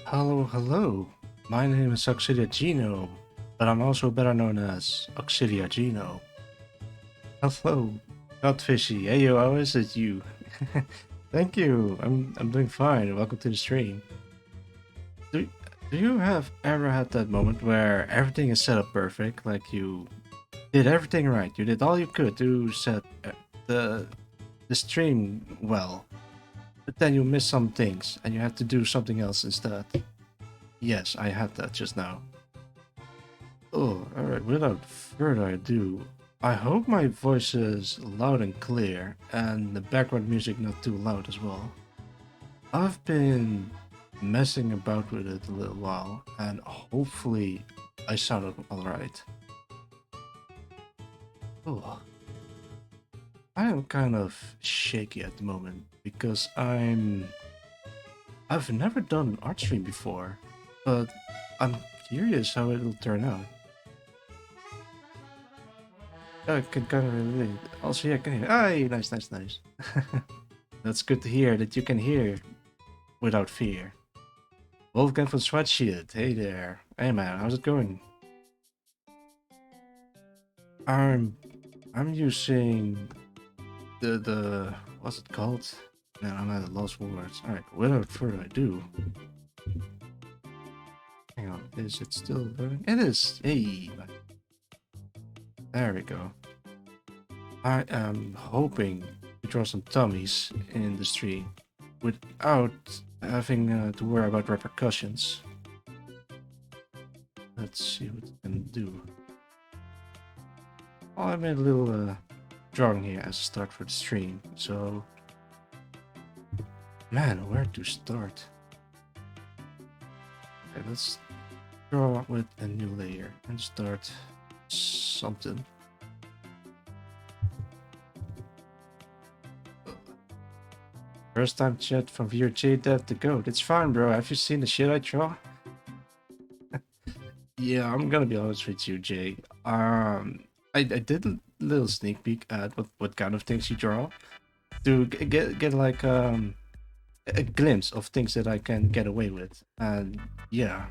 Hello, hello. My name is Oxidia Gino, but I'm also better known as Oxidia Gino. Hello, Godfishy. Hey yo, how is it you? Thank you. I'm doing fine. Welcome to the stream. Do do you have ever had that moment where everything is set up perfect, like you did everything right, you did all you could to set the the stream well, but then you miss some things and you have to do something else instead? Yes, I had that just now. Oh, alright, without further ado, I hope my voice is loud and clear and the background music not too loud as well. I've been messing about with it a little while and hopefully I sounded alright. Oh, I am kind of shaky at the moment because I've never done an art stream before, but I'm curious how it'll turn out. I can kind of relate. Also, yeah, I can hear. Ay, nice, nice, nice. That's good to hear that you can hear without fear. Wolfgang from Sweatshirt, hey there. Hey man, how's it going? I'm I'm using the what's it called? Man, I'm at a lost for words. Alright, without further ado. Hang on, is it still loading? It is. Hey, there we go. I am hoping to draw some tummies in the stream without having to worry about repercussions. Let's see what we can do. Oh, I made a little drawing here as a start for the stream. So, man, where to start? Okay, let's draw with a new layer and start something. First time chat from viewer J Dev the Goat. It's fine, bro. Have you seen the shit I draw? Yeah, I'm gonna be honest with you, Jay. I did a little sneak peek at what kind of things you draw to get like a glimpse of things that I can get away with, and yeah,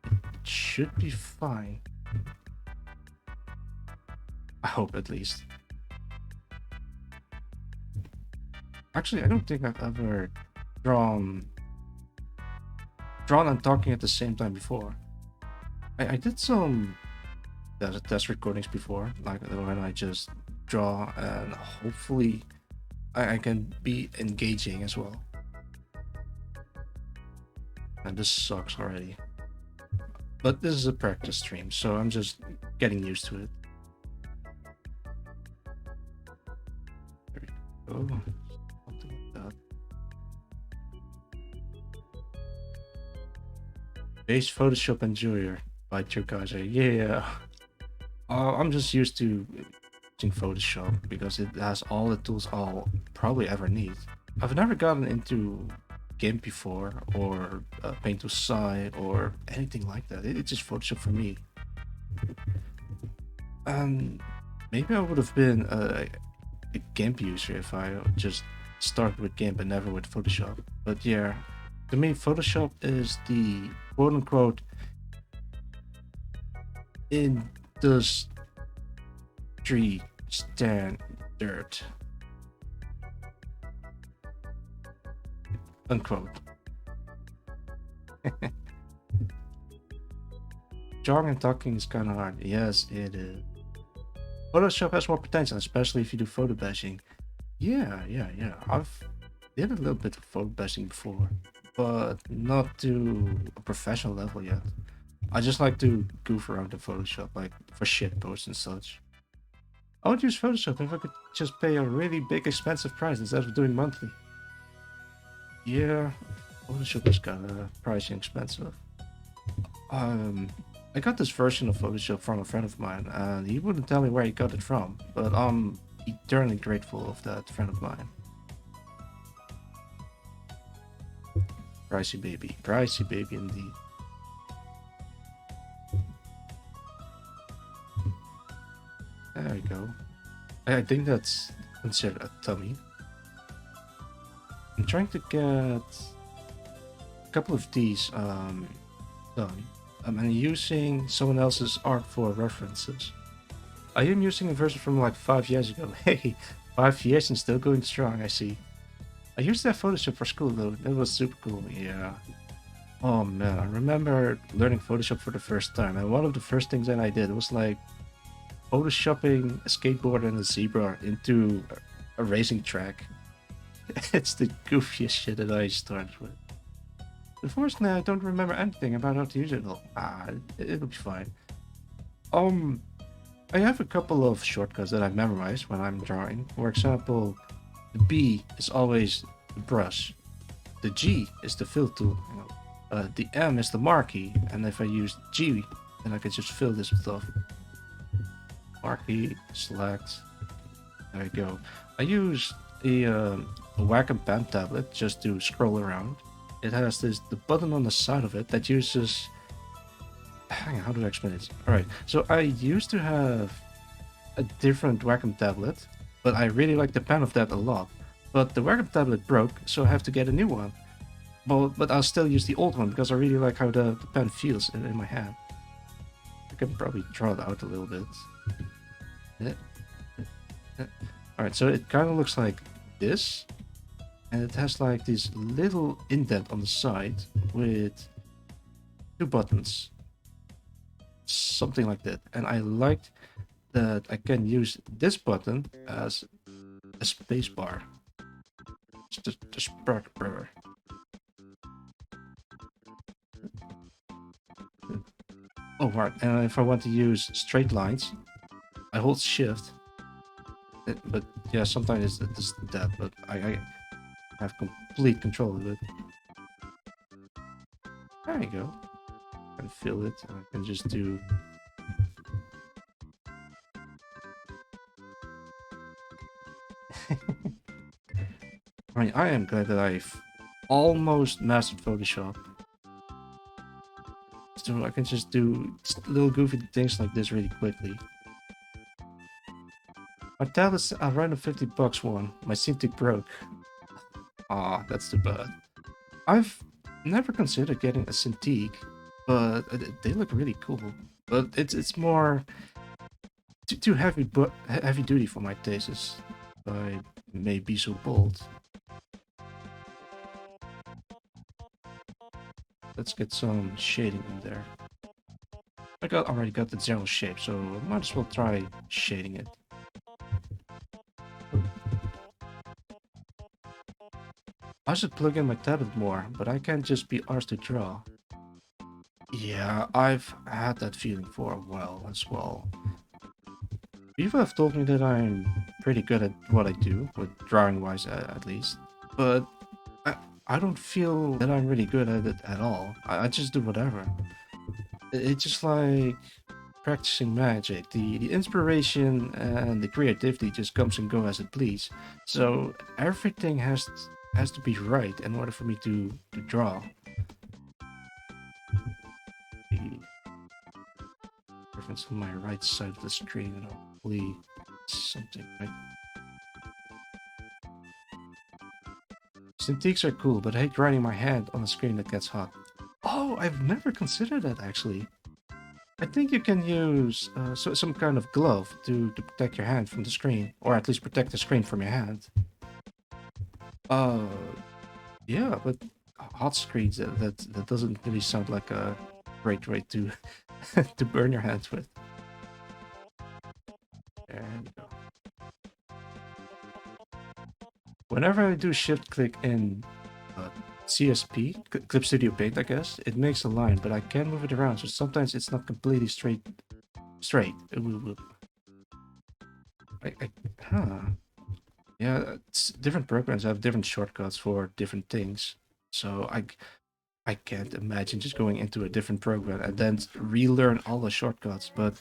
it should be fine. I hope at least. Actually, I don't think I've ever drawn and talking at the same time before. I did some test recordings before, like when I just draw and hopefully I can be engaging as well. And this sucks already. But this is a practice stream, so I'm just getting used to it. There we go. Something like that. Base Photoshop and Junior by Chukaze. Yeah. I'm just used to using Photoshop because it has all the tools I'll probably ever need. I've never gotten into GIMP before or Paint to Side or anything like that. It's just Photoshop for me. Maybe I would have been a GIMP user if I just started with GIMP and never with Photoshop. But yeah, to me, Photoshop is the quote unquote industry standard. Unquote. Drawing and talking is kind of hard. Yes, it is. Photoshop has more potential, especially if you do photo bashing. Yeah. I've did a little bit of photo bashing before, but not to a professional level yet. I just like to goof around in Photoshop, like for shit posts and such. I would use Photoshop if I could just pay a really big expensive price instead of doing monthly. Yeah, Photoshop is kind of pricey and expensive. I got this version of Photoshop from a friend of mine, and he wouldn't tell me where he got it from, but I'm eternally grateful of that friend of mine. Pricey baby indeed. There we go. I think that's considered a tummy. I'm trying to get couple of these done. I'm using someone else's art for references. I am using a version from like 5 years ago. Hey, 5 years and still going strong, I see. I used that Photoshop for school though. That was super cool, yeah. Oh man, I remember learning Photoshop for the first time, and one of the first things that I did was like photoshopping a skateboard and a zebra into a racing track. It's the goofiest shit that I started with. Unfortunately, I don't remember anything about how to use it all. It'll be fine. Um, I have a couple of shortcuts that I've memorized when I'm drawing. For example, the B is always the brush. The G is the fill tool. The M is the marquee, and if I use G, then I can just fill this with stuff. Marquee, select. There we go. I use a Wacom pen tablet just to scroll around. It has the button on the side of it that uses. Hang on, how do I explain it? All right, so I used to have a different Wacom tablet, but I really like the pen of that a lot. But the Wacom tablet broke, so I have to get a new one. But I'll still use the old one because I really like how the pen feels in my hand. I can probably draw it out a little bit. Alright, so it kind of looks like this. And it has like this little indent on the side with 2 buttons. Something like that. And I liked that I can use this button as a space bar. Just spark burr. Oh, right. And if I want to use straight lines, I hold shift. But yeah, sometimes it's that, but I have complete control of it. There you go. I can feel it. I can just do. I mean, I am glad that I've almost mastered Photoshop. So I can just do little goofy things like this really quickly. My tablet's around a $50 one. My Cintiq broke. Ah, that's too bad. I've never considered getting a Cintiq, but they look really cool. But it's more too heavy duty for my tastes. I may be so bold. Let's get some shading in there. I already got the general shape, so I might as well try shading it. I should plug in my tablet more, but I can't just be arsed to draw. Yeah, I've had that feeling for a while as well. People have told me that I'm pretty good at what I do, with drawing-wise at least, but I don't feel that I'm really good at it at all. I just do whatever. It's just like practicing magic. The inspiration and the creativity just comes and goes as it please. So everything has to be right in order for me to draw. The reference on my right side of the screen, and hopefully something right. Cintiqs are cool, but I hate writing my hand on a screen that gets hot. Oh, I've never considered that actually. I think you can use some kind of glove to protect your hand from the screen, or at least protect the screen from your hand. Yeah, but hot screens, that doesn't really sound like a great way to to burn your hands with. There we go. Whenever I do shift click in CSP, Clip Studio Paint, I guess, it makes a line, but I can move it around, so sometimes it's not completely straight. Huh. Yeah, different programs have different shortcuts for different things, so I can't imagine just going into a different program and then relearn all the shortcuts, but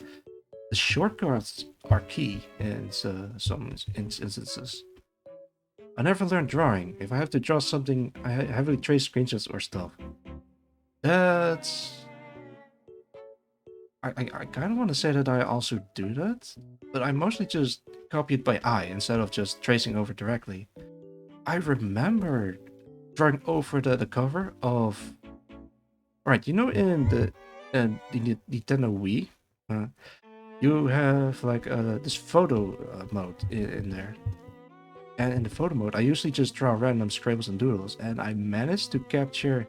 the shortcuts are key in some instances. I never learned drawing. If I have to draw something, I heavily trace screenshots or stuff. That's... I kind of want to say that I also do that, but I mostly just copy it by eye instead of just tracing over directly. I remember drawing over the cover of Right, you know, in the Nintendo Wii, uh, you have like this photo mode in there. And in the photo mode, I usually just draw random scribbles and doodles, and I managed to capture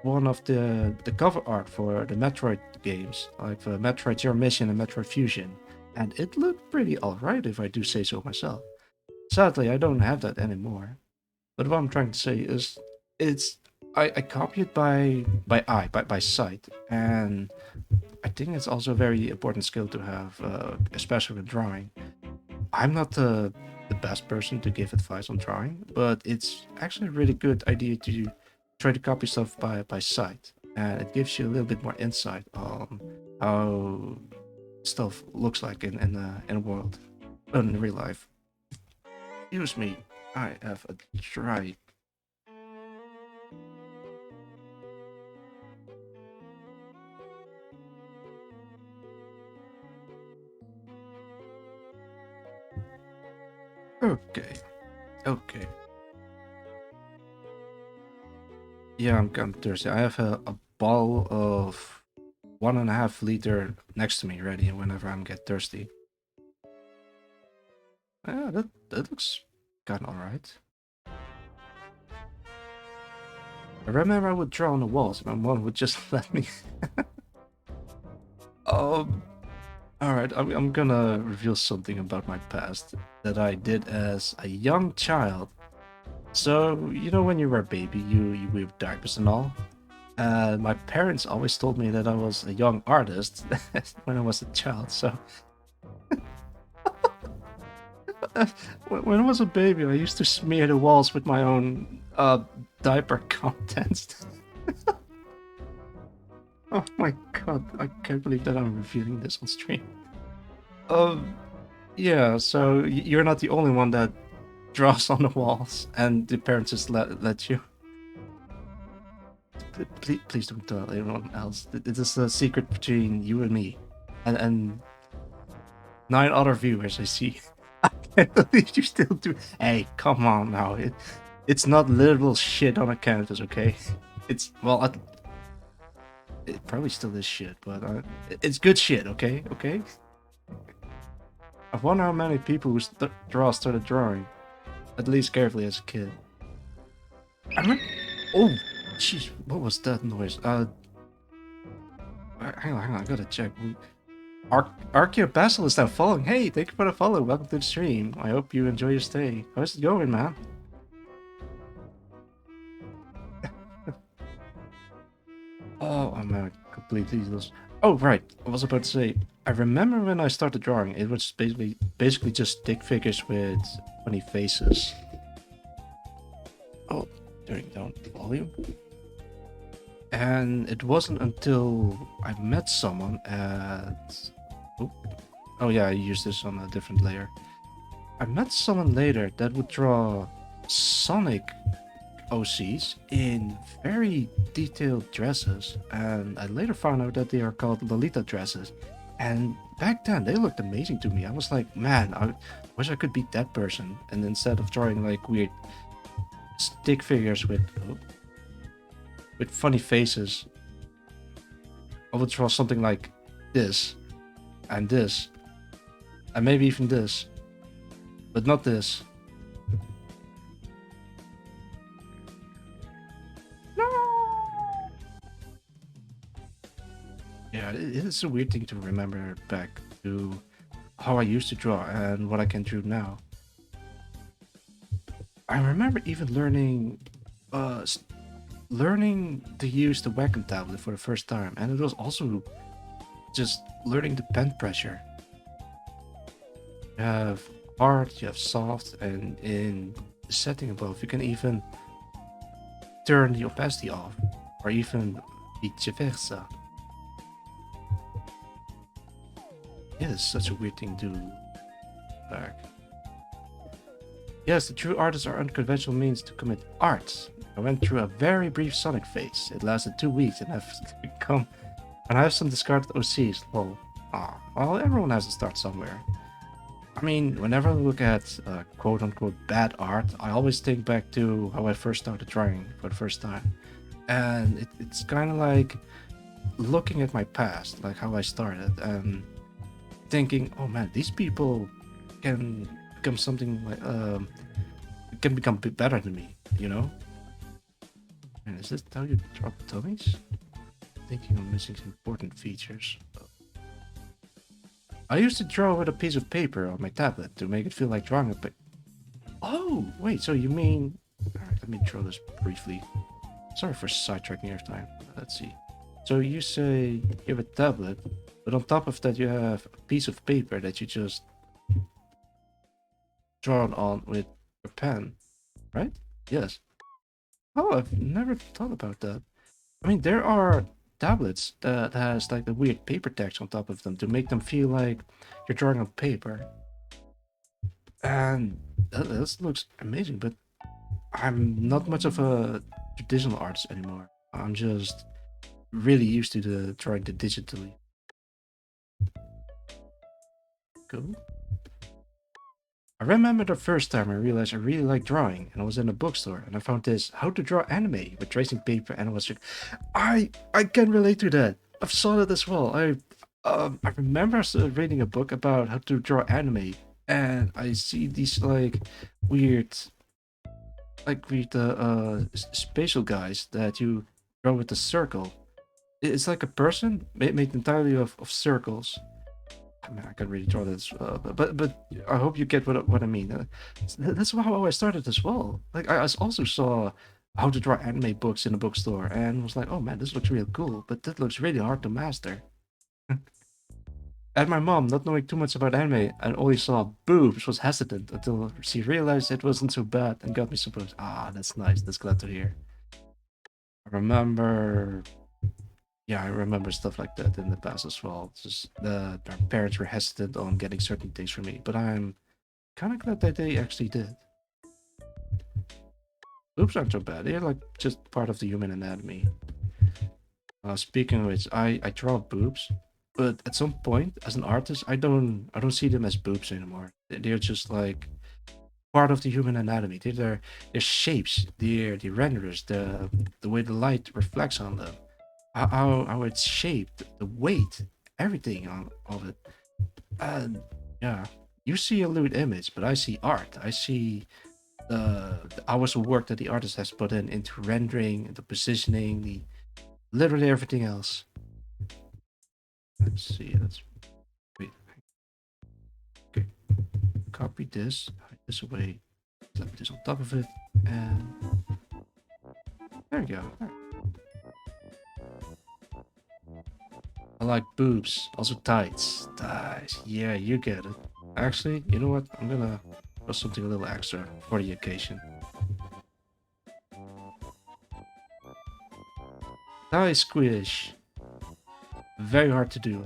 one of the cover art for the Metroid games, like Metroid Zero Mission and Metroid Fusion, and it looked pretty alright if I do say so myself. Sadly, I don't have that anymore. But what I'm trying to say is, it's I copy it by eye, by sight, and I think it's also a very important skill to have, especially with drawing. I'm not the best person to give advice on drawing, but it's actually a really good idea to try to copy stuff by sight, and it gives you a little bit more insight on how stuff looks like in a world, in real life. Excuse me, I have a dry. Okay, okay. Yeah, I'm kind of thirsty. I have a bottle of 1.5 liter next to me ready whenever I'm get thirsty. Yeah, that looks kind of alright. I remember I would draw on the walls, and my mom would just let me. um, alright, I'm gonna reveal something about my past that I did as a young child. So, you know, when you were a baby, you wear diapers and all. My parents always told me that I was a young artist when I was a child. So, when I was a baby, I used to smear the walls with my own diaper contents. Oh my god, I can't believe that I'm revealing this on stream. Um, yeah, so you're not the only one that draws on the walls, and the parents just let you. Please don't tell anyone else. This is a secret between you and me, and 9 other viewers I see. I can't believe you still do. Hey, come on now. It's not literal shit on a canvas, okay? It's well, it probably still is shit, but it's good shit, okay? Okay. I wonder how many people who started drawing, at least carefully as a kid. I remember. Oh, jeez, what was that noise? Hang on, I gotta check. Archeo Basil is now following. Hey, thank you for the follow. Welcome to the stream. I hope you enjoy your stay. How's it going, man? Oh, I'm completely lost. Oh, right. I was about to say. I remember when I started drawing, it was basically just stick figures with funny faces. Oh, turning down the volume. And it wasn't until I met someone at. Oh yeah, I used this on a different layer. I met someone later that would draw Sonic OCs in very detailed dresses, and I later found out that they are called Lolita dresses. And back then, they looked amazing to me. I was like, man, I wish I could be that person. And instead of drawing like weird stick figures with funny faces, I would draw something like this, and this, and maybe even this, but not this. No. Yeah, it is a weird thing to remember back to how I used to draw and what I can do now. I remember even learning to use the Wacom tablet for the first time, and it was also just learning the pen pressure. You have hard, you have soft, and in the setting above, you can even turn the opacity off, or even vice versa. Yeah, it's such a weird thing to do back. Yes, the true artists are unconventional means to commit art. I went through a very brief Sonic phase. It lasted 2 weeks and I have some discarded OCs. Lol. Ah, well, everyone has to start somewhere. I mean, whenever I look at quote unquote bad art, I always think back to how I first started drawing for the first time. And it's kind of like looking at my past, like how I started, and thinking, oh man, these people can become something like can become a bit better than me, you know? And is this how you drop dummies? Thinking I'm missing some important features. I used to draw with a piece of paper on my tablet to make it feel like drawing a pic. Oh, wait, so you mean... Alright, let me draw this briefly. Sorry for sidetracking every time. Let's see. So you say you have a tablet, but on top of that you have a piece of paper that you just drawn on with your pen, right? Yes. Oh, I've never thought about that. I mean, there are tablets that has like the weird paper text on top of them to make them feel like you're drawing on paper. And this looks amazing, but I'm not much of a traditional artist anymore. I'm just really used to the drawing the digitally. Cool. I remember the first time I realized I really like drawing, and I was in a bookstore and I found this how to draw anime with tracing paper, and I was like, I can relate to that. I've saw it as well. I remember reading a book about how to draw anime, and I see these weird weird spatial guys that you draw with a circle. It's like a person made entirely of circles. I mean, I can't really draw this, but I hope you get what I mean. That's how I started as well. Like I also saw how to draw anime books in a bookstore and was like, oh man, this looks real cool, but that looks really hard to master. And my mom, not knowing too much about anime and only saw boobs, was hesitant until she realized it wasn't so bad and got me some books. Ah, that's nice. That's glad to hear. I remember Yeah, I remember stuff like that in the past as well. Just our parents were hesitant on getting certain things for me, but I'm kind of glad that they actually did. Boobs aren't so bad. They're like just part of the human anatomy. Speaking of which, I draw boobs, but at some point, as an artist, I don't see them as boobs anymore. They're just like part of the human anatomy. They're shapes. They're the renderers. The way the light reflects on them. How it's shaped, the weight, everything on of it. And yeah, you see a lewd image, but I see art. I see the hours of work that the artist has put in into rendering, the positioning, the literally everything else. Let's see. Let's wait. Okay, copy this, hide this away, slap this on top of it, and there you go. I like boobs, also tights. Thighs. Yeah, you get it. Actually, you know what? I'm gonna put something a little extra for the occasion. Thigh squish. Very hard to do.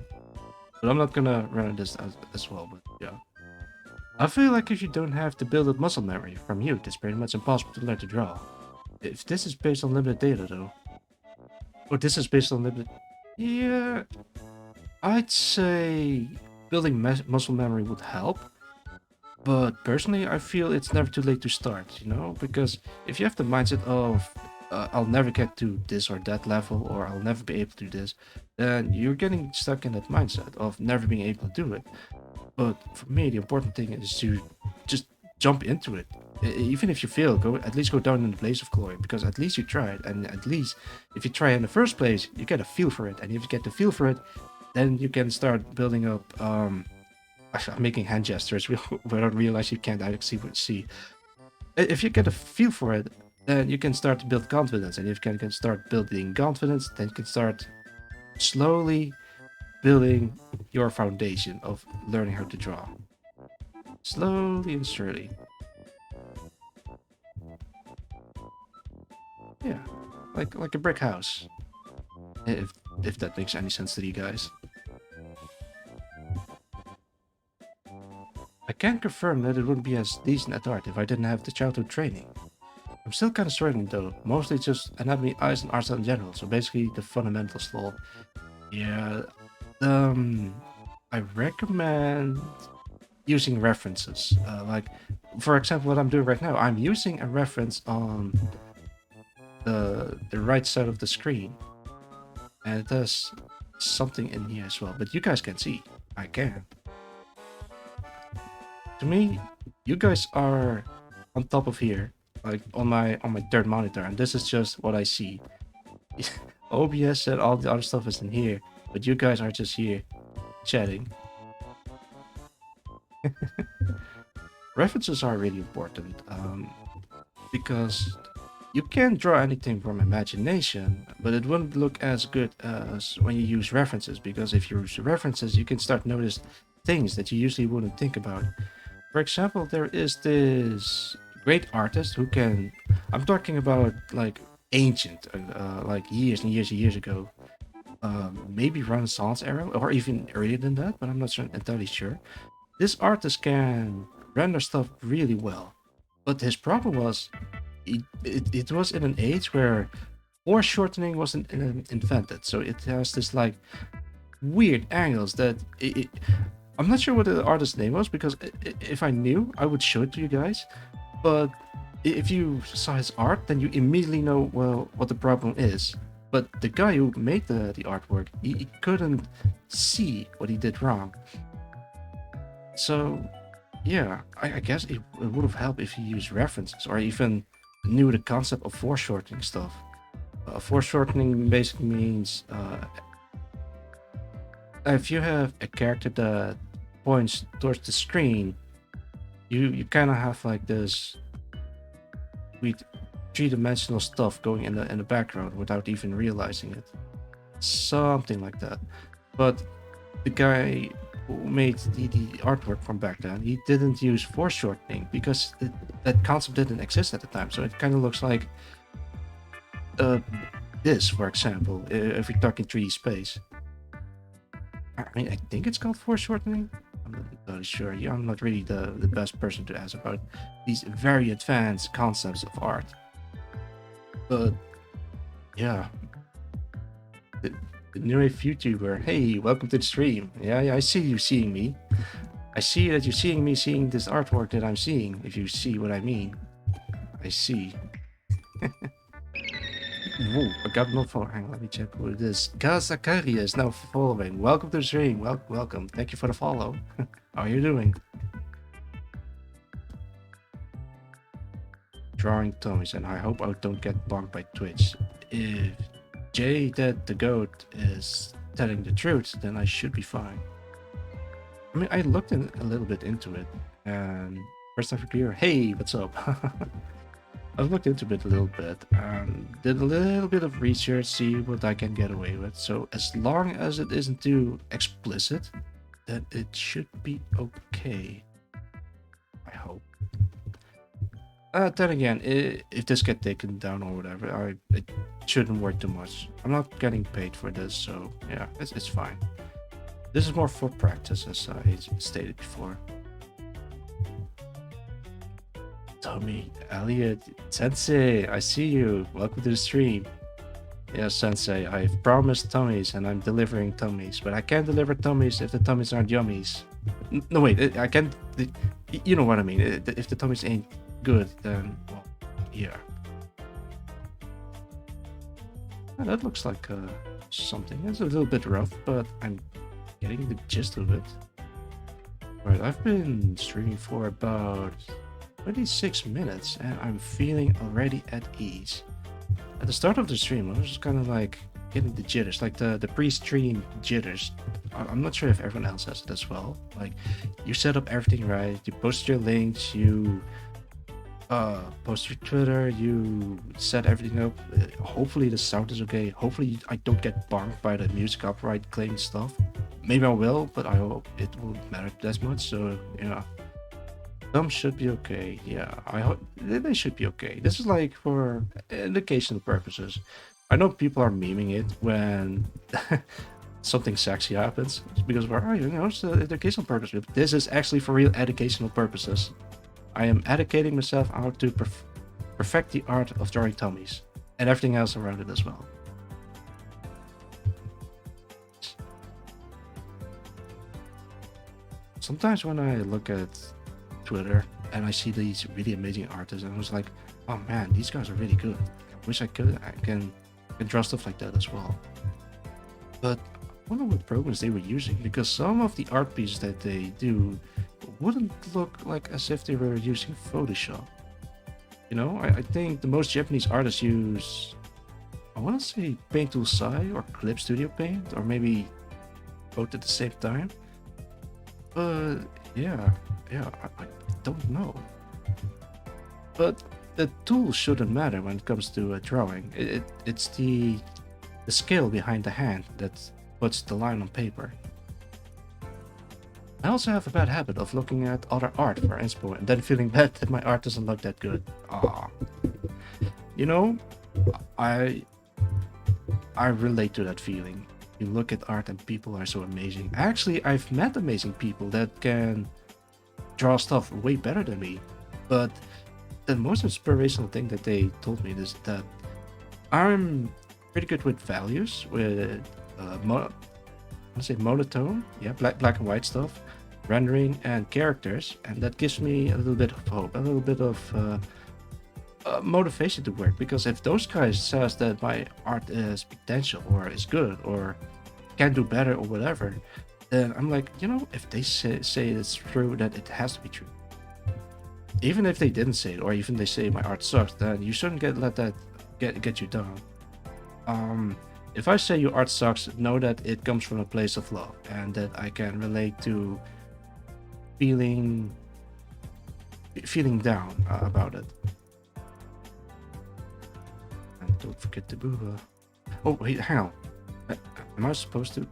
But I'm not gonna run this as well, but yeah. I feel like if you don't have to build up muscle memory from youth, it's pretty much impossible to learn to draw. If this is based on limited data though. Or this is based on limited... Yeah, I'd say building muscle memory would help, but personally, I feel it's never too late to start, you know? Because if you have the mindset of I'll never get to this or that level, or I'll never be able to do this, then you're getting stuck in that mindset of never being able to do it. But for me, the important thing is to just jump into it. Even if you fail, at least go down in the blaze of glory, because at least you tried, and at least if you try in the first place, you get a feel for it, and if you get the feel for it, then you can start building up. Actually, I'm making hand gestures without realize you can't actually see. If you get a feel for it, then you can start to build confidence, and if you can start building confidence, then you can start slowly building your foundation of learning how to draw. Slowly and surely. Yeah, like a brick house. If that makes any sense to you guys. I can confirm that it wouldn't be as decent at art if I didn't have the childhood training. I'm still kind of struggling though, mostly just anatomy, eyes, and arts in general, so basically the fundamentals lol. Yeah, I recommend using references. Like, for example, what I'm doing right now, I'm using a reference on the right side of the screen, and it does something in here as well. But you guys can see. I can. To me, you guys are on top of here, like on my third monitor, and this is just what I see. OBS and all the other stuff is in here, but you guys are just here chatting. References are really important because you can't draw anything from imagination, but it wouldn't look as good as when you use references, because if you use references, you can start notice things that you usually wouldn't think about. For example, there is this great artist who can, I'm talking about like ancient, like years and years and years ago, maybe Renaissance era or even earlier than that, but I'm not entirely sure. This artist can render stuff really well, but his problem was it was in an age where foreshortening wasn't invented, so it has this like weird angles that I'm not sure what the artist's name was, because if I knew, I would show it to you guys. But if you saw his art, then you immediately know, well, what the problem is. But the guy who made the artwork, he couldn't see what he did wrong. So, yeah, I guess it would have helped if he used references or even knew the concept of foreshortening stuff. Foreshortening basically means if you have a character that points towards the screen, you kind of have like this three-dimensional stuff going in the background without even realizing it, something like that. But the guy who made the artwork from back then, he didn't use foreshortening because that concept didn't exist at the time. So it kind of looks like this, for example, if we're talking 3D space. I mean, I think it's called foreshortening. I'm not entirely sure. Yeah, I'm not really the best person to ask about these very advanced concepts of art. But yeah, the new YouTuber. Hey, welcome to the stream. Yeah, I see you seeing me. I see that you're seeing me seeing this artwork that I'm seeing. If you see what I mean, I see. Whoa, I got no follower. Hang on, let me check who it is. Gazakaria is now following. Welcome to the stream. Welcome. Thank you for the follow. How are you doing? Drawing tummies, and I hope I don't get blocked by Twitch. If Jay Dead the Goat is telling the truth, then I should be fine. I mean, I looked a little bit into it, and first time for clear. Hey, what's up? I've looked into it a little bit and did a little bit of research, see what I can get away with. So as long as it isn't too explicit, then it should be okay. I hope. Then again, if this gets taken down or whatever, it shouldn't work too much. I'm not getting paid for this, so yeah, it's fine. This is more for practice, as I stated before. Tommy, Elliot, Sensei, I see you. Welcome to the stream. Yes, Sensei, I've promised tummies and I'm delivering tummies, but I can't deliver tummies if the tummies aren't yummies. No, wait, I can't. You know what I mean. If the tummies ain't good, then, well, yeah. Well, that looks like something. It's a little bit rough, but I'm getting the gist of it. Right, I've been streaming for about 26 minutes and I'm feeling already at ease. At the start of the stream, I was just kind of like getting the jitters, like the pre-stream jitters. I'm not sure if everyone else has it as well. Like, you set up everything right, you post your links, you post your Twitter, you set everything up. Hopefully the sound is okay. Hopefully I don't get bonked by the music copyright claim stuff. Maybe I will, but I hope it won't matter that much. So yeah. Some should be okay. Yeah, I hope they should be okay. This is like for educational purposes. I know people are memeing it when something sexy happens because we're, it's an educational purpose. But this is actually for real educational purposes. I am educating myself how to perfect the art of drawing tummies and everything else around it as well. Sometimes when I look at Twitter and I see these really amazing artists and I was like, oh man, these guys are really good. Wish I could. I can draw stuff like that as well. But I wonder what programs they were using, because some of the art pieces that they do wouldn't look like as if they were using Photoshop. You know, I think the most Japanese artists use, I want to say Paint Tool Sai or Clip Studio Paint, or maybe both at the same time. But yeah, I don't know. But the tool shouldn't matter when it comes to drawing. It's the skill behind the hand that puts the line on paper. I also have a bad habit of looking at other art for inspo and then feeling bad that my art doesn't look that good. Ah, you know, I relate to that feeling. You look at art and people are so amazing. Actually, I've met amazing people that can draw stuff way better than me. But the most inspirational thing that they told me is that I'm pretty good with values, with I say monotone, yeah, black and white stuff, rendering and characters, and that gives me a little bit of hope, a little bit of motivation to work. Because if those guys says that my art is potential or is good or can do better or whatever, then I'm like, you know, if they say it's true, that it has to be true. Even if they didn't say it, or even they say my art sucks, then you shouldn't let that get you down. If I say your art sucks, know that it comes from a place of love and that I can relate to feeling down about it. And don't forget the booba. Oh wait, hang on. Am I supposed to?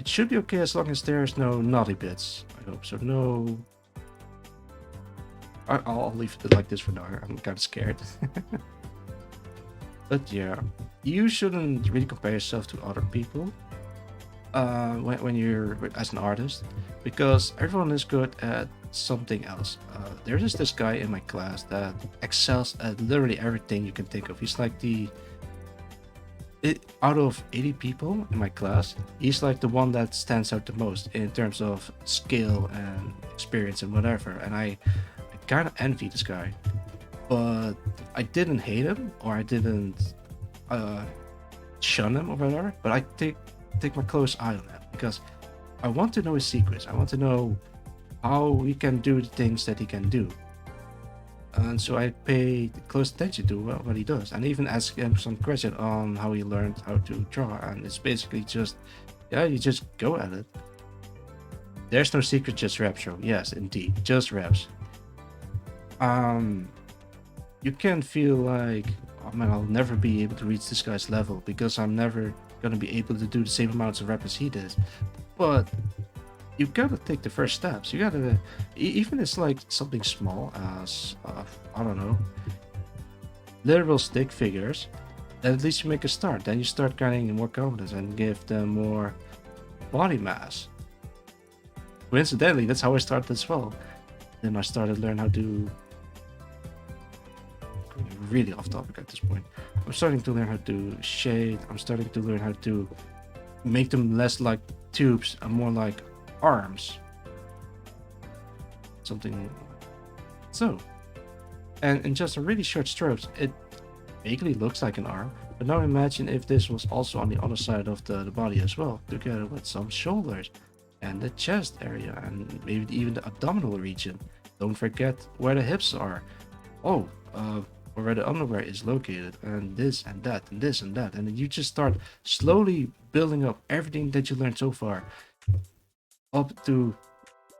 It should be okay as long as there's no naughty bits. I hope so. No. I'll leave it like this for now. I'm kind of scared. But yeah, you shouldn't really compare yourself to other people when you're as an artist, because everyone is good at something else. There is this guy in my class that excels at literally everything you can think of. He's like out of 80 people in my class, he's like the one that stands out the most in terms of skill and experience and whatever. And I kind of envy this guy. But I didn't hate him, or I didn't shun him or whatever. But I take my close eye on him, because I want to know his secrets. I want to know how he can do the things that he can do. And so I pay close attention to what he does, and even ask him some question on how he learned how to draw. And it's basically just, yeah, you just go at it. There's no secret, just reps, bro. Yes, indeed, just reps. You can feel like, oh man, I'll never be able to reach this guy's level because I'm never gonna be able to do the same amounts of rep as he did. But you gotta take the first steps. You gotta, even it's like something small as I don't know, literal stick figures. Then at least you make a start. Then you start gaining more confidence and give them more body mass. Coincidentally, that's how I started as well. Then I started learning how to, really off topic at this point. I'm starting to learn how to shade. I'm starting to learn how to make them less like tubes and more like arms. Something so. And in just a really short strokes, it vaguely looks like an arm. But now imagine if this was also on the other side of the body as well, together with some shoulders and the chest area and maybe even the abdominal region. Don't forget where the hips are. Oh, where the underwear is located, and this and that and this and that. And then you just start slowly building up everything that you learned so far up to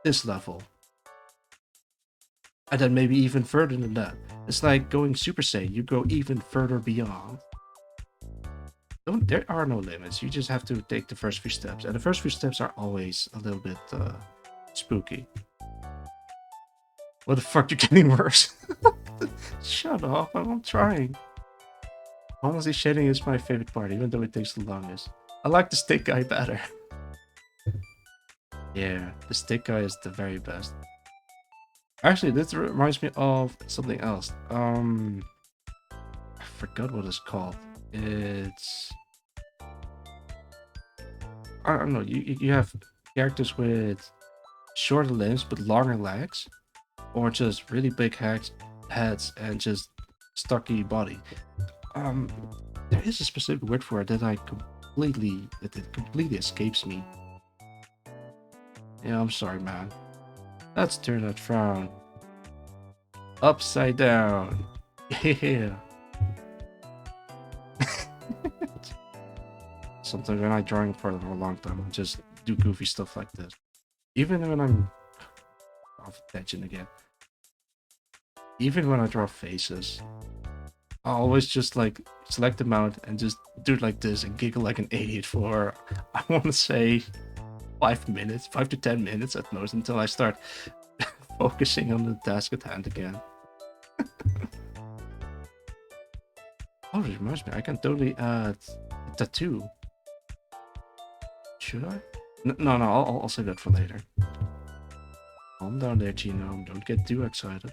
this level. And then maybe even further than that. It's like going Super Saiyan. You go even further beyond. There are no limits. You just have to take the first few steps. And the first few steps are always a little bit spooky. What the fuck, you're getting worse? Shut up, I'm trying. Honestly, shading is my favorite part, even though it takes the longest. I like the stick guy better. Yeah, the stick guy is the very best. Actually, this reminds me of something else. I forgot what it's called. It's, I don't know. You have characters with shorter limbs but longer legs, or just really big heads and just stocky body. Um, there is a specific word for it that it completely escapes me. Yeah, I'm sorry, man. Let's turn that frown upside down. Yeah. Sometimes when I'm drawing for a long time, I just do goofy stuff like this. Even when I'm off attention again. Even when I draw faces, I always just like select the mount and just do it like this and giggle like an idiot for, I want to say, 5 minutes, 5 to 10 minutes at most, until I start focusing on the task at hand again. Oh, it reminds me, I can totally add a tattoo. Should I? No, I'll save that for later. Calm down there, Genome. Don't get too excited.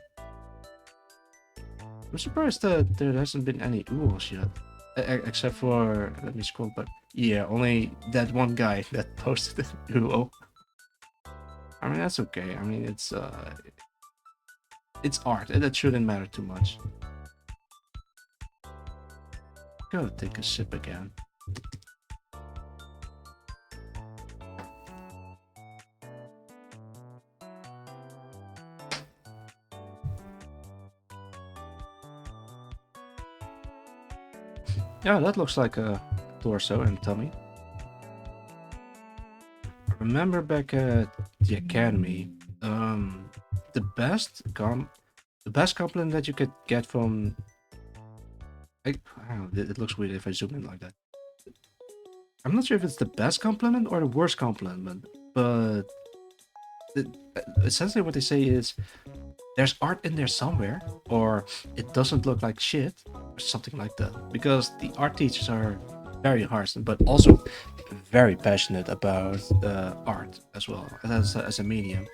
I'm surprised that there hasn't been any ools yet. Except for, let me scroll back. Yeah, only that one guy that posted an ool. I mean, that's okay. I mean, it's art. That shouldn't matter too much. Go take a sip again. Yeah, that looks like a torso and tummy. Remember back at the academy, the best compliment that you could get from, I don't know, it looks weird if I zoom in like that. I'm not sure if it's the best compliment or the worst compliment, but essentially what they say is there's art in there somewhere, or it doesn't look like shit, or something like that. Because the art teachers are very harsh, but also very passionate about art as well as a medium.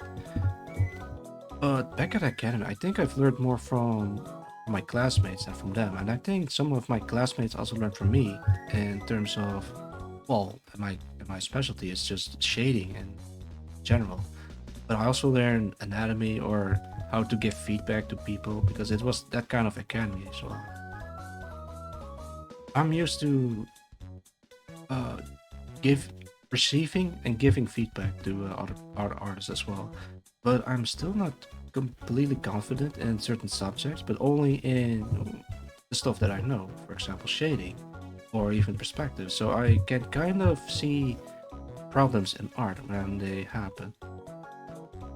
But back at academy, I think I've learned more from my classmates than from them, and I think some of my classmates also learned from me in terms of, well, my specialty is just shading in general. But I also learned anatomy or how to give feedback to people because it was that kind of academy as well. I'm used to uh, receiving and giving feedback to other artists as well, but I'm still not completely confident in certain subjects, but only in the stuff that I know, for example, shading or even perspective. So I can kind of see problems in art when they happen.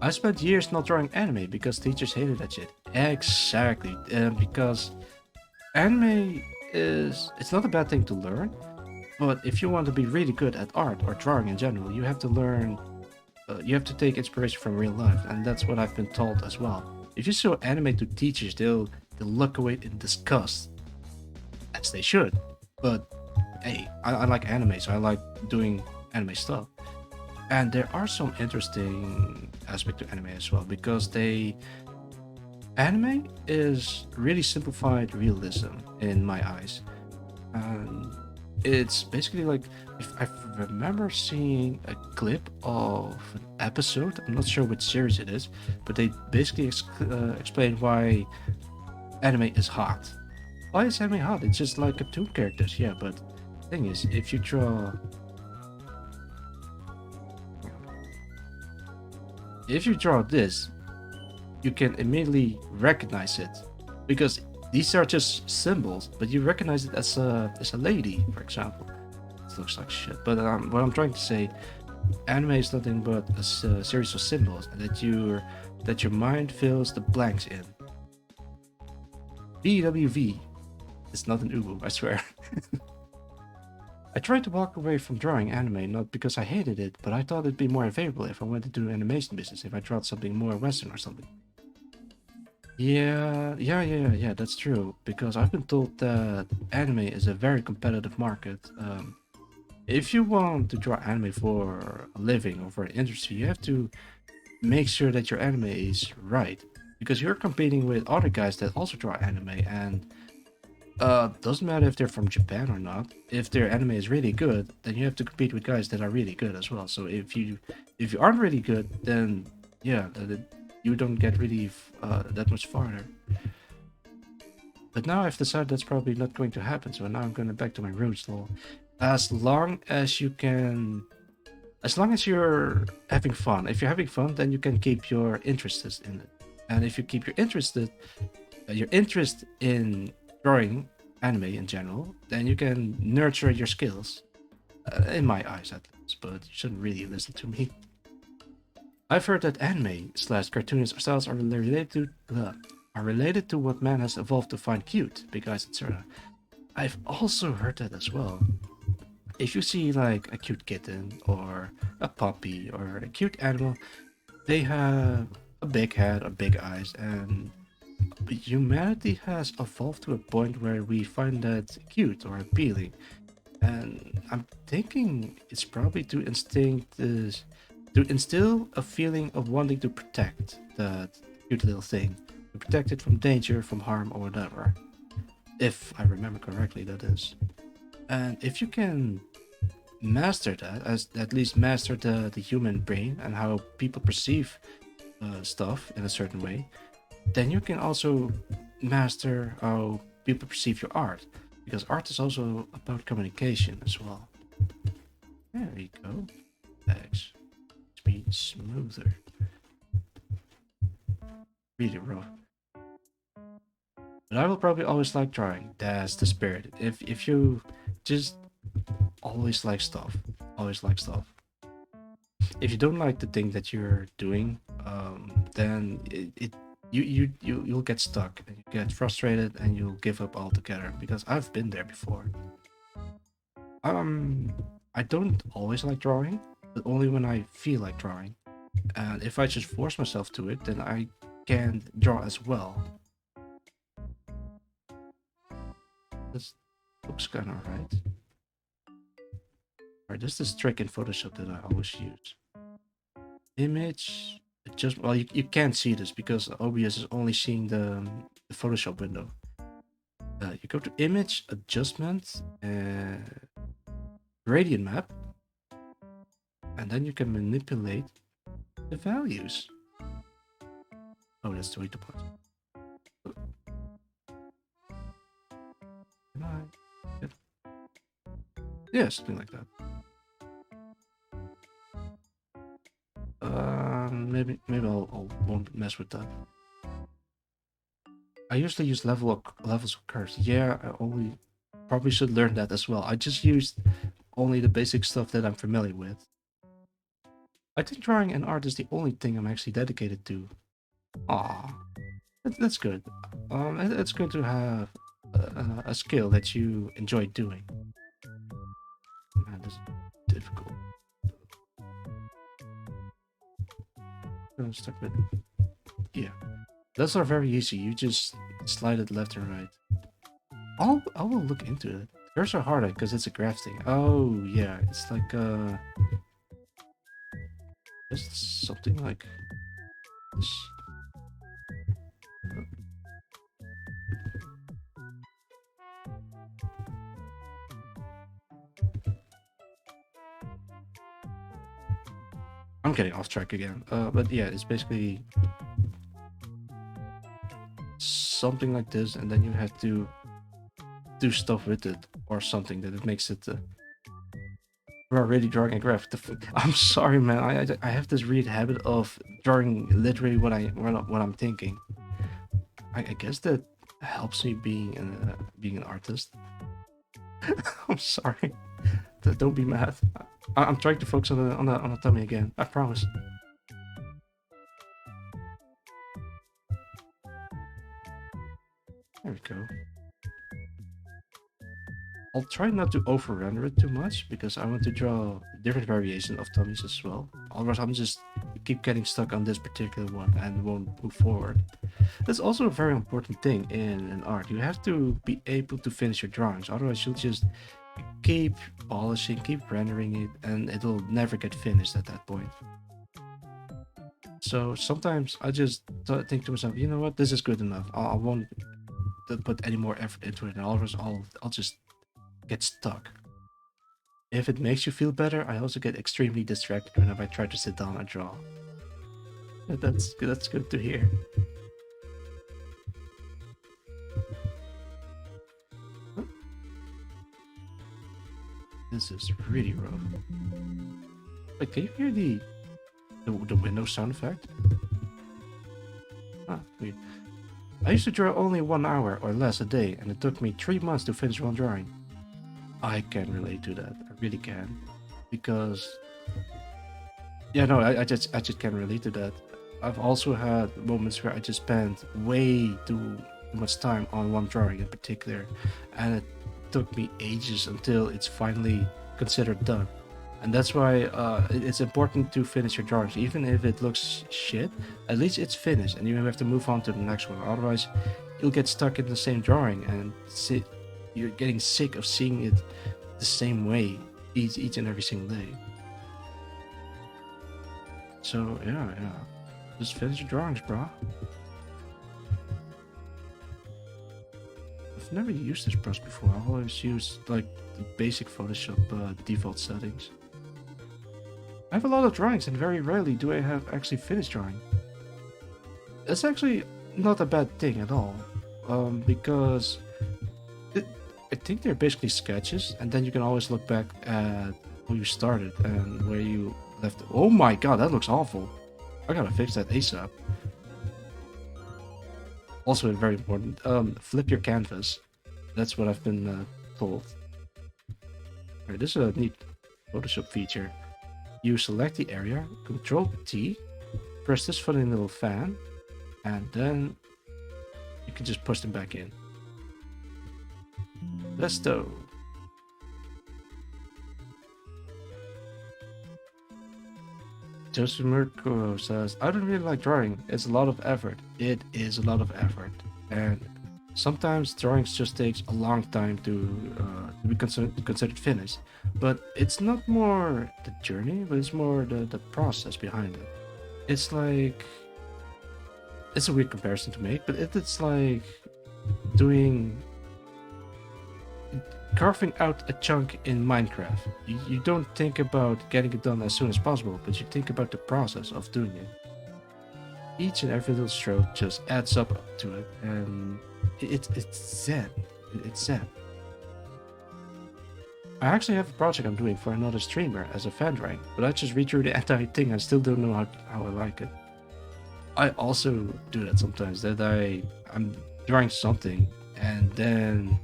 I spent years not drawing anime because teachers hated that shit. Exactly, because anime it's not a bad thing to learn, but if you want to be really good at art or drawing in general, you have to learn, you have to take inspiration from real life, and that's what I've been told as well. If you show anime to teachers, they'll look away in disgust, as they should. But hey, I like anime, so I like doing anime stuff. And there are some interesting aspects to anime as well because anime is really simplified realism in my eyes. And it's basically like, if I remember seeing a clip of an episode, I'm not sure which series it is, but they basically explain why anime is hot. Why is anime hot? It's just like cartoon characters, yeah, but the thing is, if you draw this, you can immediately recognize it because these are just symbols, but you recognize it as a lady, for example. It looks like shit, but what I'm trying to say, anime is nothing but a series of symbols, and that your mind fills the blanks in. BWV. It's not an ubu, I swear. I tried to walk away from drawing anime, not because I hated it, but I thought it'd be more available if I went into animation business, if I tried something more Western or something. Yeah, that's true, because I've been told that anime is a very competitive market. If you want to draw anime for a living or for an industry, you have to make sure that your anime is right, because you're competing with other guys that also draw anime, and doesn't matter if they're from Japan or not. If their anime is really good, then you have to compete with guys that are really good as well. So if you aren't really good, then yeah, you don't get really that much farther. But now I've decided that's probably not going to happen, so now I'm going back to my roots. Lol. As long as you can, as long as you're having fun. If you're having fun, then you can keep your interests in it. And if you keep your interest in drawing anime in general, then you can nurture your skills. In my eyes, at least. But you shouldn't really listen to me. I've heard that anime/cartoonist styles are related to what man has evolved to find cute, because etc. I've also heard that as well. If you see like a cute kitten or a puppy or a cute animal, they have a big head or big eyes, and humanity has evolved to a point where we find that cute or appealing. And I'm thinking it's probably to instill a feeling of wanting to protect that cute little thing, to protect it from danger, from harm, or whatever. If I remember correctly, that is. And if you can master that, as at least master the human brain and how people perceive stuff in a certain way, then you can also master how people perceive your art, because art is also about communication as well. There we go. X speed smoother. Really rough. But I will probably always like drawing. That's the spirit. If you just always like stuff, always like stuff. If you don't like the thing that you're doing, then you'll get stuck and you get frustrated and you'll give up altogether, because I've been there before. I don't always like drawing, but only when I feel like drawing. And if I just force myself to it, then I can draw as well. This looks kind of right. Alright, this is this trick in Photoshop that I always use. Image, just well, you can't see this because OBS is only seeing the Photoshop window. You go to Image, Adjustment, Gradient Map, and then you can manipulate the values. Oh, that's the way to put it. Yeah, something like that. Maybe I won't mess with that. I usually use levels of curves. Yeah, I probably should learn that as well. I just used only the basic stuff that I'm familiar with. I think drawing and art is the only thing I'm actually dedicated to. Ah, that's good. It's good to have a skill that you enjoy doing. Man, this is difficult. I'm stuck with it. Yeah, those are very easy. You just slide it left and right. I will look into it. Curves are harder because it's a graph thing. Oh yeah, it's like just something like this. I'm getting off track again. But yeah, it's basically something like this, and then you have to do stuff with it or something that it makes it. We're already drawing a graph. I'm sorry, man. I have this weird habit of drawing literally what I'm thinking. I guess that helps me being an artist. I'm sorry. Don't be mad. I'm trying to focus on the tummy again. I promise. There we go. I'll try not to over render it too much because I want to draw different variations of tummies as well. Otherwise, I'm just keep getting stuck on this particular one and won't move forward. That's also a very important thing in art. You have to be able to finish your drawings. Otherwise, you'll just keep polishing, keep rendering it, and it'll never get finished at that point. So sometimes I just think to myself, you know what, this is good enough. I won't put any more effort into it, and otherwise I'll just get stuck. If it makes you feel better, I also get extremely distracted whenever I try to sit down and draw. That's good to hear. This is really rough. Wait, can you hear the window sound effect? Ah, weird. I used to draw only 1 hour or less a day, and it took me 3 months to finish one drawing. I can relate to that. I really can, because yeah, no, I just can't relate to that. I've also had moments where I just spent way too much time on one drawing in particular, and it took me ages until it's finally considered done. And that's why it's important to finish your drawings, even if it looks shit. At least it's finished, and you have to move on to the next one. Otherwise, you'll get stuck in the same drawing, and you're getting sick of seeing it the same way each and every single day. So yeah, just finish your drawings, bro. I've never used this brush before. I've always used like the basic Photoshop default settings. I have a lot of drawings, and very rarely do I have actually finished drawing. It's actually not a bad thing at all, because I think they're basically sketches, and then you can always look back at where you started and where you left. Oh my god, that looks awful. I gotta fix that ASAP. Also very important, flip your canvas. That's what I've been told. Alright, this is a neat Photoshop feature. You select the area, Control T, press this funny little fan, and then you can just push them back in. Presto! Joseph Mirko says, I don't really like drawing. It's a lot of effort. It is a lot of effort. And sometimes drawings just takes a long time to be considered finished. But it's not more the journey, but it's more the process behind it. It's like... It's a weird comparison to make, but it's like doing... carving out a chunk in Minecraft. You don't think about getting it done as soon as possible, but you think about the process of doing it. Each and every little stroke just adds up to it, and it's zen. It's zen. I actually have a project I'm doing for another streamer as a fan drawing, but I just read through the entire thing and still don't know how I like it. I also do that sometimes, that I'm drawing something and then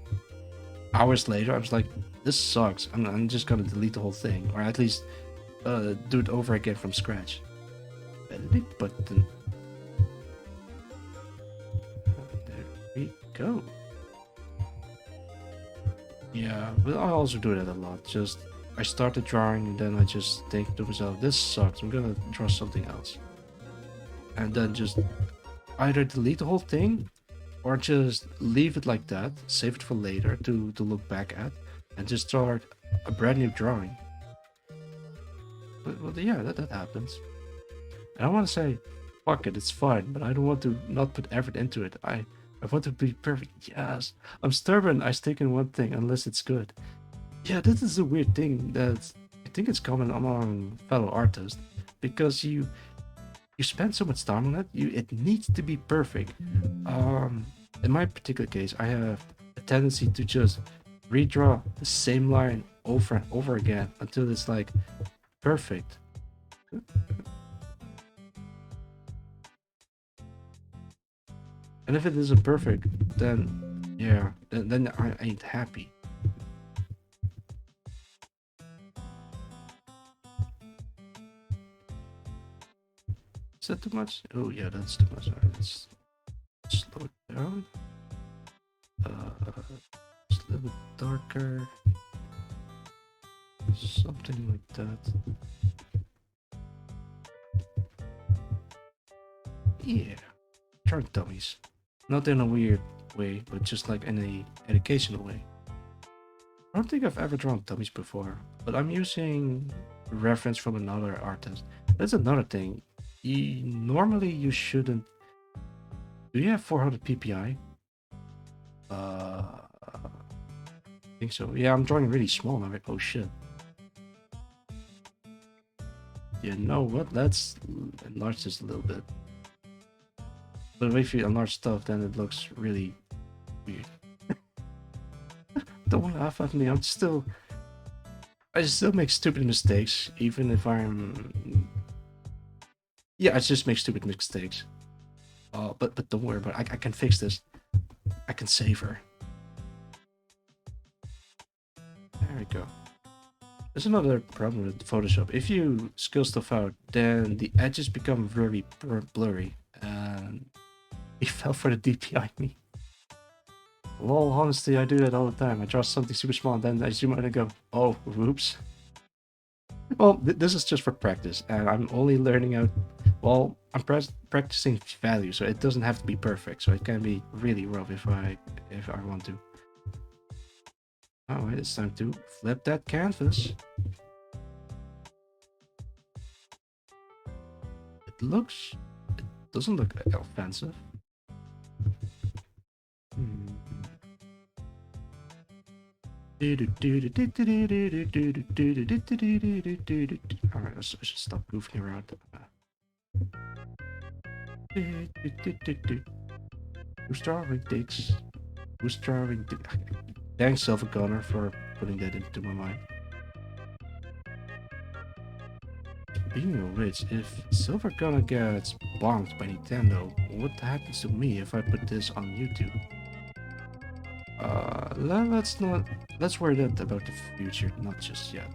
hours later, I was like, this sucks. I'm just gonna delete the whole thing, or at least do it over again from scratch. Edit button. There we go. Yeah, but I also do that a lot. Just I start the drawing and then I just think to myself, this sucks. I'm gonna draw something else, and then just either delete the whole thing, or just leave it like that, save it for later to look back at, and just start a brand new drawing. But yeah, that happens. And I want to say, fuck it, it's fine, but I don't want to not put effort into it. I want to be perfect. Yes, I'm stubborn. I stick in one thing unless it's good. Yeah, this is a weird thing that I think it's common among fellow artists, because you spend so much time on it. It needs to be perfect. In my particular case, I have a tendency to just redraw the same line over and over again until it's like perfect. And if it isn't perfect, then yeah, then I ain't happy. Is that too much? Oh yeah, that's too much. Alright, let's slow it down. Just a little bit darker. Something like that. Yeah. Drawing dummies. Not in a weird way, but just like in a educational way. I don't think I've ever drawn dummies before, but I'm using a reference from another artist. That's another thing. Normally you shouldn't. Do you have 400 ppi? I think so. Yeah, I'm drawing really small. I'm like, oh shit. You know what? Let's enlarge this a little bit. But if you enlarge stuff, then it looks really weird. Don't laugh at me. I'm still I still make stupid mistakes, even if I'm... Yeah, I just make stupid mistakes. But don't worry about it. I can fix this. I can save her. There we go. There's another problem with Photoshop. If you skill stuff out, then the edges become very blurry. And he fell for the DPI me. Lol, honestly, I do that all the time. I draw something super small and then I zoom out and go, oh, whoops. Well, this is just for practice, and I'm only learning out. Well, I'm practicing value, so it doesn't have to be perfect. So it can be really rough if I want to. Oh wait, it's time to flip that canvas. It doesn't look offensive. Alright, I should stop goofing around. Who's drawing dicks? Who's drawing dicks? Thanks, Silver Gunner, for putting that into my mind. Speaking of which, if Silver Gunner gets bonked by Nintendo, what happens to me if I put this on YouTube? Let's worry about the future, not just yet.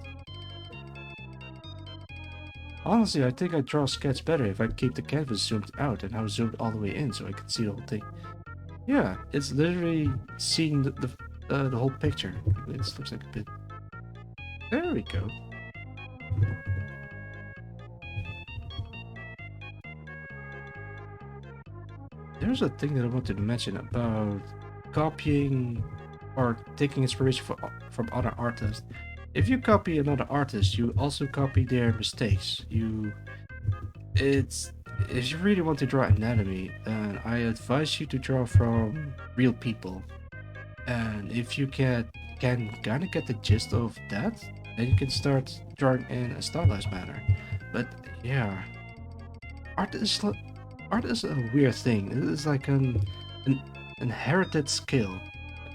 Honestly, I think I draw a sketch better if I keep the canvas zoomed out and now zoomed all the way in so I can see the whole thing. Yeah, it's literally seeing the whole picture. This looks like a bit... There we go. There's a thing that I wanted to mention about copying or taking inspiration from other artists. If you copy another artist, you also copy their mistakes. If you really want to draw anatomy, then I advise you to draw from real people. And if you can kind of get the gist of that, then you can start drawing in a stylized manner. But yeah, art is a weird thing. It is like an inherited skill.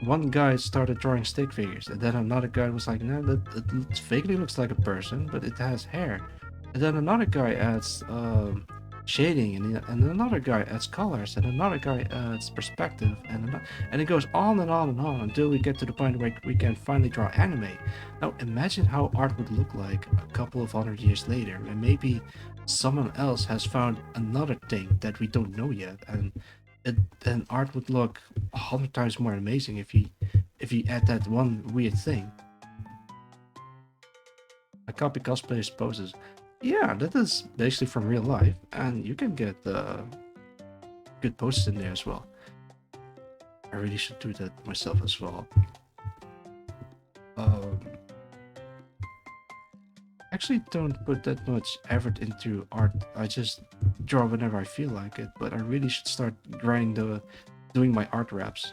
One guy started drawing stick figures, and then another guy was like, no, it vaguely looks like a person, but it has hair. And then another guy adds shading, and another guy adds colors, and another guy adds perspective, and it goes on and on and on until we get to the point where we can finally draw anime. Now imagine how art would look like a couple of 100 years later, and maybe someone else has found another thing that we don't know yet, and then art would look 100 times more amazing if you add that one weird thing. I copy cosplayers' poses. Yeah, that is basically from real life, and you can get good poses in there as well. I really should do that myself as well. Actually don't put that much effort into art. I just draw whenever I feel like it, but I really should start doing my art raps.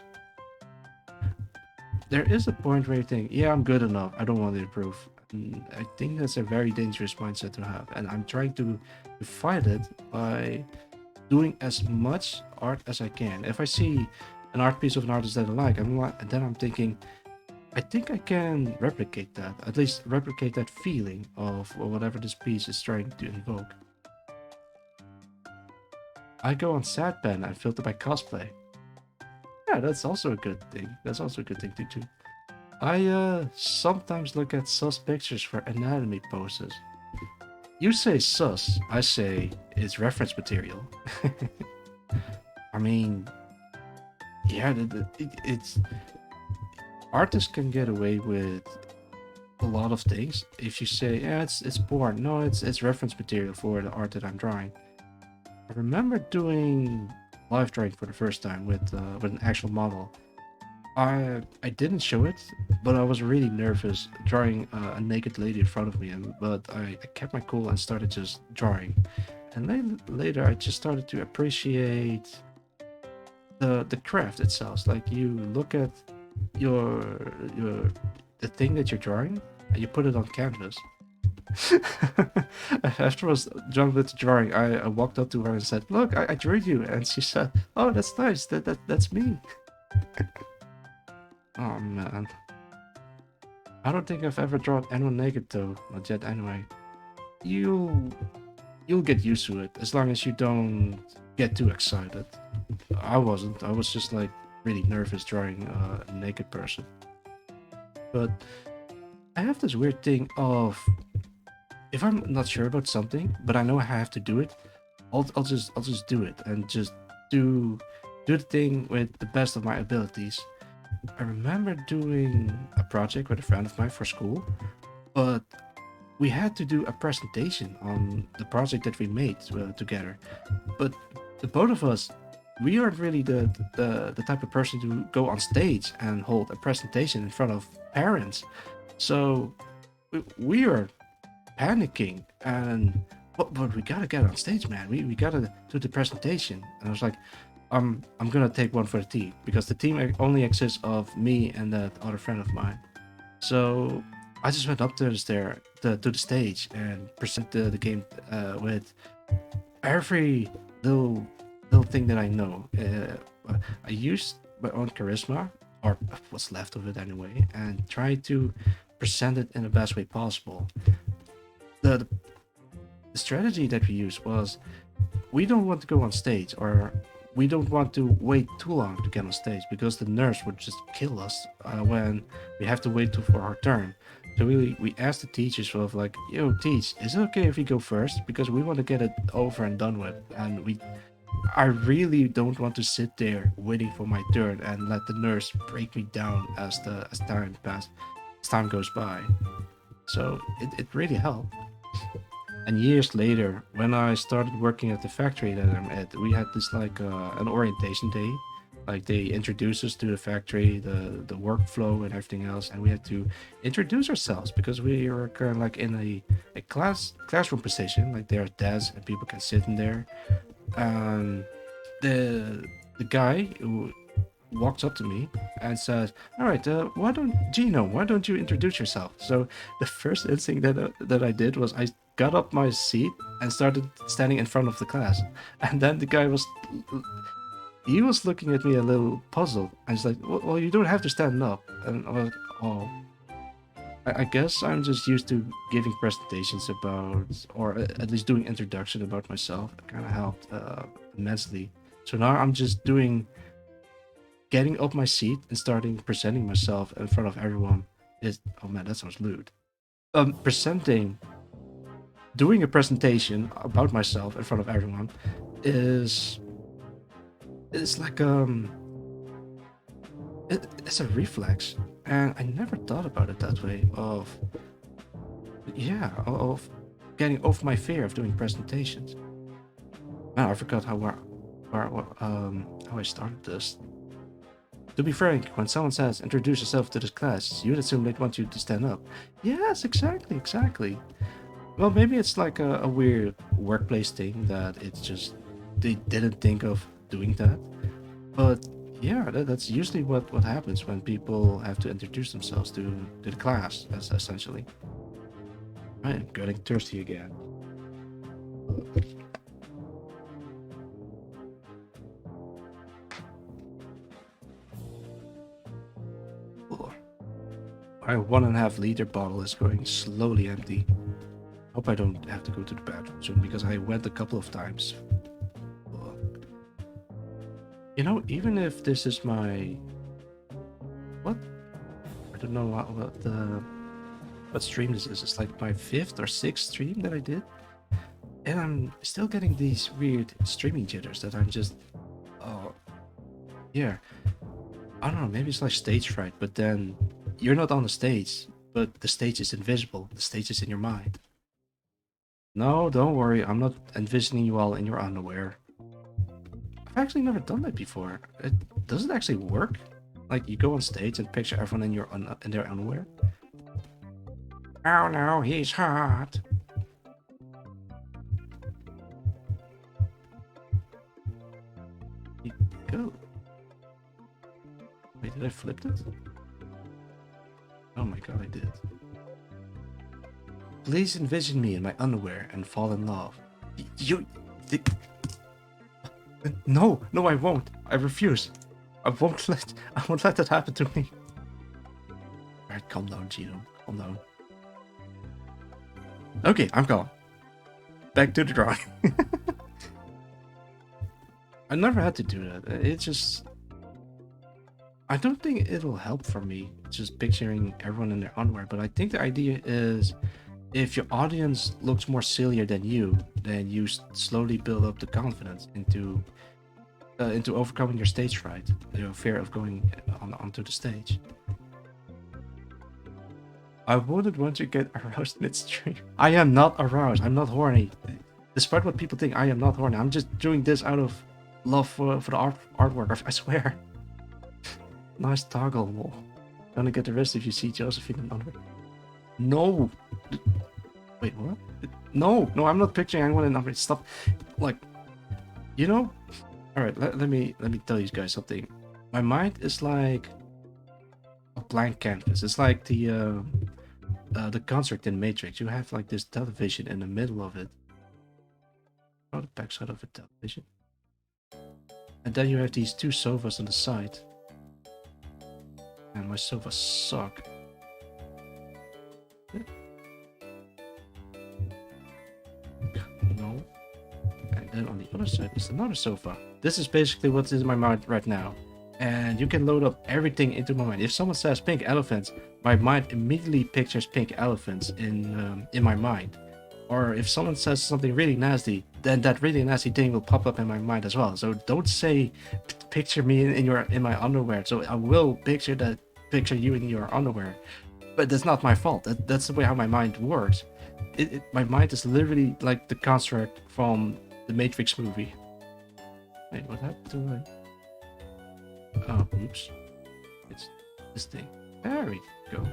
There is a point where you think, yeah, I'm good enough, I don't want to improve. And I think that's a very dangerous mindset to have, and I'm trying to fight it by doing as much art as I can. If I see an art piece of an artist that I like, then I'm thinking, I think I can replicate that, at least replicate that feeling of whatever this piece is trying to invoke. I go on Sadpen and filter by cosplay. Yeah, that's also a good thing. That's also a good thing to do. I sometimes look at sus pictures for anatomy poses. You say sus, I say it's reference material. I mean, yeah, it's... Artists can get away with a lot of things. If you say, yeah, it's porn. No, it's reference material for the art that I'm drawing. I remember doing live drawing for the first time with an actual model. I didn't show it, but I was really nervous drawing a naked lady in front of me. But I kept my cool and started just drawing. And then later I just started to appreciate the craft itself. Like, you look at the thing that you're drawing and you put it on canvas. After I was done with the drawing, I walked up to her and said, look, I drew you. And she said, oh, that's nice, that's me. Oh man, I don't think I've ever drawn anyone naked though, not yet anyway. You'll get used to it as long as you don't get too excited. I wasn't. I was just like really nervous drawing a naked person. But I have this weird thing of if I'm not sure about something, but I know I have to do it, I'll just do it and just do the thing with the best of my abilities. I remember doing a project with a friend of mine for school, but we had to do a presentation on the project that we made together. But the both of us, we aren't really the type of person to go on stage and hold a presentation in front of parents. So we are panicking and but we gotta get on stage, man. We gotta do the presentation. And I was like, I'm gonna take one for the team because the team only exists of me and that other friend of mine. So I just went up to the stage and presented the game with every little thing that I know. I used my own charisma, or what's left of it anyway, and tried to present it in the best way possible. The strategy that we used was we don't want to go on stage, or we don't want to wait too long to get on stage because the nurse would just kill us when we have to wait for our turn. So we asked the teachers of like, yo, teach, is it okay if we go first? Because we want to get it over and done with, and I really don't want to sit there waiting for my turn and let the nurse break me down as time goes by. So it really helped. And years later, when I started working at the factory that I'm at, we had this like an orientation day. Like they introduced us to the factory, the workflow and everything else, and we had to introduce ourselves because we were kind of like in a classroom position. Like there are desks and people can sit in there. The guy who walks up to me and says, "All right, why don't you introduce yourself?" So the first instinct that I did was I got up my seat and started standing in front of the class, and then the guy was looking at me a little puzzled, and he's like, "Well, you don't have to stand up." And I was like, "Oh." I guess I'm just used to giving presentations about, or at least doing introduction about myself. It kind of helped immensely. So now I'm just getting up my seat and starting presenting myself in front of everyone. Oh man, that sounds lewd. Doing a presentation about myself in front of everyone is like it's a reflex, and I never thought about it that way. Of getting over my fear of doing presentations. Man, I forgot how I started this. To be frank, when someone says introduce yourself to this class, you'd assume they'd want you to stand up. Yes, exactly. Well, maybe it's like a weird workplace thing that it's just they didn't think of doing that. But yeah, that's usually what happens when people have to introduce themselves to the class, essentially. I am getting thirsty again. My 1.5 liter bottle is going slowly empty. Hope I don't have to go to the bathroom soon because I went a couple of times. You know, even if this is my I don't know what stream this is. It's like my 5th or 6th stream that I did, and I'm still getting these weird streaming jitters that I'm just yeah. I don't know, maybe it's like stage fright, but then you're not on the stage, but the stage is invisible. The stage is in your mind. No, don't worry, I'm not envisioning you all in your underwear. I've actually never done that before. Does it actually work? Like you go on stage and picture everyone in their underwear? Oh no, he's hot. You go. Wait, did I flip it? Oh my god, I did. Please envision me in my underwear and fall in love. No, I won't. I refuse. I won't let that happen to me. Alright, calm down, Gino. Hold on. Okay, I'm gone. Back to the drawing. I never had to do that. It's just... I don't think it'll help for me just picturing everyone in their underwear, but I think the idea is if your audience looks more sillier than you, then you slowly build up the confidence into overcoming your stage fright, your fear of going onto the stage. I wouldn't want to get aroused midstream. I am not aroused. I'm not horny. Despite what people think, I am not horny. I'm just doing this out of love for the artwork. I swear. Nice toggle wall. Gonna get the rest if you see Josephine and underwear. No. Wait, what? No, I'm not picturing anyone in underwear. Stop. Like, you know. All right, let me tell you guys something. My mind is like a blank canvas. It's like the construct in Matrix. You have like this television in the middle of it. Oh, the backside of a television. And then you have these two sofas on the side. And my sofas suck. No. And then on the other side is another sofa. This is basically what's in my mind right now. And you can load up everything into my mind. If someone says pink elephants, my mind immediately pictures pink elephants in my mind. Or if someone says something really nasty, then that really nasty thing will pop up in my mind as well. So don't say picture me in my underwear. So I will picture you in your underwear, but that's not my fault. That's the way how my mind works. My mind is literally like the construct from the Matrix movie. Wait, what happened to my... Oh, oops. It's this thing. There we go.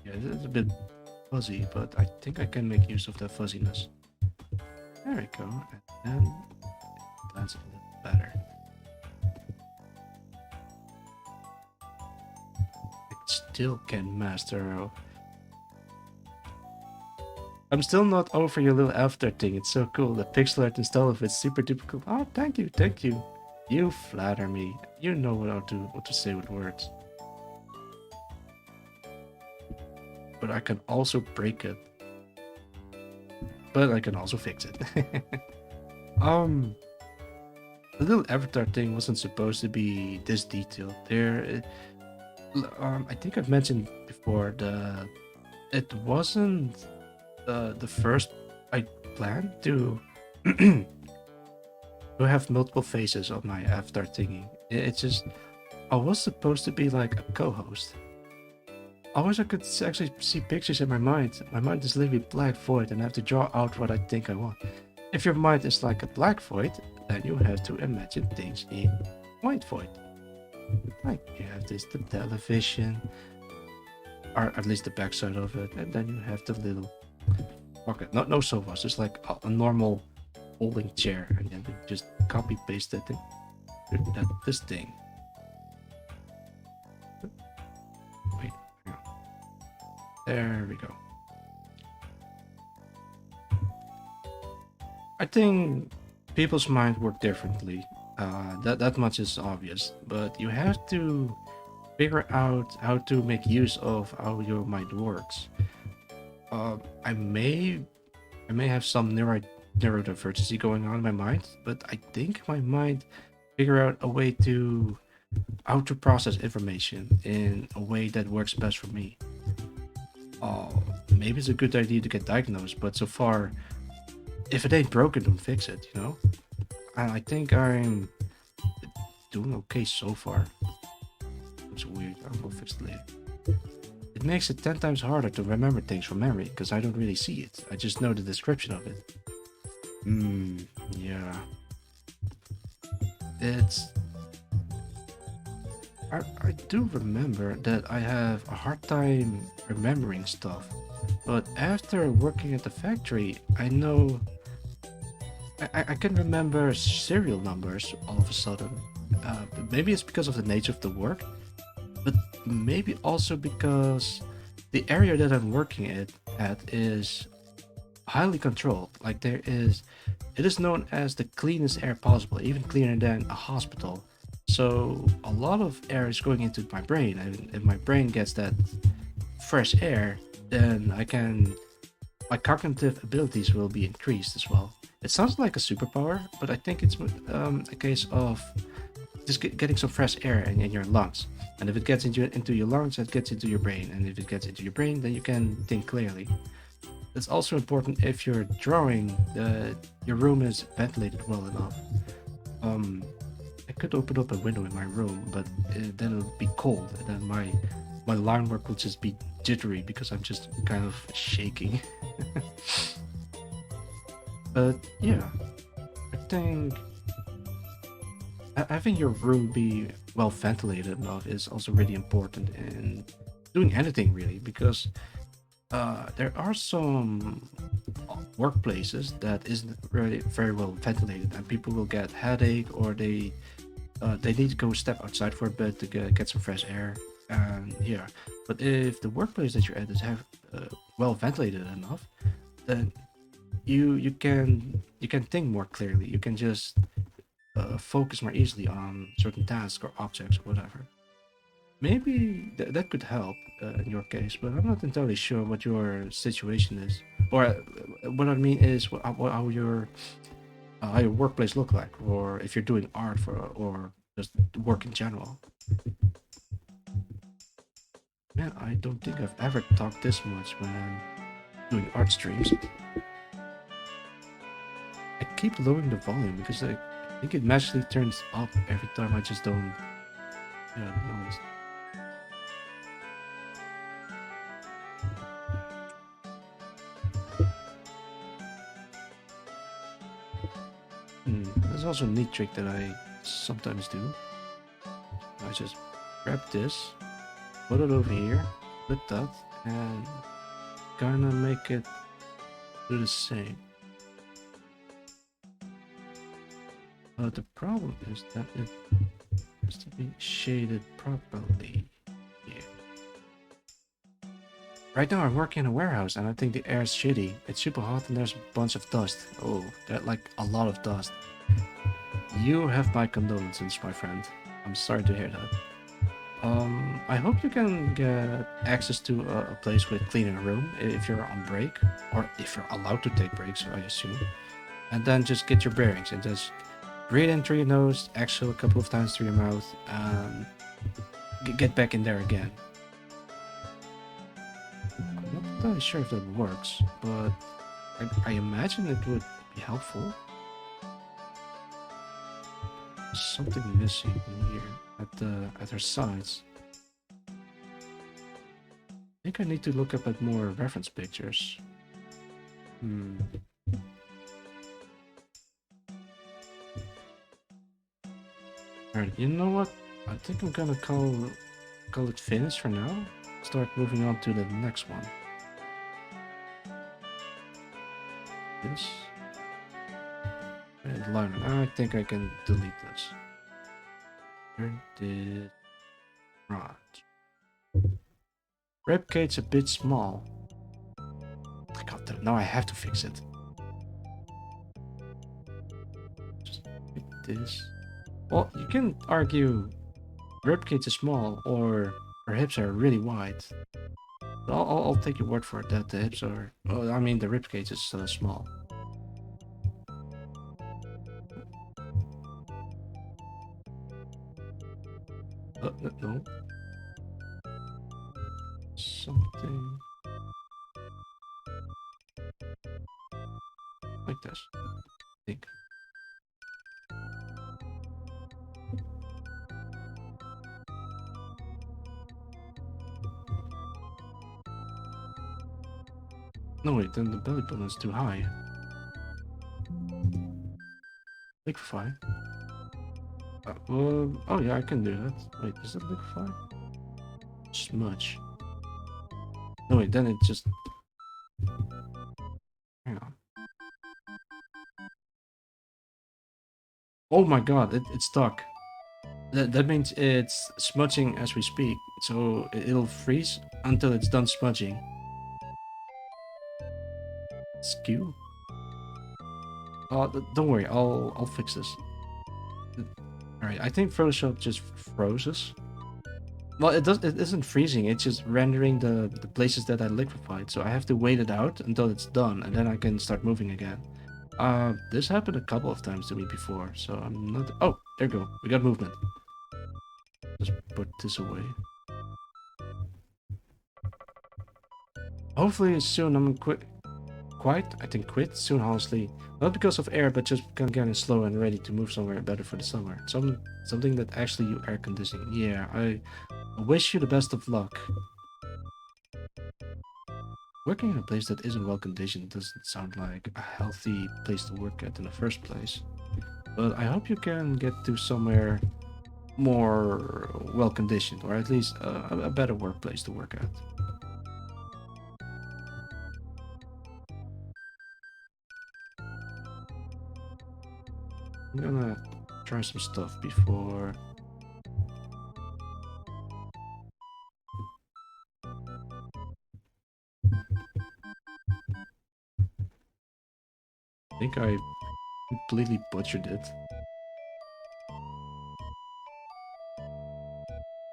Yeah, this is a bit fuzzy, but I think I can make use of that fuzziness. There we go. And then that's a little better. I still can master... I'm still not over your little avatar thing. It's so cool. The pixel art install of it's super duper cool. Oh, thank you. You flatter me. You know what to say with words. But I can also break it. But I can also fix it. The little avatar thing wasn't supposed to be this detailed. I think I've mentioned before it wasn't the first I planned to to have multiple faces on my avatar thingy. It's just I was supposed to be like a co-host. I wish I could actually see pictures in my mind. My mind is literally black void and I have to draw out what I think I want. If your mind is like a black void, then you have to imagine things in white void. Like you have the television, or at least the backside of it, and then you have the little pocket. No sofas, just like a normal folding chair, and then you just copy paste that thing. This thing. Wait, hang on. There we go. I think people's mind work differently. That much is obvious, but you have to figure out how to make use of how your mind works. I may have some neurodivergency going on in my mind, but I think my mind figure out a way to how to process information in a way that works best for me. Maybe it's a good idea to get diagnosed, but so far, if it ain't broken, don't fix it, you know? And I think I'm doing okay so far. It's weird, I'll go fix it later. It makes it 10 times harder to remember things from memory, because I don't really see it. I just know the description of it. Yeah. I do remember that I have a hard time remembering stuff. But after working at the factory, I know... I can remember serial numbers all of a sudden. Maybe it's because of the nature of the work, but maybe also because the area that I'm working at is highly controlled. Like it is known as the cleanest air possible, even cleaner than a hospital. So a lot of air is going into my brain, and if my brain gets that fresh air, then my cognitive abilities will be increased as well. It sounds like a superpower, but I think it's a case of just getting some fresh air in your lungs. And if it gets into your lungs, it gets into your brain. And if it gets into your brain, then you can think clearly. It's also important if you're drawing that your room is ventilated well enough. Um, I could open up a window in my room, but then it'll be cold, and then my line work will just be jittery because I'm just kind of shaking. But yeah, I think having your room be well ventilated enough is also really important in doing anything really, because there are some workplaces that isn't really very well ventilated, and people will get headache, or they need to go step outside for a bit to get some fresh air. And yeah, but if the workplace that you're at is have well ventilated enough, then you can think more clearly. You can just focus more easily on certain tasks or objects or whatever. Maybe that could help in your case, but I'm not entirely sure what your situation is, or what I mean is how your workplace look like, or if you're doing art for or just work in general. Man, I don't think I've ever talked this much when I'm doing art streams. I keep lowering the volume because I think it magically turns up every time I just don't notice. There's also a neat trick that I sometimes do. I just grab this, put it over here, with that, and kind of make it do the same. But the problem is that it has to be shaded properly. Yeah. Right now I'm working in a warehouse and I think the air is shitty. It's super hot and there's a bunch of dust. Oh, there's like a lot of dust. You have my condolences, my friend. I'm sorry to hear that. I hope you can get access to a place with cleaning a room if you're on break, or if you're allowed to take breaks, I assume. And then just get your bearings and just breathe in through your nose, exhale a couple of times through your mouth, and get back in there again. I'm not entirely sure if that works, but I imagine it would be helpful. There's something missing in here at her sides. I think I need to look up at more reference pictures. Alright, you know what? I think I'm gonna call it finished for now. Start moving on to the next one. This. And liner. I think I can delete this. Where did... Right. Ribcage a bit small. God, now I have to fix it. Just pick this. Well, you can argue ribcage is small or her hips are really wide. But I'll take your word for it that the hips are... Well, I mean, the ribcage is small. No. Something... like this. I think. No, wait, then the belly button is too high. Liquefy. Oh yeah, I can do that. Wait, is that liquefy? Smudge. No, wait, then it just... Hang on. Oh my god, it's stuck. That means it's smudging as we speak, so it'll freeze until it's done smudging. Skew? Don't worry, I'll fix this. Alright, I think Photoshop just freezes. Well, it isn't freezing, it's just rendering the places that I liquefied, so I have to wait it out until it's done, and then I can start moving again. This happened a couple of times to me before, so I'm not... Oh, there you go. We got movement. Just put this away. Hopefully soon I'm quite soon, honestly. Not because of air, but just getting slow and ready to move somewhere better for the summer. Something that actually you air conditioning. Yeah, I wish you the best of luck. Working in a place that isn't well conditioned doesn't sound like a healthy place to work at in the first place. But I hope you can get to somewhere more well conditioned, or at least a better workplace to work at. I'm gonna try some stuff before. I think I completely butchered it.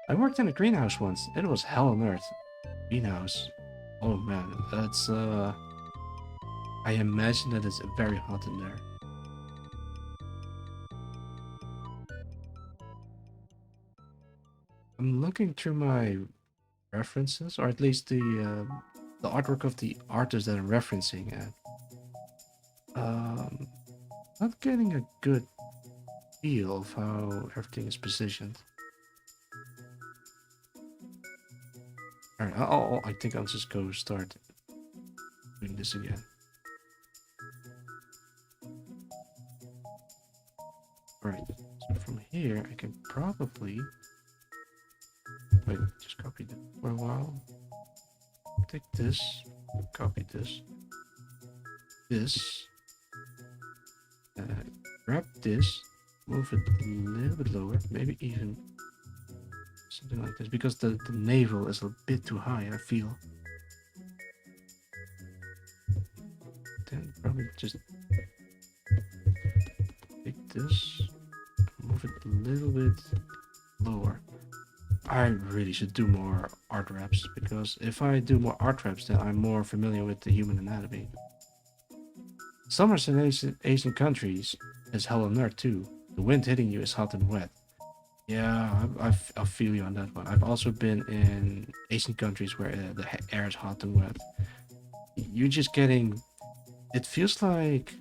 I worked in a greenhouse once. It was hell on earth. Greenhouse. Oh man, that's I imagine that it's very hot in there. I'm looking through my references, or at least the artwork of the artist that I'm referencing at. Not getting a good feel of how everything is positioned. Alright, I think I'll just go start doing this again. Alright, so from here I can probably... Wait, just copy that for a while. Take this, copy this. Grab this, move it a little bit lower, maybe even something like this, because the navel is a bit too high, I feel. Then probably just take this, move it a little bit lower. I really should do more art reps, because if I do more art reps, then I'm more familiar with the human anatomy. Summers in Asian countries is hell on earth too. The wind hitting you is hot and wet. Yeah, I feel you on that one. I've also been in Asian countries where the air is hot and wet. You're just getting... It feels like...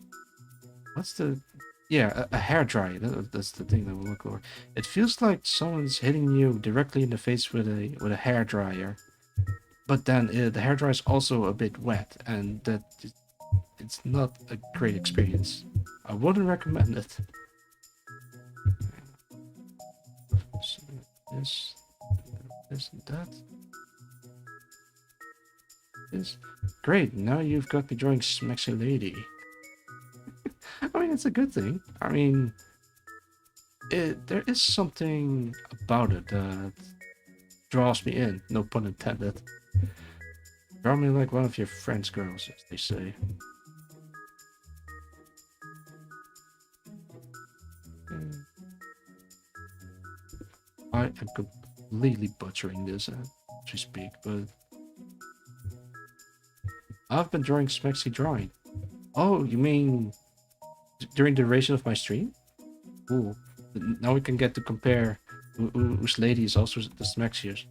What's the... Yeah, a hair dryer. That's the thing that we're looking for. It feels like someone's hitting you directly in the face with a hair dryer. But then the hair dryer is also a bit wet, and it's not a great experience. I wouldn't recommend it. This, and that. This. Great, now you've got me drawing Smexy Lady. I mean, it's a good thing. I mean, there is something about it that draws me in, no pun intended. Draw me like one of your friend's girls, as they say. I am completely butchering this as we speak, but I've been drawing Smexy drawing. Oh, you mean during the duration of my stream? Ooh, now we can get to compare whose lady is also the Smexiest.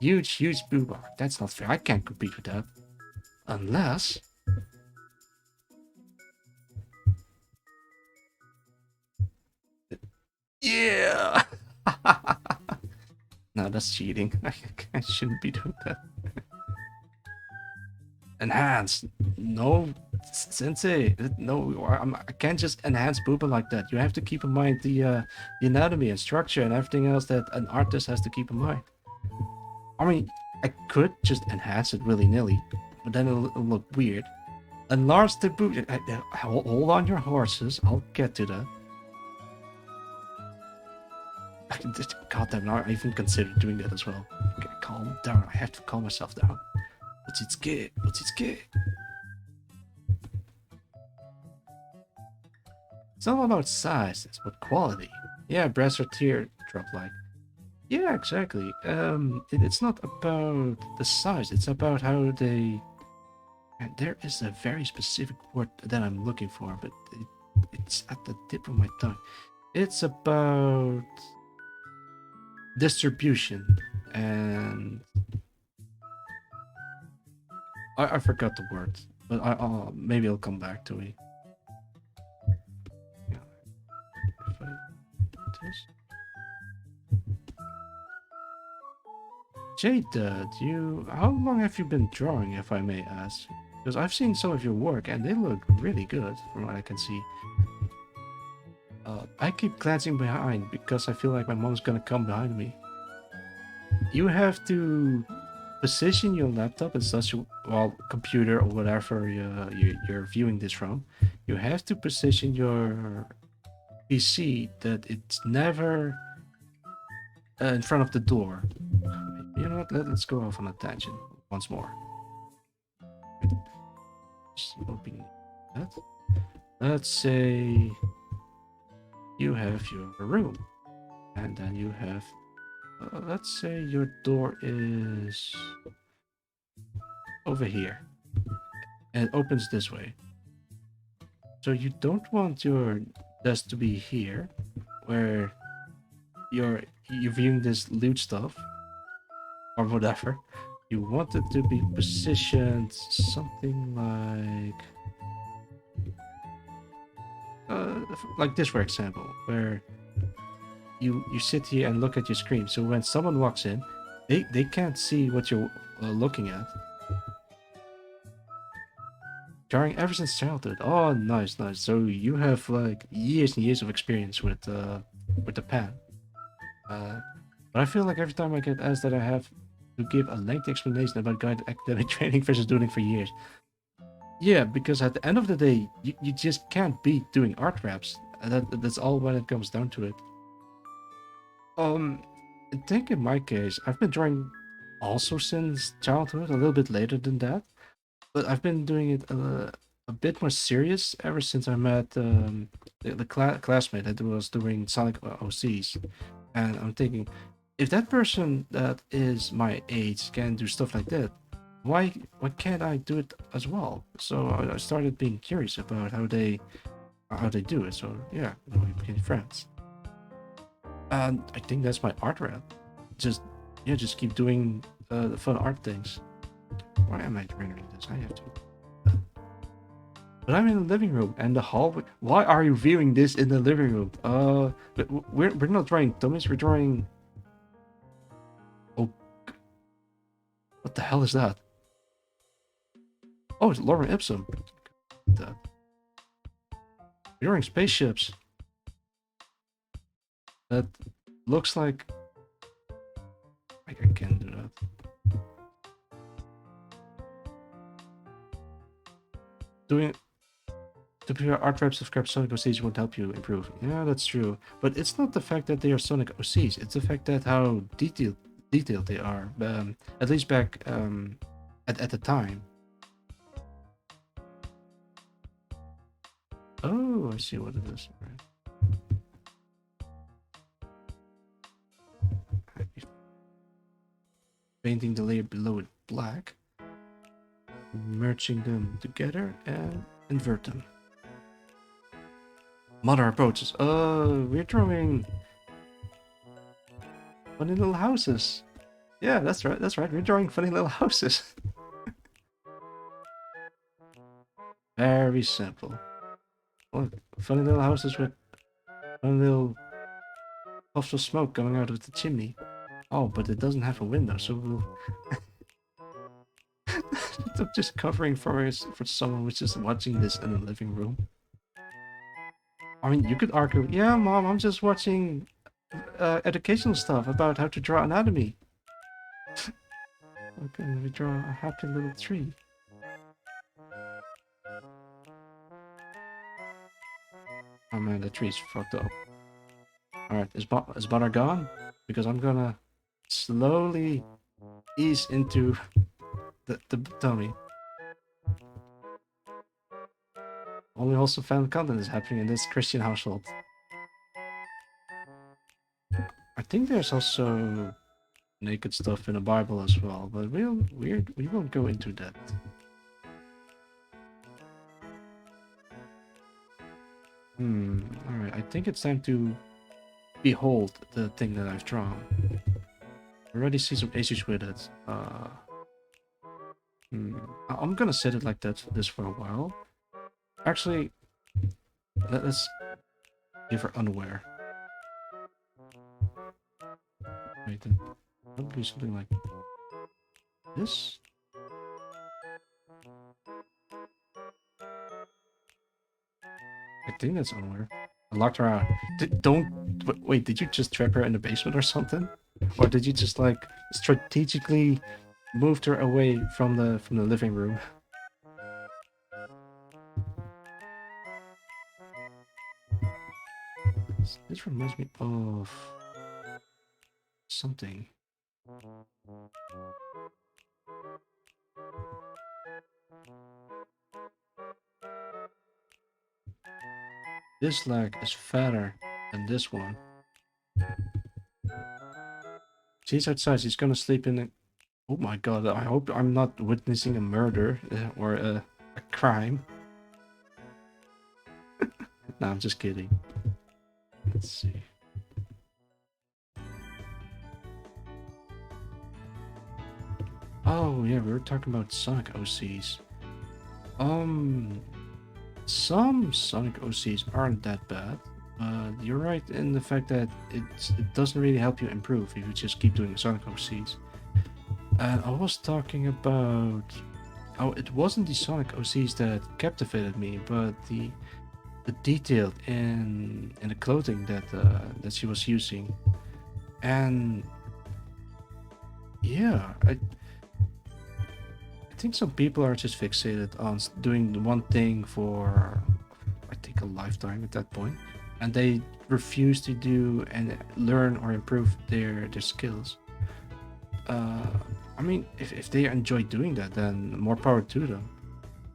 Huge boob. That's not fair. I can't compete with that. Unless... Yeah! No, that's cheating. I shouldn't be doing that. Enhance. No, sensei. No, I can't just enhance Booba like that. You have to keep in mind the anatomy and structure and everything else that an artist has to keep in mind. I mean, I could just enhance it willy-nilly, but then it'll look weird. Enlarge the boob. Hold on your horses. I'll get to that. God damn, I even considered doing that as well. Okay, calm down. I have to calm myself down. What's it scared? What's it scared? It's not about size, it's about quality. Yeah, brass or teardrop like. Yeah, exactly. It's not about the size, it's about how they. And there is a very specific word that I'm looking for, but it's at the tip of my tongue. It's about distribution, and I forgot the word, but maybe I'll come back to it. Yeah, if I this. Jade, how long have you been drawing, if I may ask? Because I've seen some of your work and they look really good from what I can see. I keep glancing behind because I feel like my mom's gonna come behind me. You have to position your laptop and such, well, computer or whatever you're viewing this from. You have to position your PC that it's never in front of the door. You know what? Let's go off on a tangent once more. Just opening that. Let's say you have your room, and then you have, let's say your door is over here, and it opens this way. So you don't want your desk to be here, where you're viewing this loot stuff or whatever. You want it to be positioned something like this, for example, where you sit here and look at your screen. So when someone walks in, they can't see what you're looking at. Drawing ever since childhood. Oh, nice, nice. So you have like years and years of experience with the pen. But I feel like every time I get asked that I have to give a lengthy explanation about guided academic training versus doing it for years. Yeah, because at the end of the day, you just can't be doing art raps. That's all when it comes down to it. I think in my case, I've been drawing also since childhood, a little bit later than that, but I've been doing it a bit more serious ever since I met the classmate that was doing Sonic OCs, and I'm thinking, if that person that is my age can do stuff like that, why can't I do it as well? So I started being curious about how they do it. So yeah, we became friends. And I think that's my art route. Just just keep doing the fun art things. Why am I rendering this? I have to. But I'm in the living room and the hallway. Why are you viewing this in the living room? But we're not drawing dummies. We're drawing. Oh, what the hell is that? Oh, it's Laura Ipsum. That. We're drawing spaceships. That looks like. I can't do that. Doing to prepare art reps of crap Sonic OCs won't help you improve. Yeah, that's true. But it's not the fact that they are Sonic OCs. It's the fact that how detailed they are. At least back at the time. Oh, I see what it is. Right. Painting the layer below it black, merging them together and invert them. Modern approaches. We're drawing funny little houses. Yeah, that's right. That's right. We're drawing funny little houses. Very simple. Look, funny little houses with funny little puffs of smoke coming out of the chimney. Oh, but it doesn't have a window, so we'll. I'm just covering for someone who's just watching this in the living room. I mean, you could argue, yeah, mom, I'm just watching educational stuff about how to draw anatomy. Okay, we draw a happy little tree. Oh man, the tree's fucked up. Alright, is butter gone? Because I'm gonna slowly ease into the tummy. Only wholesome family content is happening in this Christian household. think there's also naked stuff in the Bible as well, but we won't go into that. Alright, I think it's time to behold the thing that I've drawn. I already see some issues with it. I'm gonna set it like that this for a while. Actually, let's give her unaware. Right then, probably something like this. I think that's unaware. I locked her out. Wait, did you just trap her in the basement or something? Or did you just like strategically moved her away from the living room? This reminds me of something. This leg is fatter than this one. She's outside. She's gonna sleep in the... Oh my god, I hope I'm not witnessing a murder or a crime. No, I'm just kidding. Let's see. Oh yeah, we were talking about Sonic OCs. Some Sonic OCs aren't that bad. You're right in the fact that it doesn't really help you improve if you just keep doing Sonic OCs. And I was talking about... Oh, it wasn't the Sonic OCs that captivated me, but the detail in the clothing that she was using. And yeah, I think some people are just fixated on doing the one thing for, I think, a lifetime at that point, and they refuse to do and learn or improve their skills. I mean, if they enjoy doing that, then more power to them.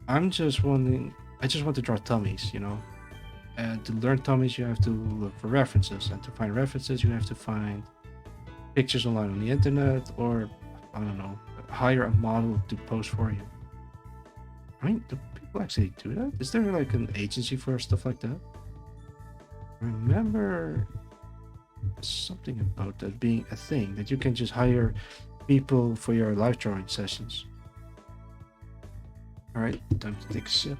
I'm just wondering, I just want to draw tummies, you know? And to learn tummies, you have to look for references, and to find references, you have to find pictures online on the internet, or, I don't know, hire a model to pose for you. I mean, do people actually do that? Is there like an agency for stuff like that? Remember something about that being a thing, that you can just hire people for your live drawing sessions. Alright, time to take a sip.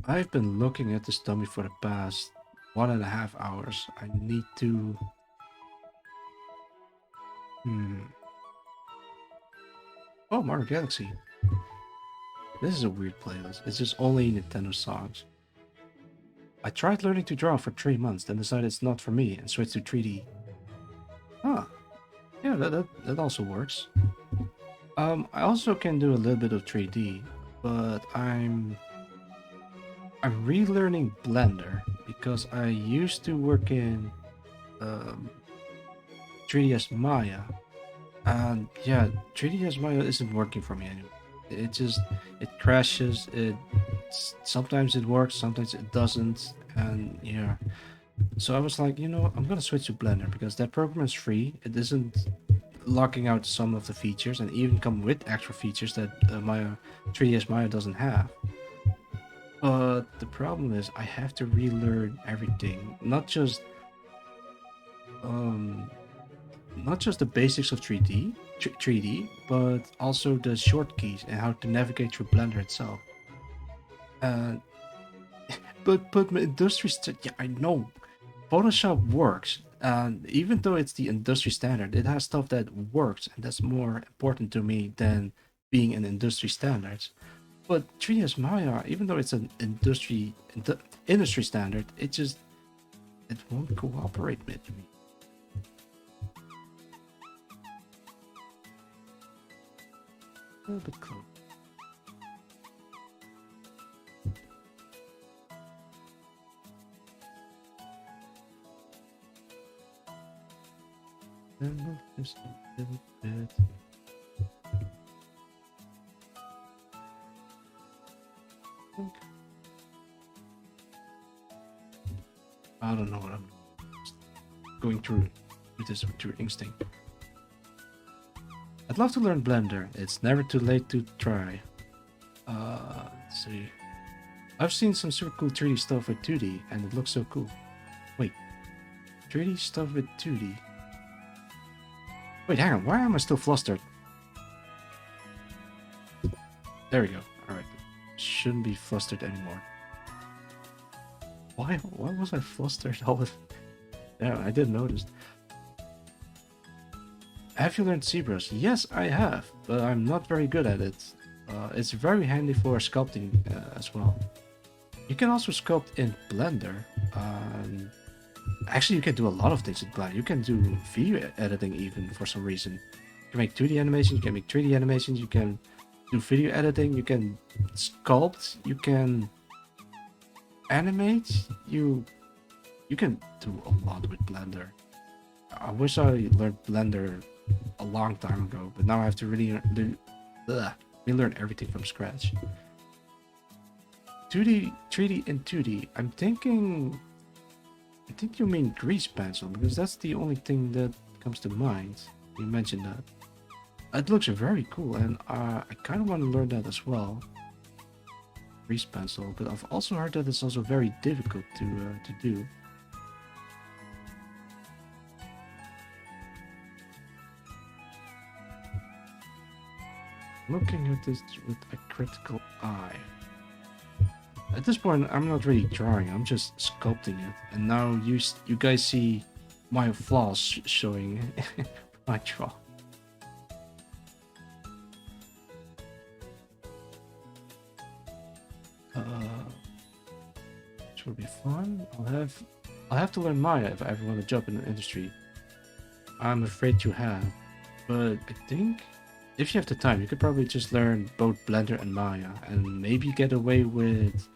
I've been looking at this dummy for the past 1.5 hours. I need to... Oh, Mario Galaxy. This is a weird playlist. It's just only Nintendo songs. I tried learning to draw for 3 months, then decided it's not for me and switched to 3D. Huh. Yeah, that also works. I also can do a little bit of 3D, but I'm relearning Blender because I used to work in 3ds Maya, and yeah, 3ds Maya isn't working for me anymore. It crashes. Sometimes it works, sometimes it doesn't, and yeah. So I was like, you know, I'm gonna switch to Blender because that program is free. It isn't locking out some of the features, and even come with extra features that Maya 3ds Maya doesn't have. But the problem is I have to relearn everything, not just the basics of 3D, but also the shortkeys and how to navigate through Blender itself. But my industry, yeah, I know Photoshop works, and even though it's the industry standard, it has stuff that works, and that's more important to me than being an industry standard. But 3ds Maya, even though it's an industry standard, it won't cooperate with me. A little bit close. Just a little bit. I don't know what I'm going through with this through instinct. I'd love to learn Blender. It's never too late to try. Let's see. I've seen some super cool 3D stuff with 2D, and it looks so cool. Wait, 3D stuff with 2D. Wait, hang on. Why am I still flustered? There we go. All right, shouldn't be flustered anymore. Why was I flustered all of... Yeah, I didn't notice. Have you learned ZBrush? Yes, I have, but I'm not very good at it. It's very handy for sculpting as well. You can also sculpt in Blender. Actually, you can do a lot of things in Blender. You can do video editing even for some reason. You can make 2D animations, you can make 3D animations, you can do video editing, you can sculpt, you can animate, you can do a lot with Blender. I wish I learned Blender a long time ago, but now I have to really relearn everything from scratch. 2D, 3D, and 2D. I think you mean grease pencil, because that's the only thing that comes to mind. You mentioned that. It looks very cool, and I kind of want to learn that as well. Grease pencil, but I've also heard that it's also very difficult to do. Looking at this with a critical eye. At this point, I'm not really drawing, I'm just sculpting it. And now you guys see my flaws showing my draw. Which will be fun. I'll have to learn Maya if I ever want to jump in the industry. I'm afraid you have, but I think if you have the time, you could probably just learn both Blender and Maya, and maybe get away with...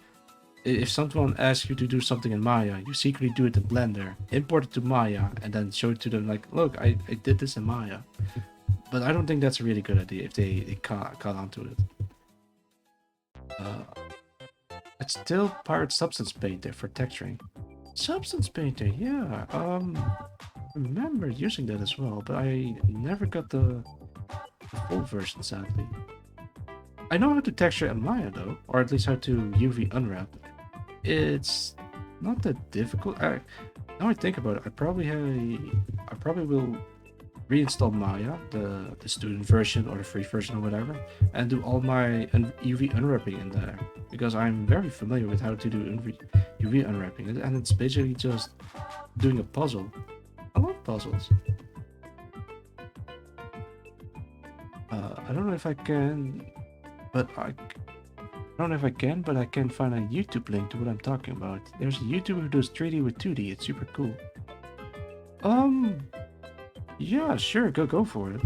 If someone asks you to do something in Maya, you secretly do it in Blender, import it to Maya, and then show it to them like, look, I did this in Maya. But I don't think that's a really good idea if they caught onto it. It's still Pirate Substance Painter for texturing. Substance Painter, yeah. I remember using that as well, but I never got the full version, sadly. I know how to texture in Maya though, or at least how to UV unwrap. It's not that difficult. Now I think about it, I probably will reinstall Maya, the student version or the free version or whatever, and do all my UV unwrapping in there, because I'm very familiar with how to do UV unwrapping, and it's basically just doing a puzzle. I love puzzles. I don't know if I can, but I can find a YouTube link to what I'm talking about. There's a YouTuber who does 3D with 2D. It's super cool. Yeah, sure, go for it.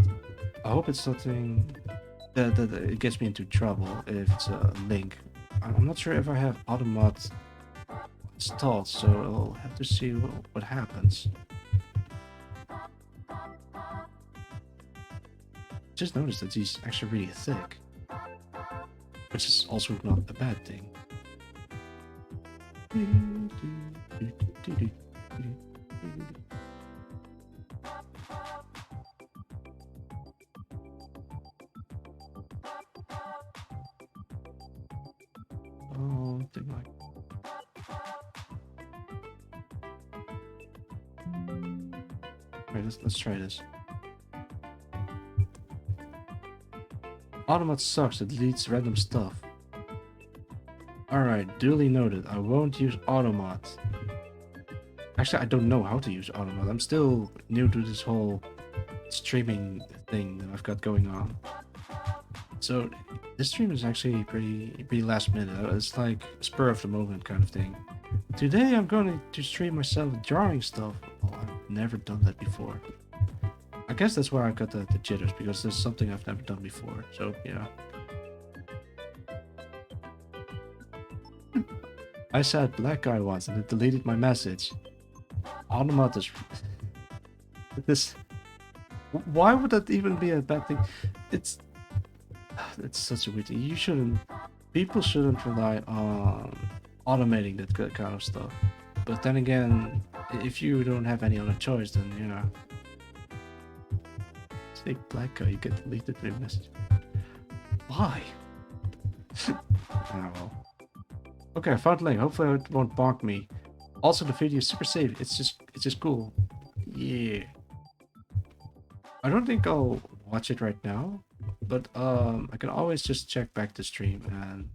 I hope it's something that it gets me into trouble if it's a link. I'm not sure if I have Automat installed, so I'll have to see what happens. Just noticed that he's actually really thick, which is also not a bad thing. Oh, thing like. Alright, let's try this. Automat sucks, it deletes random stuff. Alright, duly noted. I won't use Automat. Actually, I don't know how to use Automat. I'm still new to this whole streaming thing that I've got going on. So, this stream is actually pretty last minute. It's like a spur of the moment kind of thing. Today I'm going to stream myself drawing stuff. Oh, I've never done that before. I guess that's why I got the jitters, because there's something I've never done before, so yeah. I said black guy once and it deleted my message. Automat is... this... Why would that even be a bad thing? It's such a weird thing. You shouldn't... People shouldn't rely on automating that kind of stuff. But then again, if you don't have any other choice, then yeah. Say black guy, you get deleted the message. Why? Ah well. Okay, I found link. Hopefully it won't bonk me. Also, the video is super safe. It's just cool. Yeah. I don't think I'll watch it right now, but I can always just check back the stream and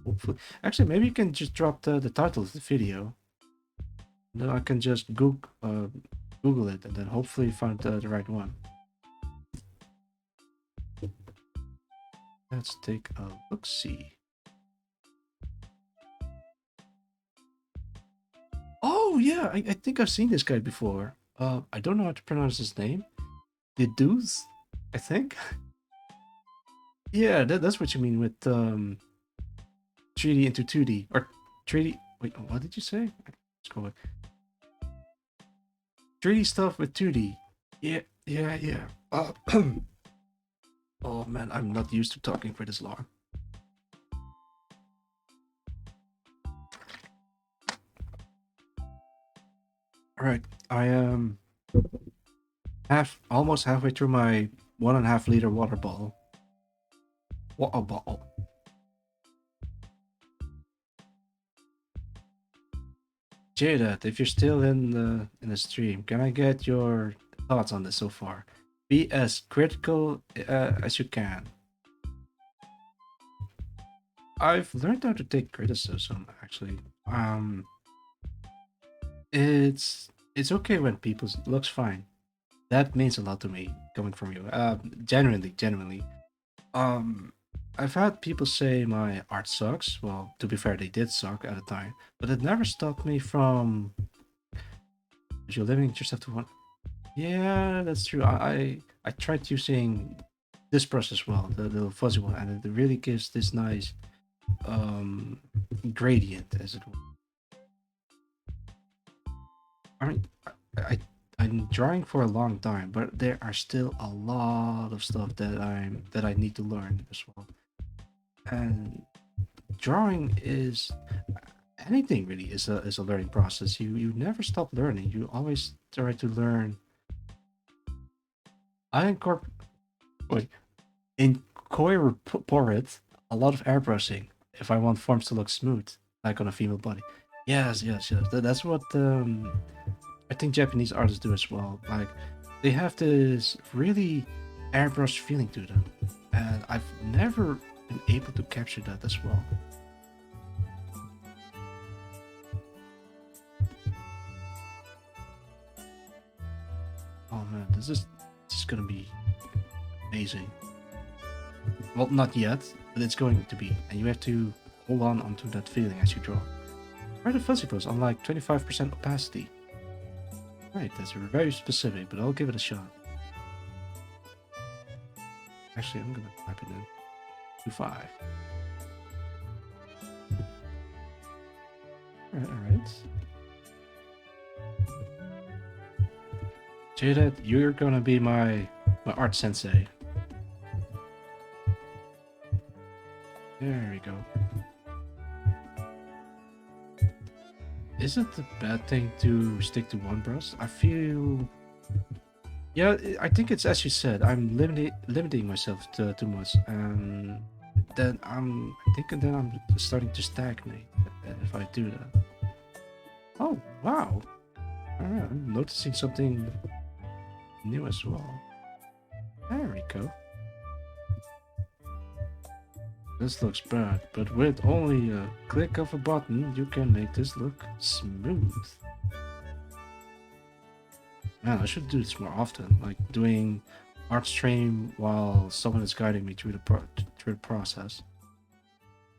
hopefully, actually, maybe you can just drop the title of the video. Then I can just Google it and then hopefully find the right one. Let's take a look-see. Oh yeah, I think I've seen this guy before. I don't know how to pronounce his name. Deduce, I think. Yeah, that's what you mean with 3D into 2D or 3D. Wait, what did you say? Let's go with 3D stuff with 2D. Yeah. Oh man, I'm not used to talking for this long. All right, I am almost halfway through my 1.5 liter water bottle. Water bottle. Jada, if you're still in the stream, can I get your thoughts on this so far? Be as critical as you can. I've learned how to take criticism actually. It's okay when people looks fine. That means a lot to me coming from you. Genuinely. I've had people say my art sucks. Well, to be fair, they did suck at the time, but it never stopped me from. You're limiting yourself to one. Yeah, that's true. I tried using this brush as well, the little fuzzy one, and it really gives this nice gradient, as it were. I mean, I'm drawing for a long time, but there are still a lot of stuff that I need to learn as well. And drawing is anything really is a learning process. You never stop learning. You always try to learn. I incorporate a lot of airbrushing if I want forms to look smooth, like on a female body. Yes. That's what I think Japanese artists do as well. Like they have this really airbrush feeling to them, and I've never been able to capture that as well. Oh man, this is gonna be amazing. Well, not yet, but it's going to be, and you have to hold on onto that feeling as you draw. Try the fuzzy pose on like 25% opacity. Right, that's very specific, but I'll give it a shot. Actually, I'm gonna type it in. 2.5. Alright. Jada, you're gonna be my art sensei. There we go. Is it a bad thing to stick to one brush? I feel... Yeah, I think it's as you said. I'm limiting myself too much, and then I'm thinking that I'm starting to stagnate if I do that. Oh wow! Alright, I'm noticing something new as well. There we go. This looks bad, but with only a click of a button, you can make this look smooth. Man, I should do this more often, like doing art stream while someone is guiding me through the process.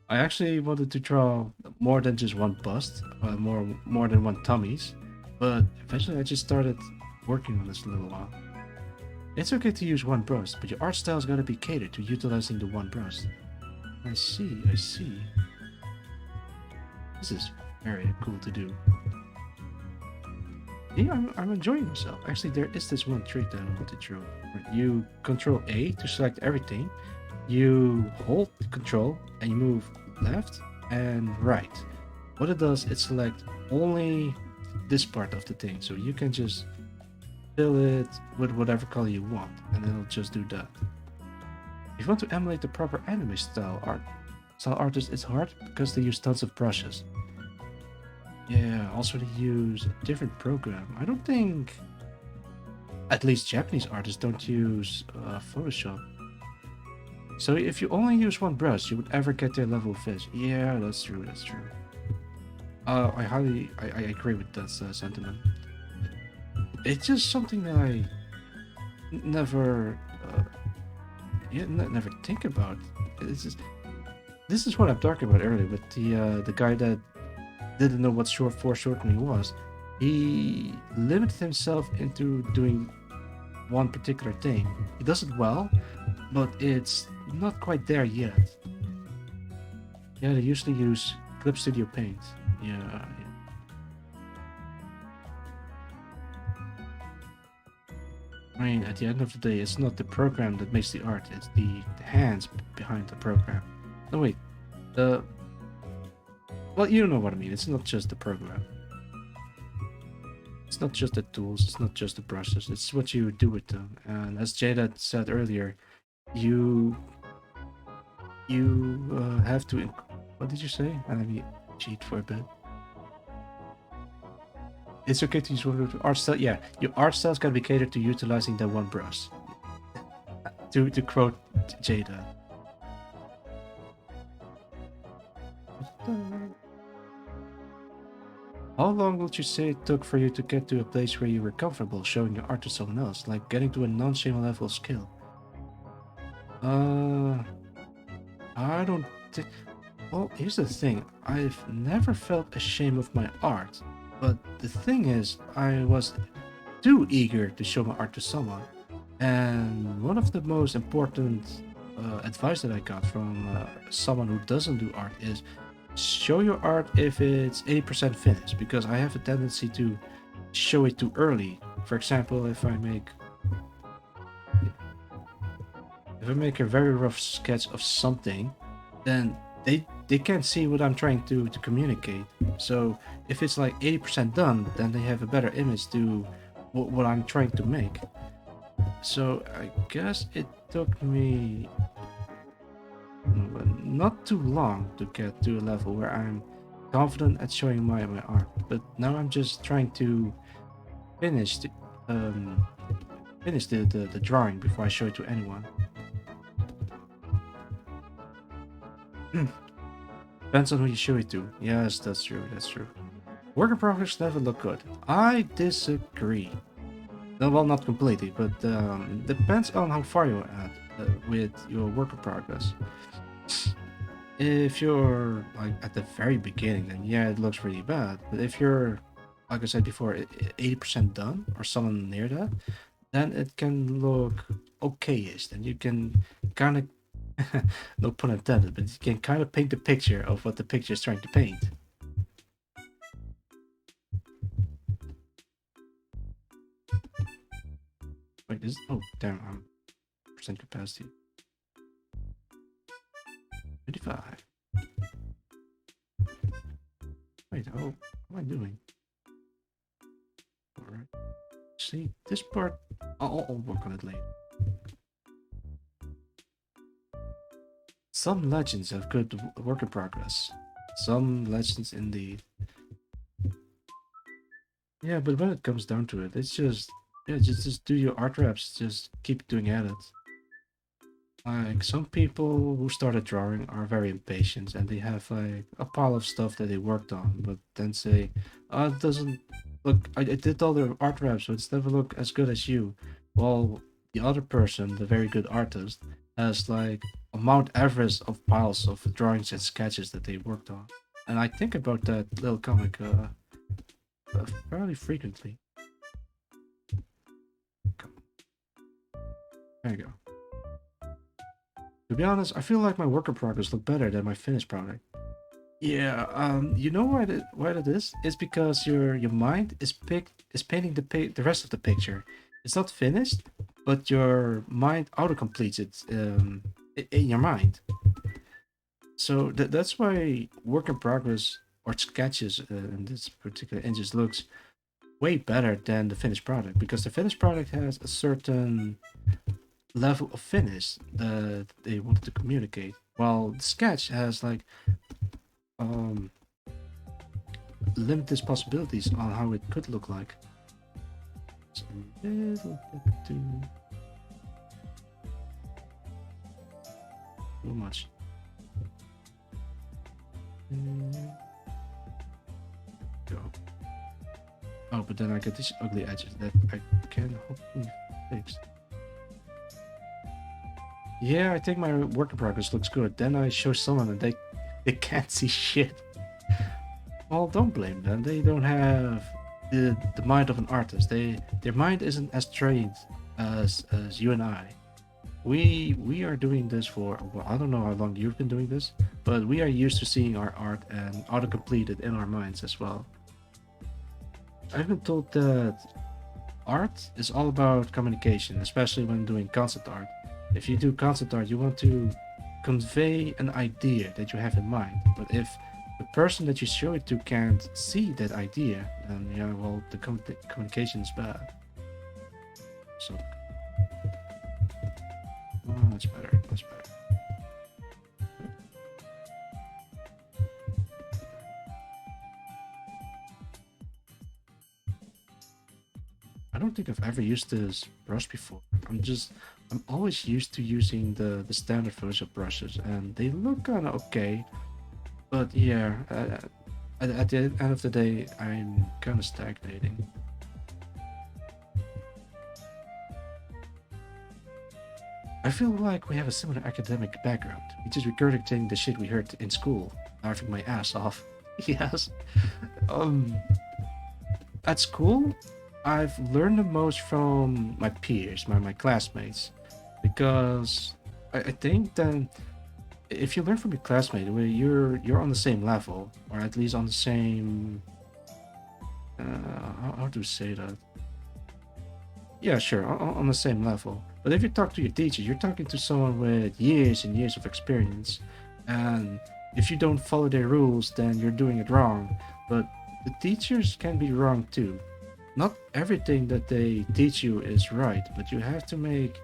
I actually wanted to draw more than just one bust, more than one tummies, but eventually I just started working on this a little while. It's okay to use one brush, but your art style's gotta be catered to utilizing the one brush. I see. This is very cool to do. Yeah, I'm enjoying myself. Actually, there is this one trick that I want to draw. You Control A to select everything. You hold Control and you move left and right. what it does, it selects only this part of the thing, so you can just fill it with whatever color you want, and it'll just do that. If you want to emulate the proper anime style artist, it's hard because they use tons of brushes. Yeah, also they use a different program. I don't think, at least Japanese artists don't use Photoshop. So if you only use one brush, you would ever get their level of fish. Yeah, that's true. That's true. I agree with that sentiment. It's just something that I never, never think about. It's just, this is what I'm talking about earlier with the guy that didn't know what foreshortening was. He limited himself into doing one particular thing. He does it well, but it's not quite there yet. Yeah, they usually use Clip Studio Paint. Yeah. I mean, at the end of the day, it's not the program that makes the art, it's the hands behind the program. No, wait. Well, you know what I mean. It's not just the program. It's not just the tools, it's not just the brushes, it's what you do with them. And as Jada said earlier, you have to. What did you say? Let me cheat for a bit. It's okay to use one art style. Yeah, your art style's gotta be catered to utilizing that one brush. To quote Jada. How long would you say it took for you to get to a place where you were comfortable showing your art to someone else, like getting to a non-shame level of skill? I don't think. Well, here's the thing. I've never felt ashamed of my art, but the thing is, I was too eager to show my art to someone. And one of the most important advice that I got from someone who doesn't do art is show your art if it's 80% finished, because I have a tendency to show it too early. For example, if I make a very rough sketch of something, then they can't see what I'm trying to communicate. So if it's like 80% done, then they have a better image to what I'm trying to make. So I guess it took me not too long to get to a level where I'm confident at showing my art. But now I'm just trying to finish the the drawing before I show it to anyone. Depends on who you show it to. Yes, that's true. That's true. Work in progress never look good. I disagree. No, well, not completely, but it depends on how far you're at with your work in progress. If you're like at the very beginning, then yeah, it looks really bad. But if you're, like I said before, 80% done or someone near that, then it can look okay-ish. Then you can kind of, no pun intended, but you can kind of paint the picture of what the picture is trying to paint. Wait, is oh damn, I'm percent capacity. 25. Wait, oh, what am I doing? Alright. See, this part, I'll work on it later. Some legends have good work in progress. Some legends indeed. Yeah, but when it comes down to it, it's just, yeah, just do your art reps. Just keep doing at it. Like some people who started drawing are very impatient and they have like a pile of stuff that they worked on, but then say, "Oh, it doesn't look. I did all the art reps, so it's never look as good as you." Well, the other person, the very good artist, has like a Mount Everest of piles of drawings and sketches that they worked on, and I think about that little comic fairly frequently. There you go. To be honest, I feel like my work in progress look better than my finished product. Yeah, you know why that is? It's because your mind is painting the rest of the picture. It's not finished, but your mind auto completes it in your mind. So that's why work in progress or sketches in this particular instance looks way better than the finished product, because the finished product has a certain level of finish that they wanted to communicate, while the sketch has like um limited possibilities on how it could look like. It's a little bit too much. Go. Oh, but then I get these ugly edges that I can hopefully fix. Yeah, I think my work in progress looks good. Then I show someone and they can't see shit. Well, don't blame them. They don't have the mind of an artist. Their mind isn't as trained as you and I. We are doing this for, well, I don't know how long you've been doing this, but we are used to seeing our art and auto-completed in our minds as well. I've been told that art is all about communication, especially when doing concept art. If you do concept art, you want to convey an idea that you have in mind. But if the person that you show it to can't see that idea, then yeah, well, the communication is bad. So, oh, that's better. That's better. I don't think I've ever used this brush before. I'm always used to using the standard Photoshop brushes, and they look kind of okay. But yeah, at the end of the day, I'm kind of stagnating. I feel like we have a similar academic background. We just regurgitating the shit we heard in school, laughing my ass off. Yes. Um, at school, I've learned the most from my peers, my classmates, because I think that if you learn from your classmate, where you're on the same level, or at least on the same, how do you say that? Yeah, sure, on the same level. But if you talk to your teacher, you're talking to someone with years and years of experience, and if you don't follow their rules, then you're doing it wrong. But the teachers can be wrong too. Not everything that they teach you is right, but you have to make,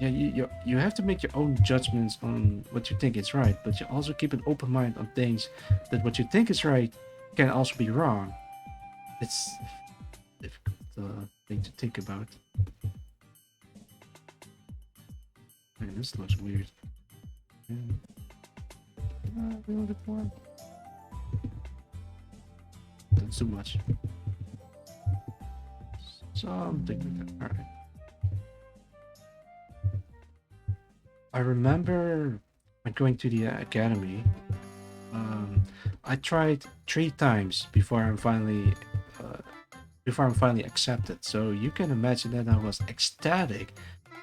yeah, you have to make your own judgments on what you think is right, but you also keep an open mind on things that what you think is right can also be wrong. It's a difficult thing to think about. Man, this looks weird. A little bit more. That's too much. Something like that. Alright. I remember when going to the academy, I tried 3 times before I'm finally accepted. So you can imagine that I was ecstatic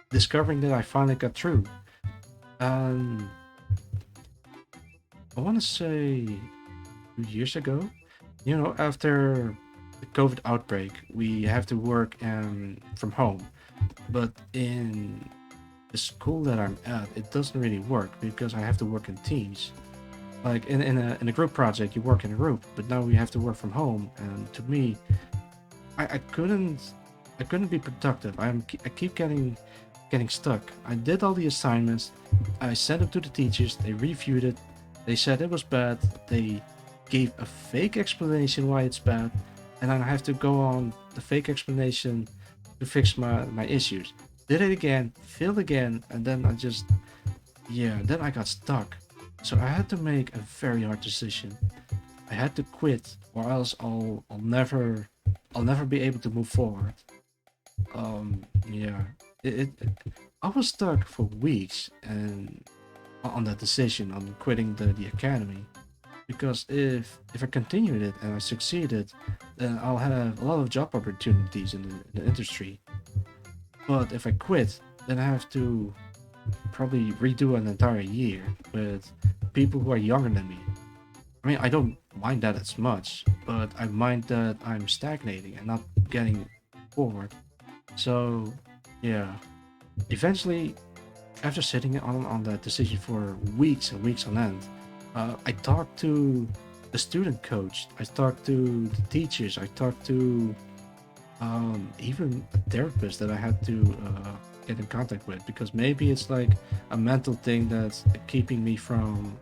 discovering that I finally got through. I want to say 2 years ago, after the COVID outbreak, we have to work from home. But in the school that I'm at, it doesn't really work because I have to work in teams. Like in a group project, you work in a group, but now we have to work from home. And to me, I couldn't be productive. I keep getting stuck. I did all the assignments. I sent them to the teachers. They reviewed it. They said it was bad. They gave a fake explanation why it's bad, and then I have to go on the fake explanation to fix my issues. Did it again, failed again, and then then I got stuck. So I had to make a very hard decision. I had to quit, or else I'll never be able to move forward. Yeah, I was stuck for weeks and on that decision on quitting the academy, because if I continued it and I succeeded, then I'll have a lot of job opportunities in the industry. But if I quit, then I have to probably redo an entire year with people who are younger than me. I mean, I don't mind that as much, but I mind that I'm stagnating and not getting forward. So, yeah. Eventually, after sitting on that decision for weeks and weeks on end, I talked to the student coach. I talked to the teachers. I talked to even a therapist that I had to get in contact with, because maybe it's like a mental thing that's keeping me from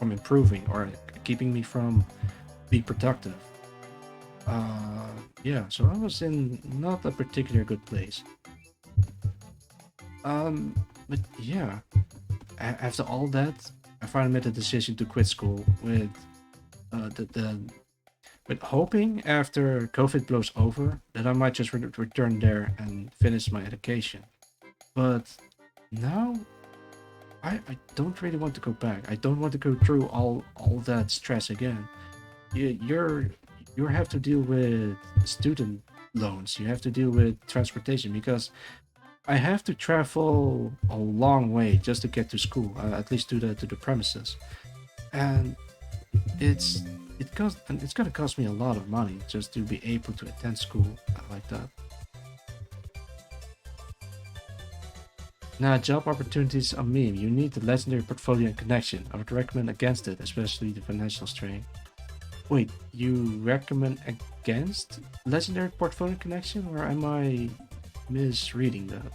improving, or keeping me from being productive. Yeah, so I was in not a particular good place. Um, but yeah, after all that, I finally made the decision to quit school the with hoping after COVID blows over that I might just return there and finish my education. But now I don't really want to go back. I don't want to go through all that stress again. You're you have to deal with student loans. You have to deal with transportation, because I have to travel a long way just to get to school, at least to the premises, and it's it's gonna cost me a lot of money just to be able to attend school like that. Now, job opportunities are meme. You need the legendary portfolio and connection. I would recommend against it, especially the financial strain. Wait, you recommend against legendary portfolio connection, or am I misreading that?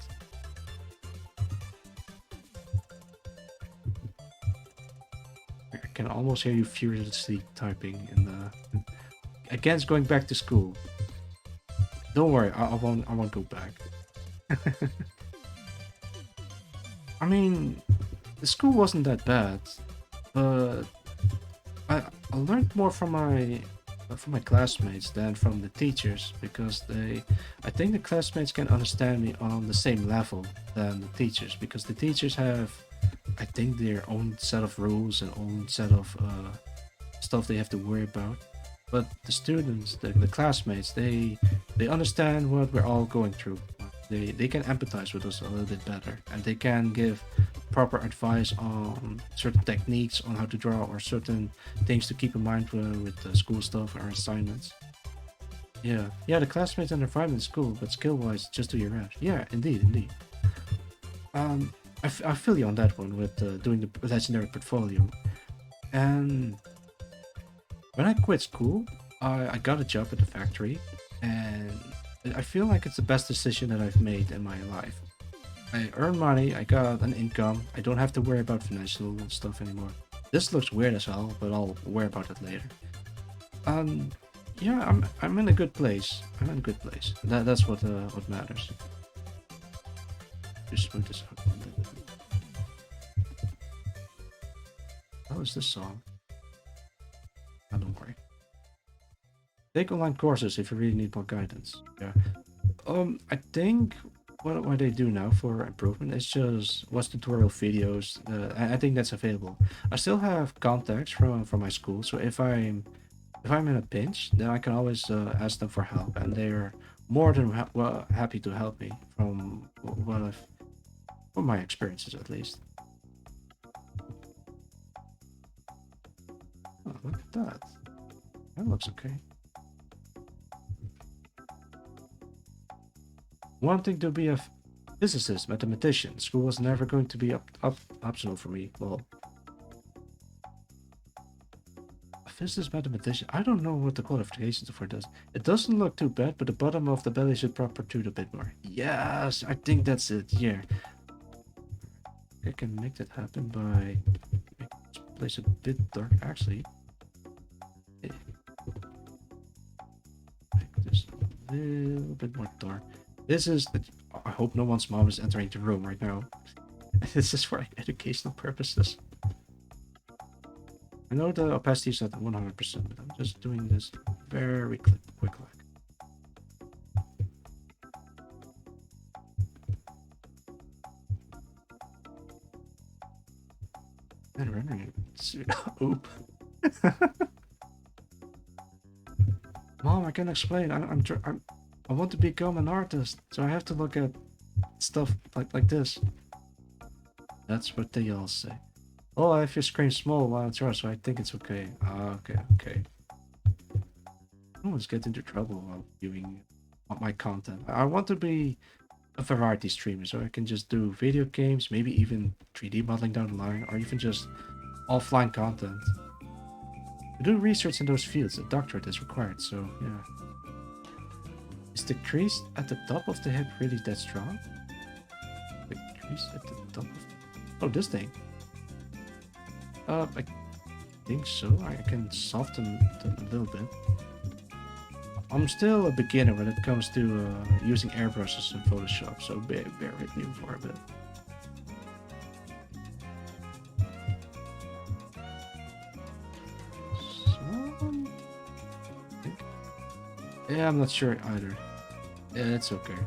I can almost hear you furiously typing in the against going back to school. Don't worry, I won't go back. I mean, the school wasn't that bad, but I learned more from my classmates than from the teachers, because I think the classmates can understand me on the same level than the teachers, because the teachers have, I think, their own set of rules and own set of stuff they have to worry about. But the students, the classmates, they understand what we're all going through. They can empathize with us a little bit better, and they can give proper advice on certain techniques on how to draw, or certain things to keep in mind with the school stuff or assignments. Yeah, the classmates and environment is cool, but skill-wise, just do your best. Yeah, indeed. I feel you on that one with doing the legendary portfolio. And when I quit school, I got a job at the factory, and I feel like it's the best decision that I've made in my life. I earn money, I got an income, I don't have to worry about financial stuff anymore. This looks weird as hell, but I'll worry about it later. Um, yeah, I'm in a good place. I'm in a good place. That's what matters. Just move this out. How is this song? Oh, don't worry. Take online courses if you really need more guidance. Yeah. I think what they do now for improvement is just watch tutorial videos. I think that's available. I still have contacts from my school, so if I'm in a pinch, then I can always ask them for help, and they're more than happy to help me from my experiences at least. Oh, look at that. That looks okay. Wanting to be a physicist, mathematician, school was never going to be optional for me. Well, a physicist, mathematician. I don't know what the qualifications for this. It doesn't look too bad, but the bottom of the belly should protrude a bit more. Yes, I think that's it. Yeah, I can make that happen by this place a bit dark. Actually, make this a little bit more dark. This is. I hope no one's mom is entering the room right now. This is for educational purposes. I know the opacity is at 100%, but I'm just doing this very quick. And rendering it. Oop. Mom, I can explain. I want to become an artist, so I have to look at stuff like this. That's what they all say. Oh, I have your screen small while it's yours, so I think it's okay. Okay. I always get into trouble while viewing my content. I want to be a variety streamer, so I can just do video games, maybe even 3D modeling down the line, or even just offline content. To do research in those fields, a doctorate is required, so yeah. Is the crease at the top of the hip really that strong? The crease at the top of the... Oh, this thing. I think so. I can soften it a little bit. I'm still a beginner when it comes to using airbrushes in Photoshop, so bear with me for a bit. Yeah, I'm not sure either. Yeah, it's okay.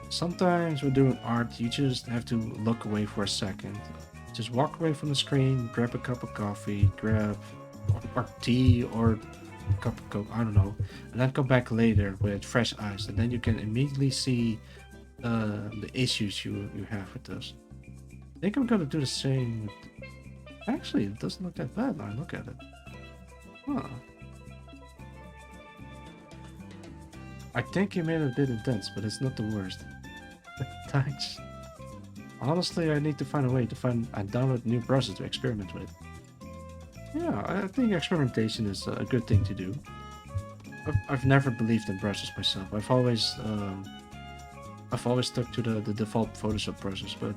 Sometimes when doing art, you just have to look away for a second. Just walk away from the screen, grab a cup of coffee, grab or tea or a cup of coke, I don't know, and then come back later with fresh eyes, and then you can immediately see the issues you have with this. I think I'm gonna do the same with... Actually, it doesn't look that bad when I look at it. Huh. I think you made it a bit intense, but it's not the worst. Thanks. Honestly, I need to find a way to find and download new brushes to experiment with. Yeah, I think experimentation is a good thing to do. I've never believed in brushes myself. I've always stuck to the default Photoshop brushes, but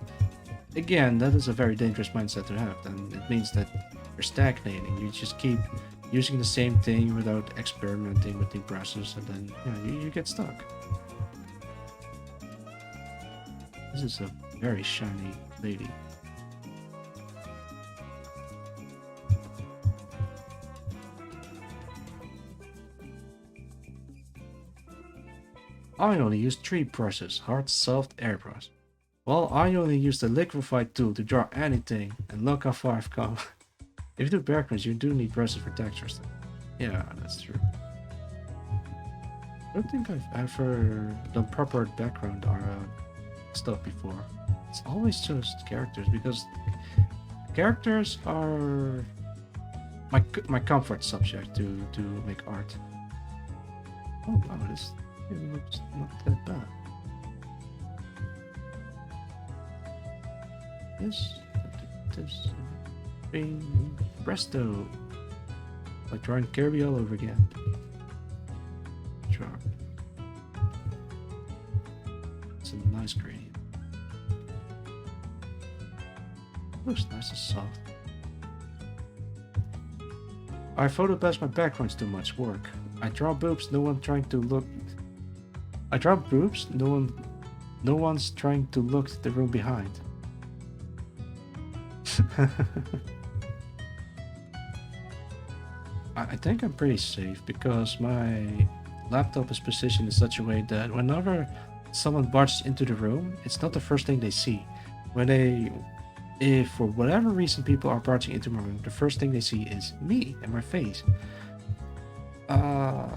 again, that is a very dangerous mindset to have, and it means that you're stagnating. You just keep using the same thing without experimenting with new brushes, and then you get stuck. This is a very shiny lady. I only use 3 brushes, hard, soft, airbrush. Well, I only use the liquefied tool to draw anything, and look how far I've come. If you do backgrounds, you do need brushes for textures. Yeah, that's true. I don't think I've ever done proper background or stuff before. It's always just characters, because characters are my comfort subject to make art. Oh wow, this looks not that bad. This presto, like drawing Kirby all over again. Sure. It's a nice gradient. Looks nice and soft. I photobest my backgrounds too much work. I draw boobs, no one's trying to look at the room behind. I think I'm pretty safe because my laptop is positioned in such a way that whenever someone barges into the room, it's not the first thing they see. If for whatever reason people are barging into my room, the first thing they see is me and my face. I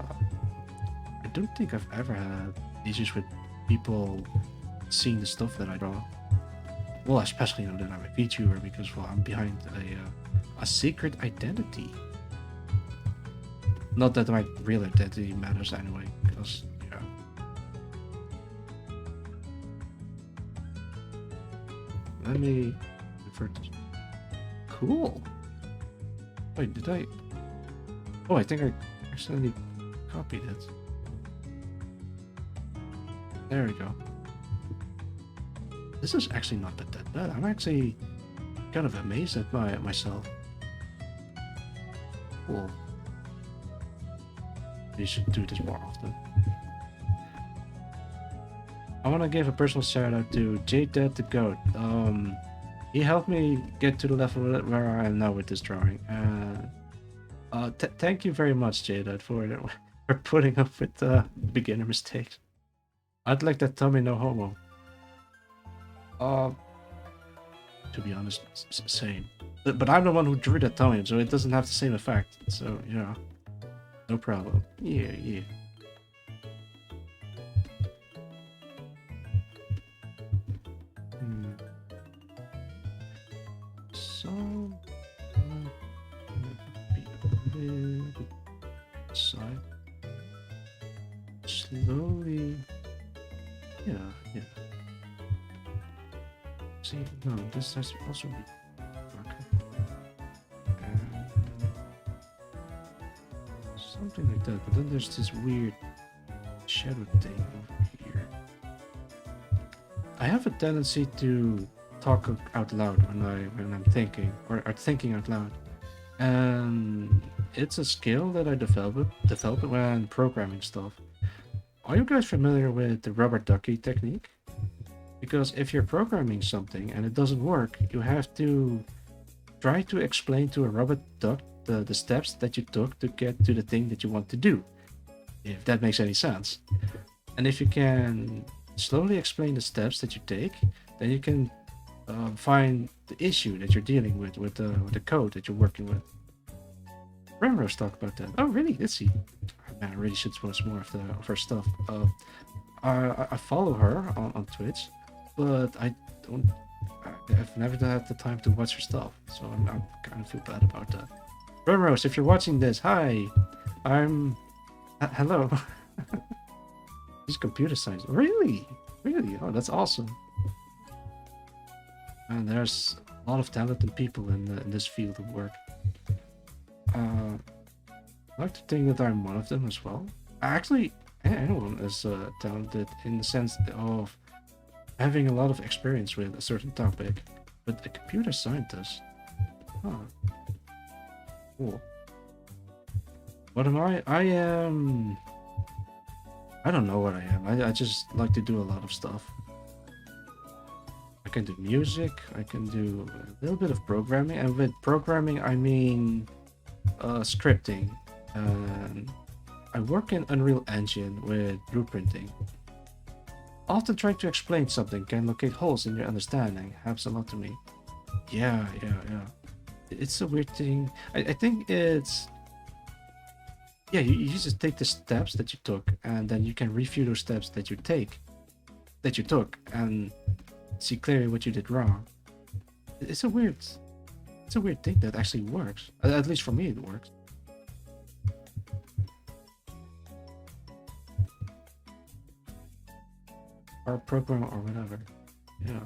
don't think I've ever had issues with people seeing the stuff that I draw. Well, especially that I'm a VTuber, because I'm behind a secret identity. Not that my real identity matters anyway, because let me invert this. Cool. Wait, did I? Oh, I think I accidentally copied it. There we go. This is actually not that bad. I'm actually kind of amazed at myself. Cool. You should do this more often. I want to give a personal shout out to JDad the Goat. He helped me get to the level where I am now with this drawing. Thank you very much, JDad, for putting up with beginner mistakes. I'd like that tummy, no homo. To be honest, same. But I'm the one who drew that tummy, so it doesn't have the same effect. So no problem. Yeah. So side slowly. Yeah. See, no, this has to also be okay. something like that. But then there's this weird shadow thing over here. I have a tendency to talk out loud when I'm thinking or thinking out loud, and it's a skill that I developed when programming stuff. Are you guys familiar with the rubber ducky technique? Because if you're programming something and it doesn't work, you have to try to explain to a rubber duck the steps that you took to get to the thing that you want to do, if that makes any sense. And if you can slowly explain the steps that you take, then you can find the issue that you're dealing with the code that you're working with. Remrose talked about that. Oh, really? Let's see. Man, I really should post more of her stuff. I follow her on Twitch, but I've never had the time to watch her stuff, so I'm kind of feel bad about that. Remrose, if you're watching this, hi. Hello. She's computer science. Really? Really? Oh, that's awesome. And there's a lot of talented people in this field of work. I like to think that I'm one of them as well. Actually, anyone is talented in the sense of having a lot of experience with a certain topic. But a computer scientist? Huh. Cool. What am I? I am... I don't know what I am. I just like to do a lot of stuff. I can do music, I can do a little bit of programming, and with programming I mean scripting. And I work in Unreal Engine with blueprinting. Often trying to explain something can locate holes in your understanding. Helps a lot to me. Yeah. It's a weird thing. I think it's... Yeah, you just take the steps that you took, and then you can review those steps that you took, and see clearly what you did wrong. It's a weird thing that actually works. At least for me, it works. Or program or whatever. Yeah.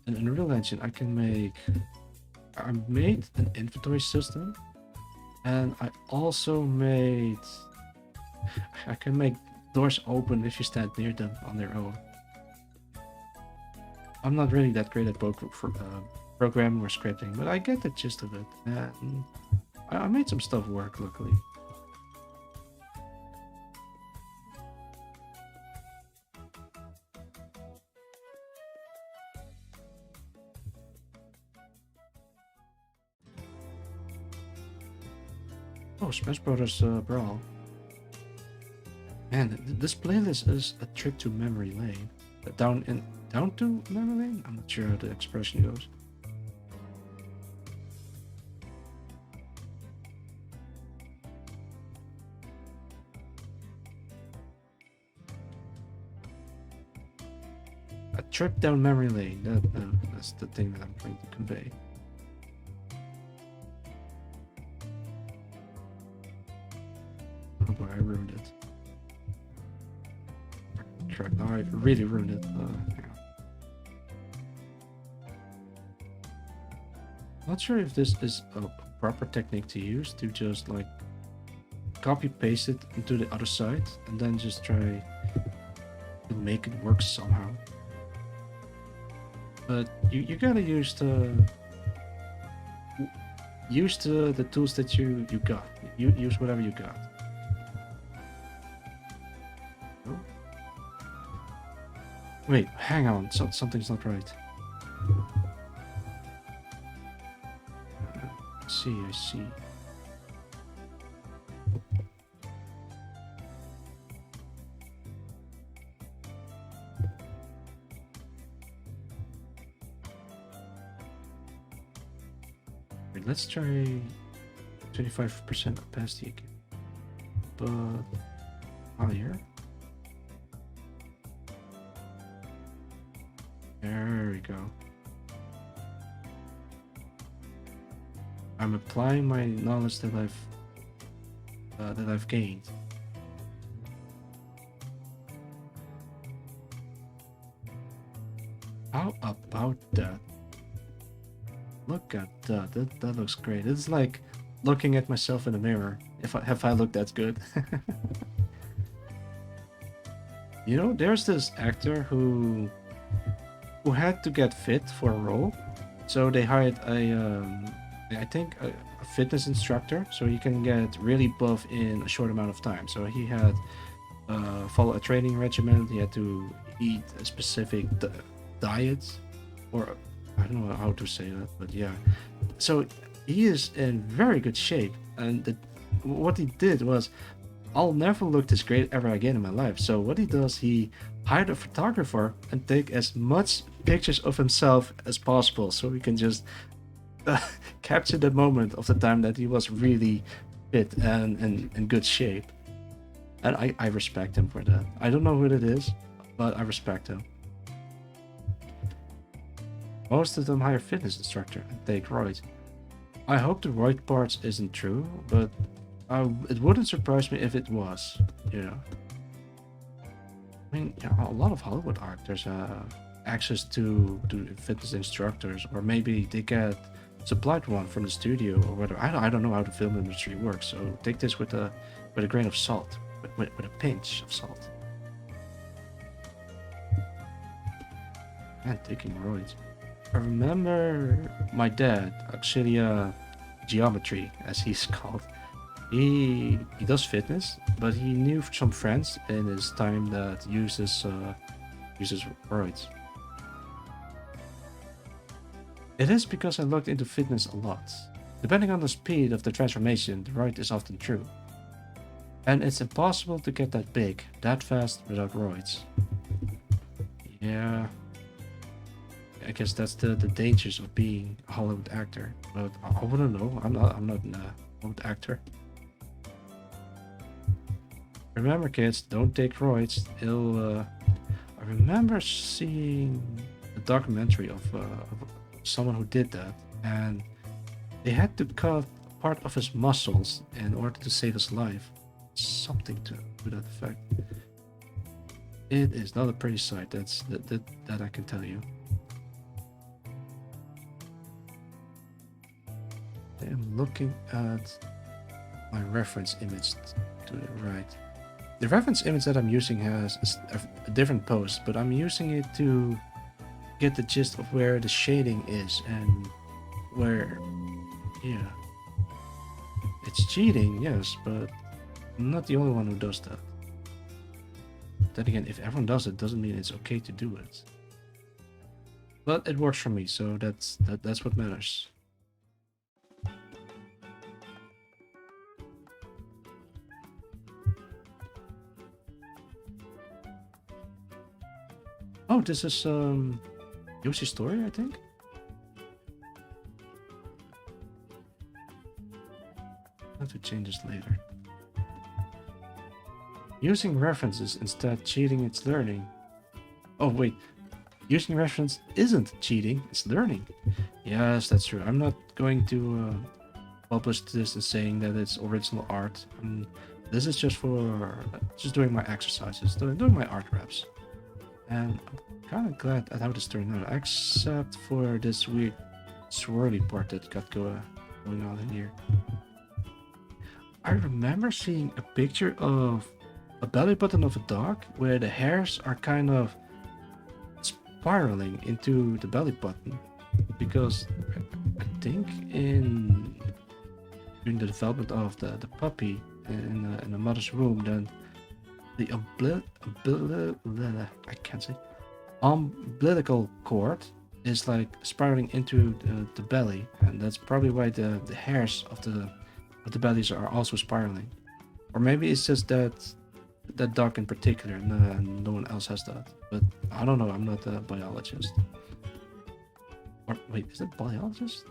In Unreal Engine, I made an inventory system, and I also I can make doors open if you stand near them on their own. I'm not really that great at both programming or scripting, but I get the gist of it, and I made some stuff work, luckily. Oh, Smash Brothers Brawl. Man, this playlist is a trip to memory lane. Down to memory lane? I'm not sure how the expression goes. A trip down memory lane. That's the thing that I'm trying to convey. Oh boy, I ruined it. Crap, now I really ruined it. Yeah. Not sure if this is a proper technique to use, to just like copy paste it into the other side and then just try to make it work somehow. But you gotta use the tools that you got. Use whatever you got. Oh. Wait, hang on. Something's not right. I see. Wait, let's try 25% capacity again. But higher. There we go. I'm applying my knowledge that I've gained. How about that? Look at that. That looks great. It's like looking at myself in the mirror. If I look that good. You know, there's this actor who had to get fit for a role, so they hired I think a fitness instructor, so he can get really buff in a short amount of time. So he had follow a training regimen. He had to eat a specific diet, or I don't know how to say that, but yeah. So he is in very good shape, and what he did was, I'll never look this great ever again in my life. So what he does, he hired a photographer and take as much pictures of himself as possible, so he can just capture the moment of the time that he was really fit and in good shape. And I respect him for that. I don't know who it is, but I respect him. Most of them hire fitness instructor and take roids. I hope the roid parts isn't true, but it wouldn't surprise me if it was. Yeah. I mean, yeah, a lot of Hollywood actors have access to fitness instructors, or maybe they get supplied one from the studio or whatever. I don't know how the film industry works, so take this with a grain of salt, with a pinch of salt. And taking roids. I remember my dad, Auxilia Geometry, as he's called. He does fitness, but he knew some friends in his time that uses roids. It is because I looked into fitness a lot. Depending on the speed of the transformation, the roid is often true. And it's impossible to get that big, that fast without roids. Yeah. I guess that's the dangers of being a Hollywood actor. But I wouldn't know. I'm not a Hollywood actor. Remember, kids, don't take roids. I remember seeing a documentary of someone who did that, and they had to cut part of his muscles in order to save his life. Something to that effect. It is not a pretty sight. That I can tell you. I am looking at my reference image to the right. The reference image that I'm using has a different pose, but I'm using it to get the gist of where the shading is and where, yeah. It's cheating, yes, but I'm not the only one who does that. Then again, if everyone does it, doesn't mean it's okay to do it. But it works for me, so that's what matters. Oh, this is Yoshi's story, I think. I have to change this later. Using references instead cheating, it's learning. Oh wait, using reference isn't cheating, it's learning. Yes, that's true. I'm not going to publish this and saying that it's original art. This is just for doing my exercises, doing my art reps. And I'm kind of glad at how this turned out, except for this weird swirly part that got going on in here. I remember seeing a picture of a belly button of a dog where the hairs are kind of spiraling into the belly button, because I think during the development of the puppy in the mother's womb, then the umbilical cord is like spiraling into the belly, and that's probably why the hairs of the bellies are also spiraling. Or maybe it's just that dog in particular, and no one else has that. But I don't know, I'm not a biologist. Or wait, is it biologist?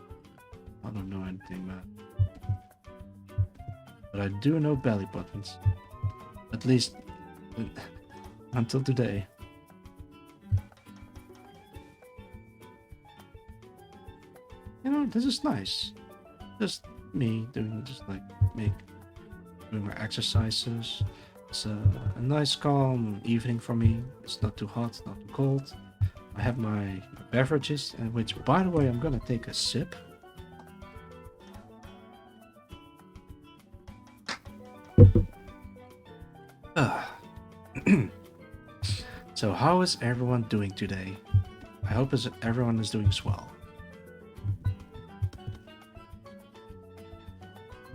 I don't know anything, man. But I do know belly buttons. At least until today. You know, this is nice. Just me doing doing my exercises. It's a nice calm evening for me. It's not too hot, not too cold. I have my beverages, which, by the way, I'm gonna take a sip. So how is everyone doing today? I hope everyone is doing swell.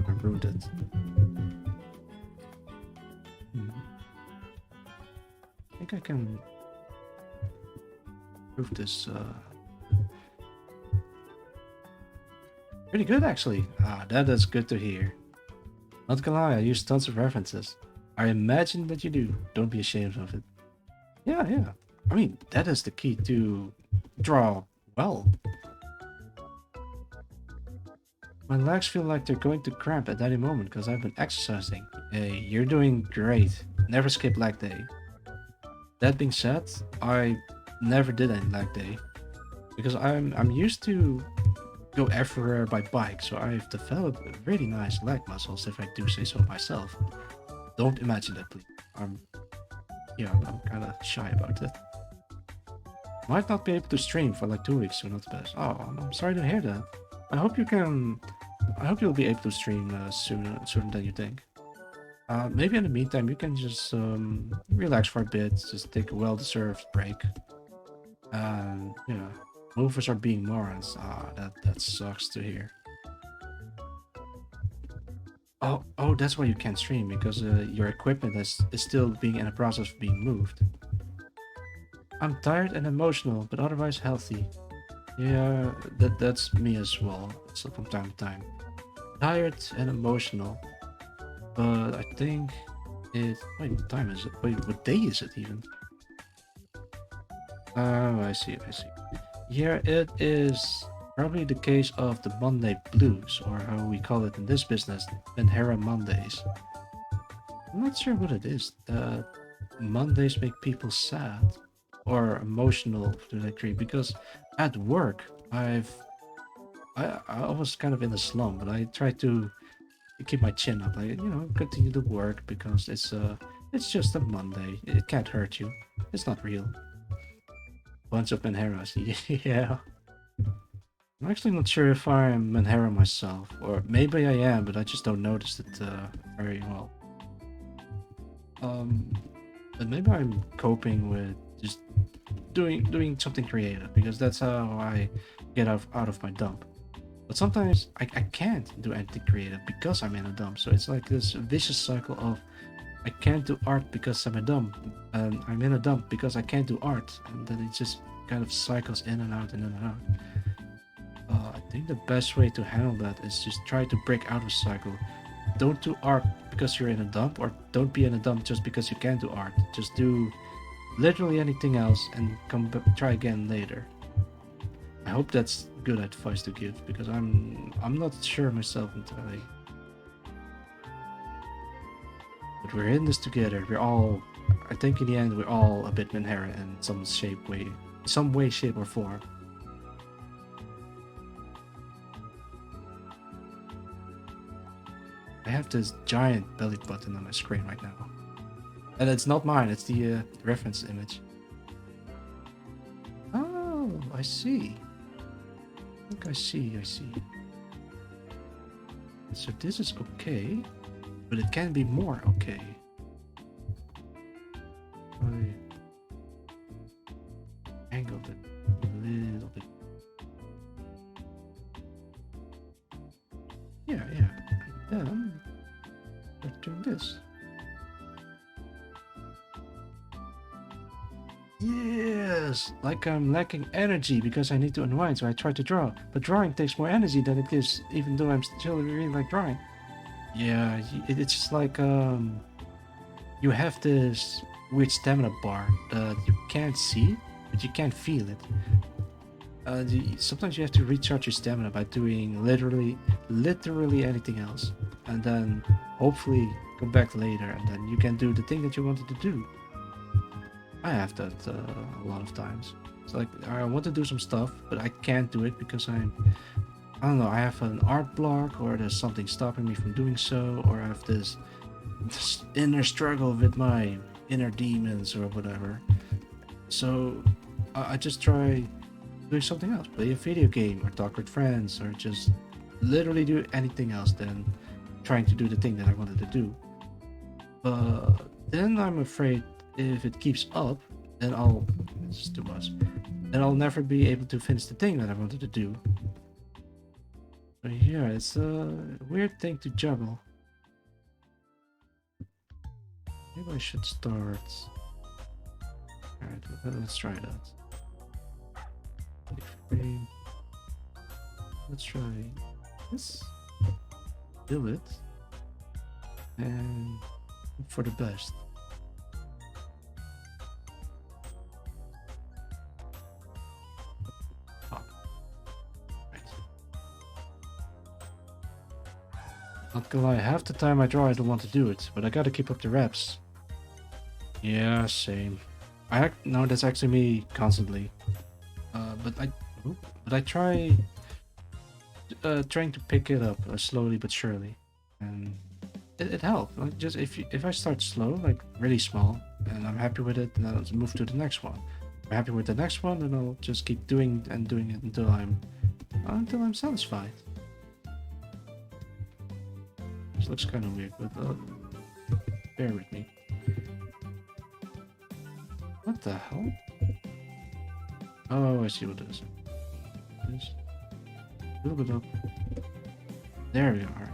I ruined it. I think I can prove this pretty good actually. That is good to hear. Not gonna lie, I use tons of references. I imagine that you do. Don't be ashamed of it. Yeah. I mean, that is the key to draw well. My legs feel like they're going to cramp at any moment because I've been exercising. Hey, you're doing great. Never skip leg day. That being said, I never did any leg day because I'm used to go everywhere by bike, so I've developed really nice leg muscles if I do say so myself. Don't imagine that, please. I'm kind of shy about it. Might not be able to stream for like 2 weeks, so not the best. Oh, I'm sorry to hear that. I hope you'll be able to stream sooner than you think. Maybe in the meantime, you can just relax for a bit, just take a well-deserved break. Yeah, movers are being morons. That sucks to hear. Oh, that's why you can't stream, because your equipment is still being in the process of being moved. I'm tired and emotional, but otherwise healthy. Yeah, that's me as well. So from time to time, tired and emotional. But I think it. Wait, what time is it? Wait, what day is it even? Oh, I see. Yeah, it is probably the case of the Monday blues, or how we call it in this business, Menhera Mondays. I'm not sure what it is. Mondays make people sad or emotional to that degree, because at work I was kind of in a slump, but I tried to keep my chin up, like, continue to work because it's just a Monday. It can't hurt you. It's not real. Bunch of Menheras. Yeah. I'm actually not sure if I'm Menhera myself, or maybe I am, but I just don't notice it very well. But maybe I'm coping with just doing something creative, because that's how I get out of my dump. But sometimes I can't do anything creative because I'm in a dump. So it's like this vicious cycle of I can't do art because I'm a dump, and I'm in a dump because I can't do art, and then it just kind of cycles in and out and in and out. I think the best way to handle that is just try to break out of a cycle. Don't do art because you're in a dump, or don't be in a dump just because you can't do art. Just do literally anything else and try again later. I hope that's good advice to give, because I'm not sure myself entirely. But we're in this together. I think in the end we're all a bit Menhera in some way, shape, or form. I have this giant belly button on my screen right now. And it's not mine, it's the reference image. Oh, I see. I think I see. So this is okay, but it can be more okay. I angled it a little bit. Yeah. And then let's do this. Yes, like I'm lacking energy because I need to unwind, so I try to draw. But drawing takes more energy than it gives, even though I'm still really like drawing. Yeah, it's just like you have this weird stamina bar that you can't see, but you can't feel it. Sometimes you have to recharge your stamina by doing literally anything else, and then hopefully come back later, and then you can do the thing that you wanted to do. I have that a lot of times. It's like I want to do some stuff, but I can't do it because I don't know, I have an art block, or there's something stopping me from doing so, or I have this inner struggle with my inner demons or whatever. So I just try doing something else, play a video game or talk with friends, or just literally do anything else than trying to do the thing that I wanted to do. But then I'm afraid if it keeps up, then I'll... It's too much. Then I'll never be able to finish the thing that I wanted to do. But yeah, it's a weird thing to juggle. Maybe I should start... Alright, let's try that. Frame. Let's try this. Do it. And hope for the best. Oh. Right. Not gonna lie, half the time I draw I don't want to do it, but I gotta keep up the reps. Yeah, same. No, that's actually me constantly. But I try trying to pick it up slowly but surely, and it helps. Like just if I start slow, like really small, and I'm happy with it, then I'll move to the next one. If I'm happy with the next one, then I'll just keep doing it until I'm satisfied. This looks kind of weird, but bear with me. What the hell? Oh, I see what it is. Just a little bit up. There we are.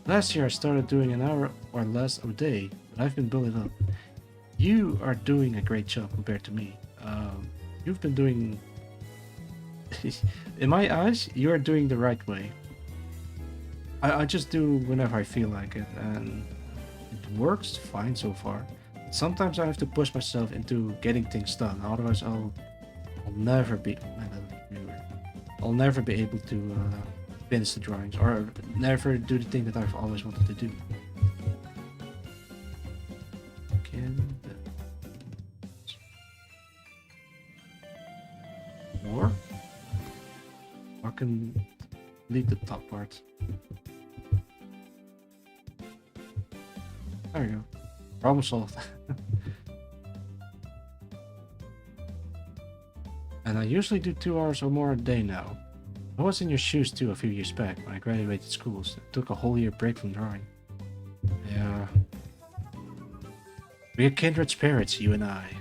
Last year I started doing an hour or less a day, but I've been building up. You are doing a great job compared to me. You've been doing... In my eyes, you are doing the right way. I just do whenever I feel like it, and it works fine so far. Sometimes I have to push myself into getting things done, otherwise I'll never be... I'll never be able to finish the drawings, or never do the thing that I've always wanted to do. More? I can leave the top part. There we go. Problem solved. And I usually do 2 hours or more a day now. I was in your shoes too a few years back when I graduated school, so I took a whole year break from drawing. Yeah. We're kindred spirits, you and I.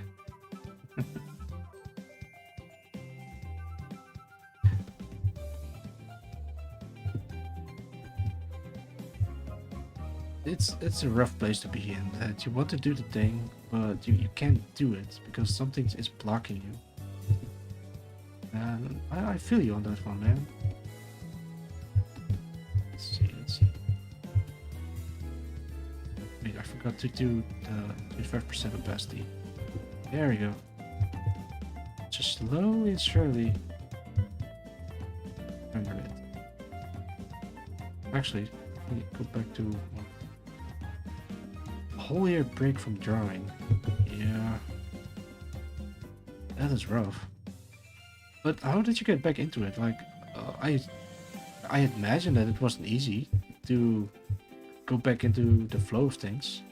It's a rough place to be in, that you want to do the thing, but you can't do it because something is blocking you. And I feel you on that one, man. Let's see. Wait, I forgot to do the 25% opacity. There we go. Just slowly and surely. Under it. Actually, let me go back to a whole year break from drawing. Yeah. That is rough. But how did you get back into it? Like, I imagine that it wasn't easy to go back into the flow of things.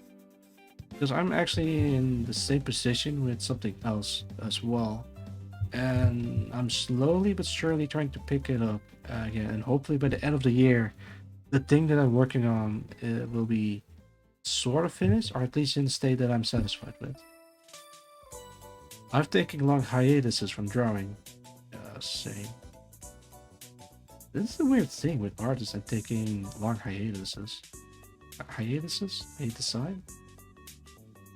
Because I'm actually in the same position with something else as well. And I'm slowly but surely trying to pick it up again. And hopefully by the end of the year, the thing that I'm working on will be sort of finished, or at least in the state that I'm satisfied with. I've taken long hiatuses from drawing. Same. This is a weird thing with artists and taking long hiatuses. Hiatuses? Hate the sign?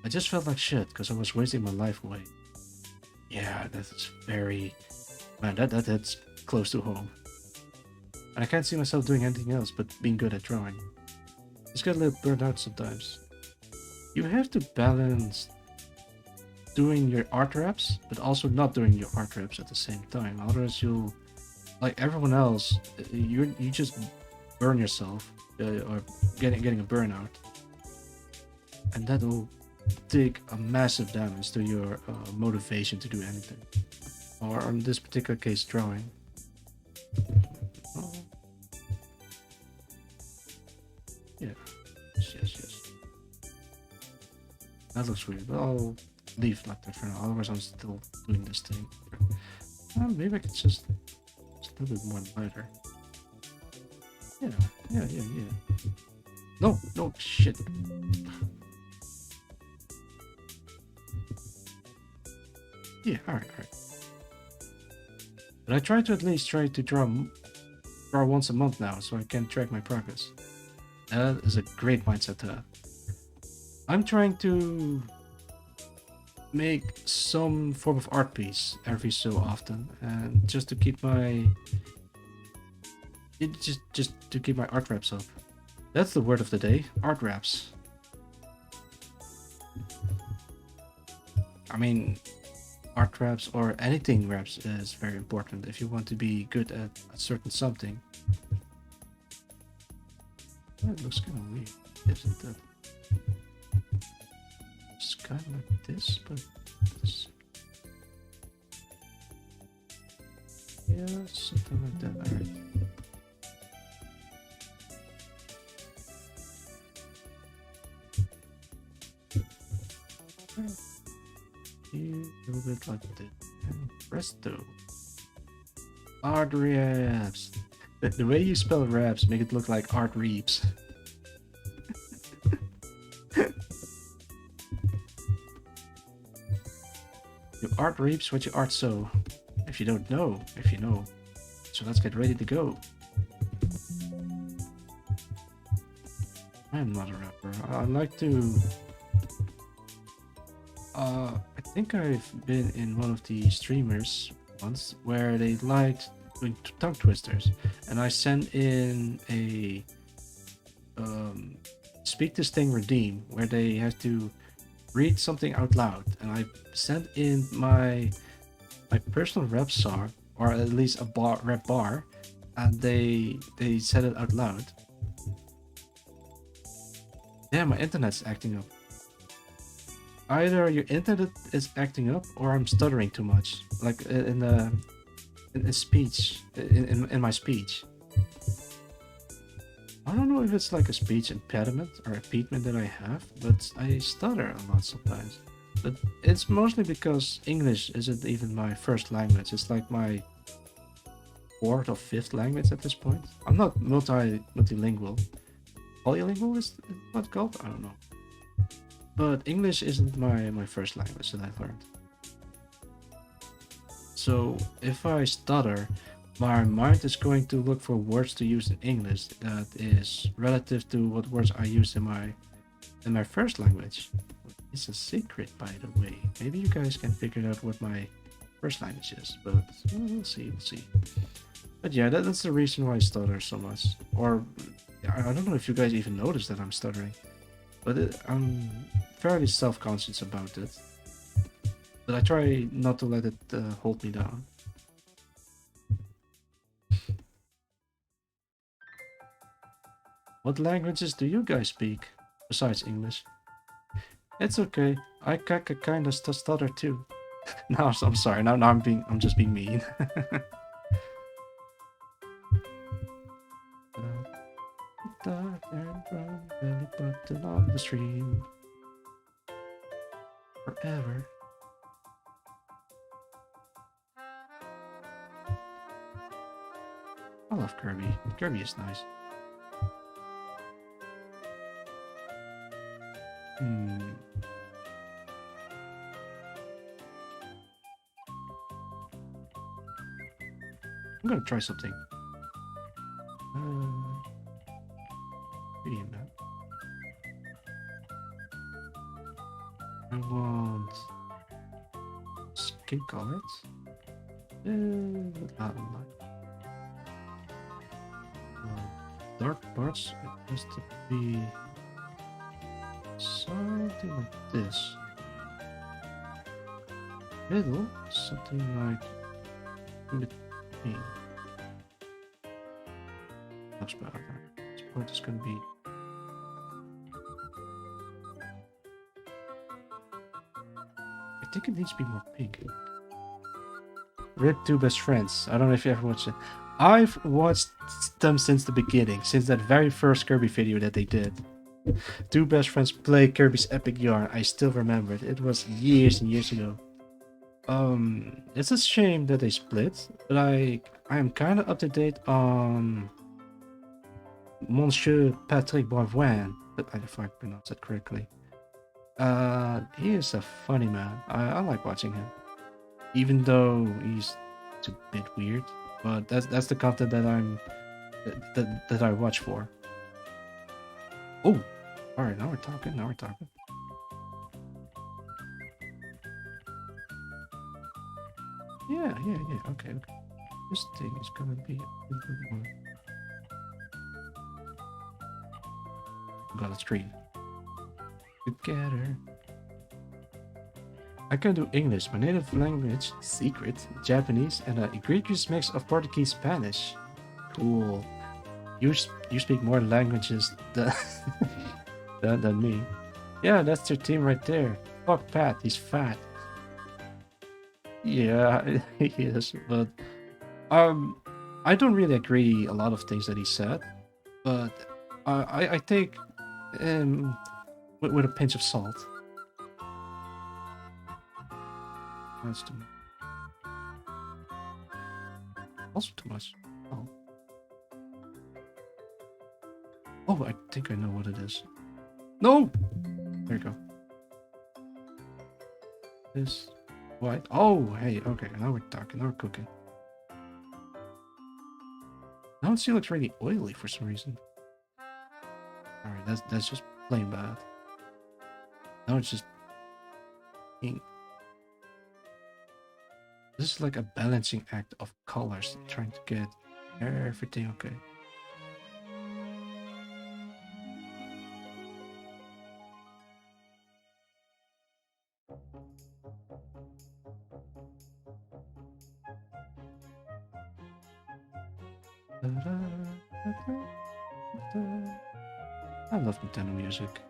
I just felt like shit because I was wasting my life away. Yeah, that's very... Man, that's close to home. I can't see myself doing anything else but being good at drawing. Just get a little burnt out sometimes. You have to balance doing your art reps, but also not doing your art reps at the same time. Otherwise, you'll, like everyone else, you just burn yourself, or getting a burnout, and that will take a massive damage to your motivation to do anything. Or in this particular case, drawing. Yeah. Yes. That looks weird, but I'll leave like that for now, otherwise I'm still doing this thing. Maybe I could just a little bit more lighter. Yeah. No, shit. Yeah, alright. But I try to at least try to draw once a month now, so I can track my progress. That is a great mindset to have. I'm trying to make some form of art piece every so often, and just to keep my just to keep my art raps up. That's the word of the day: art raps. I mean, art raps or anything raps is very important if you want to be good at a certain something. That looks kind of weird, isn't it? It's kind of like this, but this. Yeah, something like that. Alright. A little bit like this. And presto. Art raps. The way you spell raps make it look like art reaps. You art reaps what you art sow. If you don't know, if you know. So let's get ready to go. I am not a rapper. I like to... I think I've been in one of the streamers once where they liked doing tongue twisters, and I sent in a speak this thing redeem where they have to read something out loud, and I sent in my personal rap song, or at least a rap bar, and they said it out loud. Yeah, my internet's acting up. Either your internet is acting up or I'm stuttering too much, like in speech, in my speech. I don't know if it's like a speech impediment or impediment that I have, but I stutter a lot sometimes. But it's mostly because English isn't even my first language. It's like my fourth or fifth language at this point. I'm not multilingual. Polylingual is what it's called? I don't know. But English isn't my first language that I've learned. So if I stutter, my mind is going to look for words to use in English that is relative to what words I use in my first language. It's a secret, by the way. Maybe you guys can figure out what my first language is, but we'll see. But yeah, that's the reason why I stutter so much. Or I don't know if you guys even notice that I'm stuttering. But I'm fairly self-conscious about it. But I try not to let it hold me down. What languages do you guys speak, besides English? It's okay. I kind of stutter too. No, I'm sorry. Now I'm just being mean. Dark and brown belly button on the stream forever. I love Kirby. Kirby is nice. I'm gonna try something. Medium map. I want skin colors. Dark parts. It has to be something like this. Middle, something like in between. Much better. This part is gonna be. I think it needs to be more pink. Rip Two Best Friends. I don't know if you ever watched it. I've watched them since the beginning, since that very first Kirby video that they did. Two best friends play Kirby's Epic Yarn. I still remember it. It was years and years ago. It's a shame that they split, but I am kind of up to date on Monsieur Patrick Boivin, if I pronounce it correctly. He is a funny man. I like watching him. even though he's a bit weird. But that's the content that that I watch for. Oh, all right, now we're talking. Now we're talking. Yeah, yeah, yeah. Okay, okay. This thing is gonna be a little bit more. Got a screen. Together. I can do English, my native language, secret, Japanese, and a egregious mix of Portuguese Spanish. Cool. You speak more languages than, than me. Yeah, that's your team right there. Fuck Pat, he's fat. Yeah, he is, but I don't really agree a lot of things that he said, but I take with a pinch of salt. That's too much. Also too much. Oh. Oh, I think I know what it is. No! There you go. This white. Oh, hey, okay. Now we're talking. Now we're cooking. Now it looks really oily for some reason. Alright, that's just plain bad. Now it's just ink. This is like a balancing act of colors, trying to get everything okay. I love Nintendo music.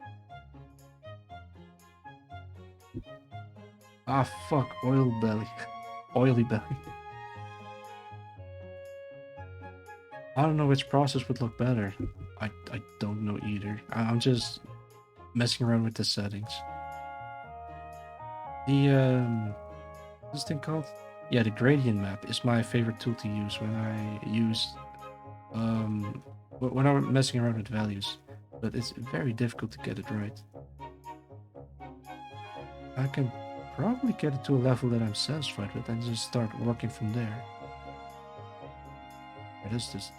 Ah, fuck, oil belly. Oily belly. I don't know which process would look better. I don't know either. I'm just messing around with the settings. The what's this thing called? Yeah, the gradient map is my favorite tool to use when I use when I'm messing around with values. But it's very difficult to get it right. I can probably get it to a level that I'm satisfied with and just start working from there. What is this?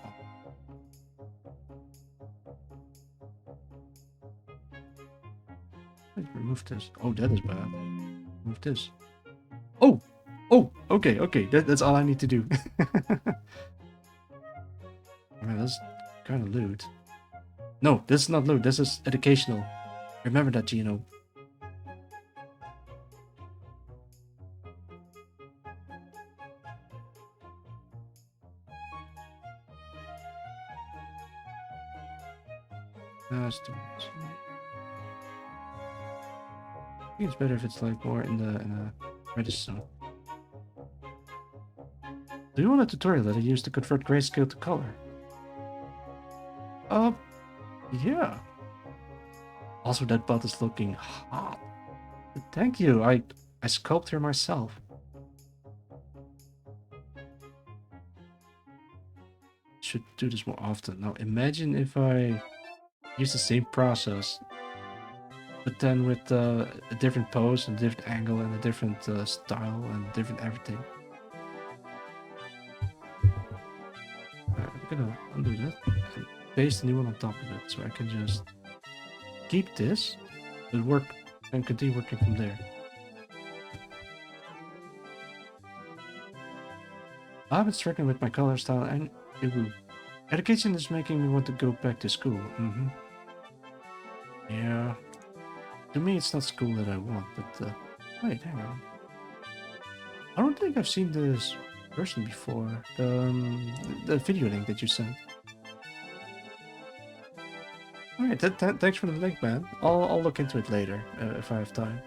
Remove this. Oh, that is bad. Remove this. Oh! Oh! Okay, okay. That's all I need to do. Alright, that's kind of lewd. No, this is not lewd. This is educational. Remember that, Gino. That's too much. I think it's better if it's like more in the reddish zone. Do you want a tutorial that I use to convert grayscale to color? Yeah. Also, that bot is looking hot. Thank you. I sculpted her myself. Should do this more often. Now, imagine if I use the same process, but then with a different pose and a different angle and a different style and different everything. Alright, I'm gonna undo that and paste a new one on top of it, so I can just keep this, but work and continue working from there. I've been struggling with my color style and education is making me want to go back to school. Yeah. To me, it's not school that I want, but wait, hang on. I don't think I've seen this person before. The video link that you sent. Alright, thanks for the link, man. I'll look into it later if I have time.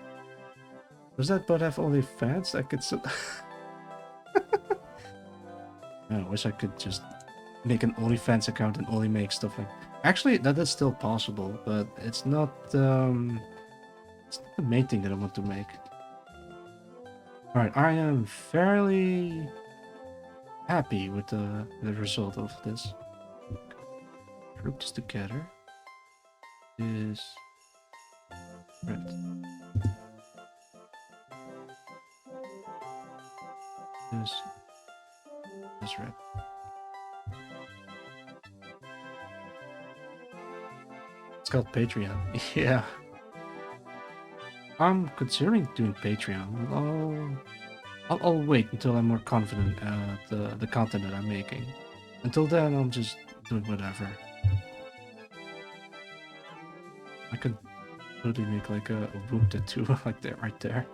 Does that bot have only fans? I could. I wish I could just make an OnlyFans account and only make stuff like. Actually, that is still possible, but it's not. It's not the main thing that I want to make. All right, I am fairly happy with the result of this. Group this together. Is red. This red. It's called Patreon. Yeah. I'm considering doing Patreon. I'll wait until I'm more confident the content that I'm making. Until then, I'm just doing whatever. I could totally make like a boom tattoo like that right there.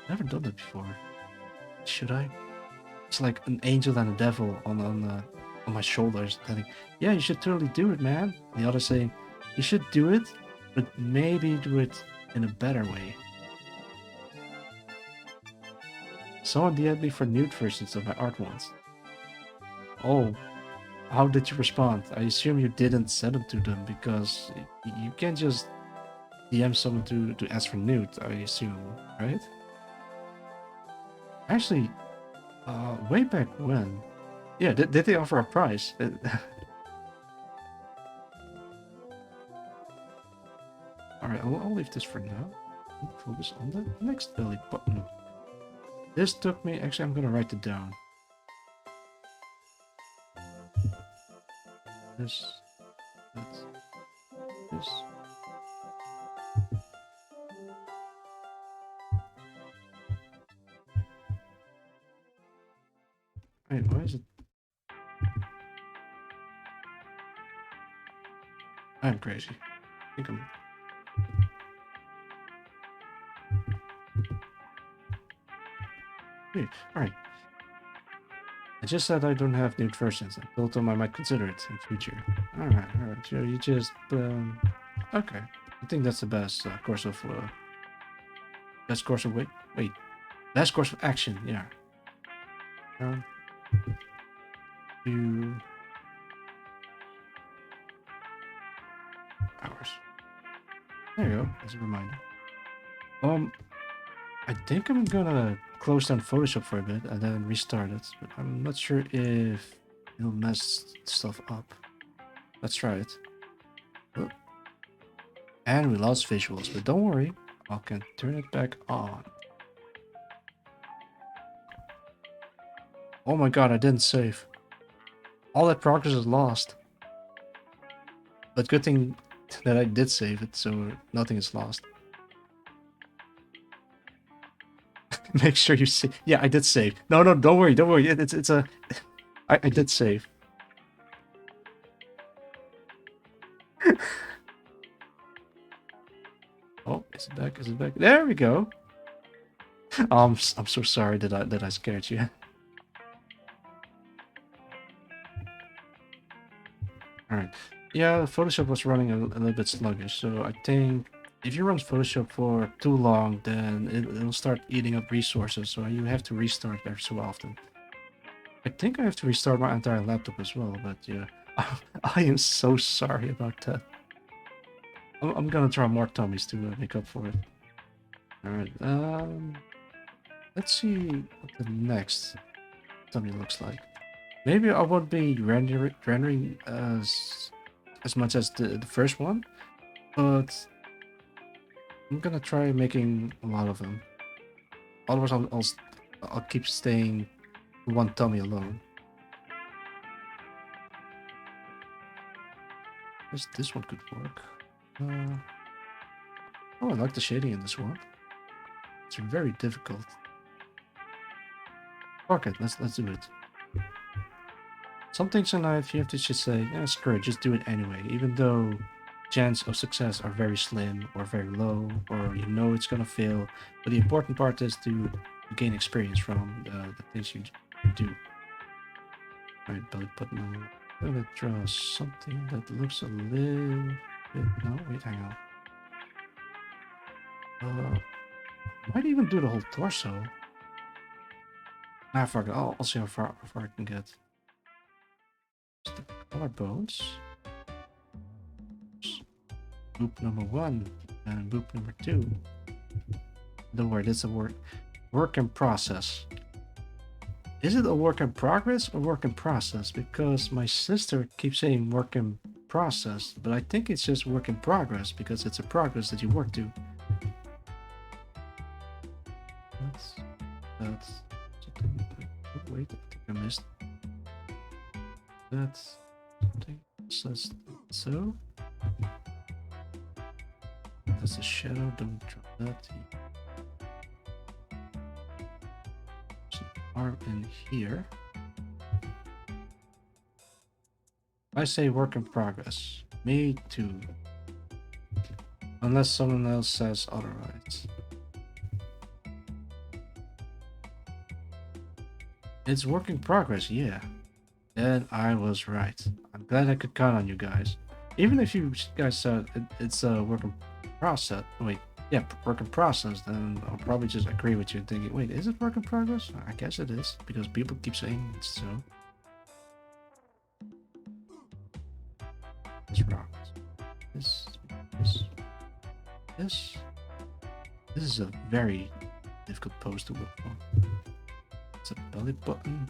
Never done that before. Should I? It's like an angel and a devil on my shoulders. Telling, yeah, you should totally do it, man. The other saying, you should do it, but maybe do it in a better way. Someone DM'd me for nude versions of my art once. Oh, how did you respond? I assume you didn't send them to them because you can't just DM someone to ask for nude, I assume, right? Actually, way back when. Yeah, did they offer a price? Alright, I'll leave this for now. Focus on the next belly button. This took me... Actually, I'm gonna write it down. This... This... Wait, why is it... I'm crazy. I think I'm... Wait, alright. I just said I don't have nude versions. I told them I might consider it in future. Alright. So you just... Okay. I think that's the best course of... best course of... Wait. Best course of action, yeah. 2 hours. There you go, as a reminder. I think I'm gonna close down Photoshop for a bit and then restart it, but I'm not sure if it'll mess stuff up. Let's try it. Oh. And we lost visuals, but don't worry, I can turn it back on. Oh my god, I didn't save. All that progress is lost. But good thing that I did save it, so nothing is lost. Make sure you save. Yeah, I did save. No, don't worry. It's a... I did save. Oh, is it back? Is it back? There we go. I'm so sorry that I scared you. Alright. Yeah, Photoshop was running a little bit sluggish, so I think if you run Photoshop for too long, then it'll start eating up resources, so you have to restart every so often. I think I have to restart my entire laptop as well, but yeah. I am so sorry about that. I'm gonna try more tummies to make up for it. Alright, let's see what the next tummy looks like. Maybe I won't be rendering as much as the first one, but I'm gonna try making a lot of them. Otherwise, I'll keep staying one tummy alone. This one could work. Oh, I like the shading in this one. It's very difficult. Okay, let's do it. Some things in life you have to just say, yeah, screw it, just do it anyway, even though chances of success are very slim or very low, or you know it's gonna fail. But the important part is to gain experience from the things you do. Alright, belly button. I'm gonna draw something that looks a little bit... No, wait, hang on. Might even do the whole torso. Nah, fuck it. I'll see how far I can get. The collarbones. Boop number 1 and boop number 2. Don't worry, this is a work in process. Is it a work in progress or work in process? Because my sister keeps saying work in process, but I think it's just work in progress because it's a progress that you work to. That's Oh, wait, I think I missed that. Something says so. That's a shadow. Don't drop that. There's an arm in here. I say work in progress. Me too. Unless someone else says otherwise. It's work in progress, yeah. Then I was right. I'm glad I could count on you guys. Even if you guys said it's a work in process. Wait, yeah, work in process, then I'll probably just agree with you and thinking, wait, is it work in progress? I guess it is, because people keep saying it's so. This rock. This. This is a very difficult pose to work on. It's a belly button.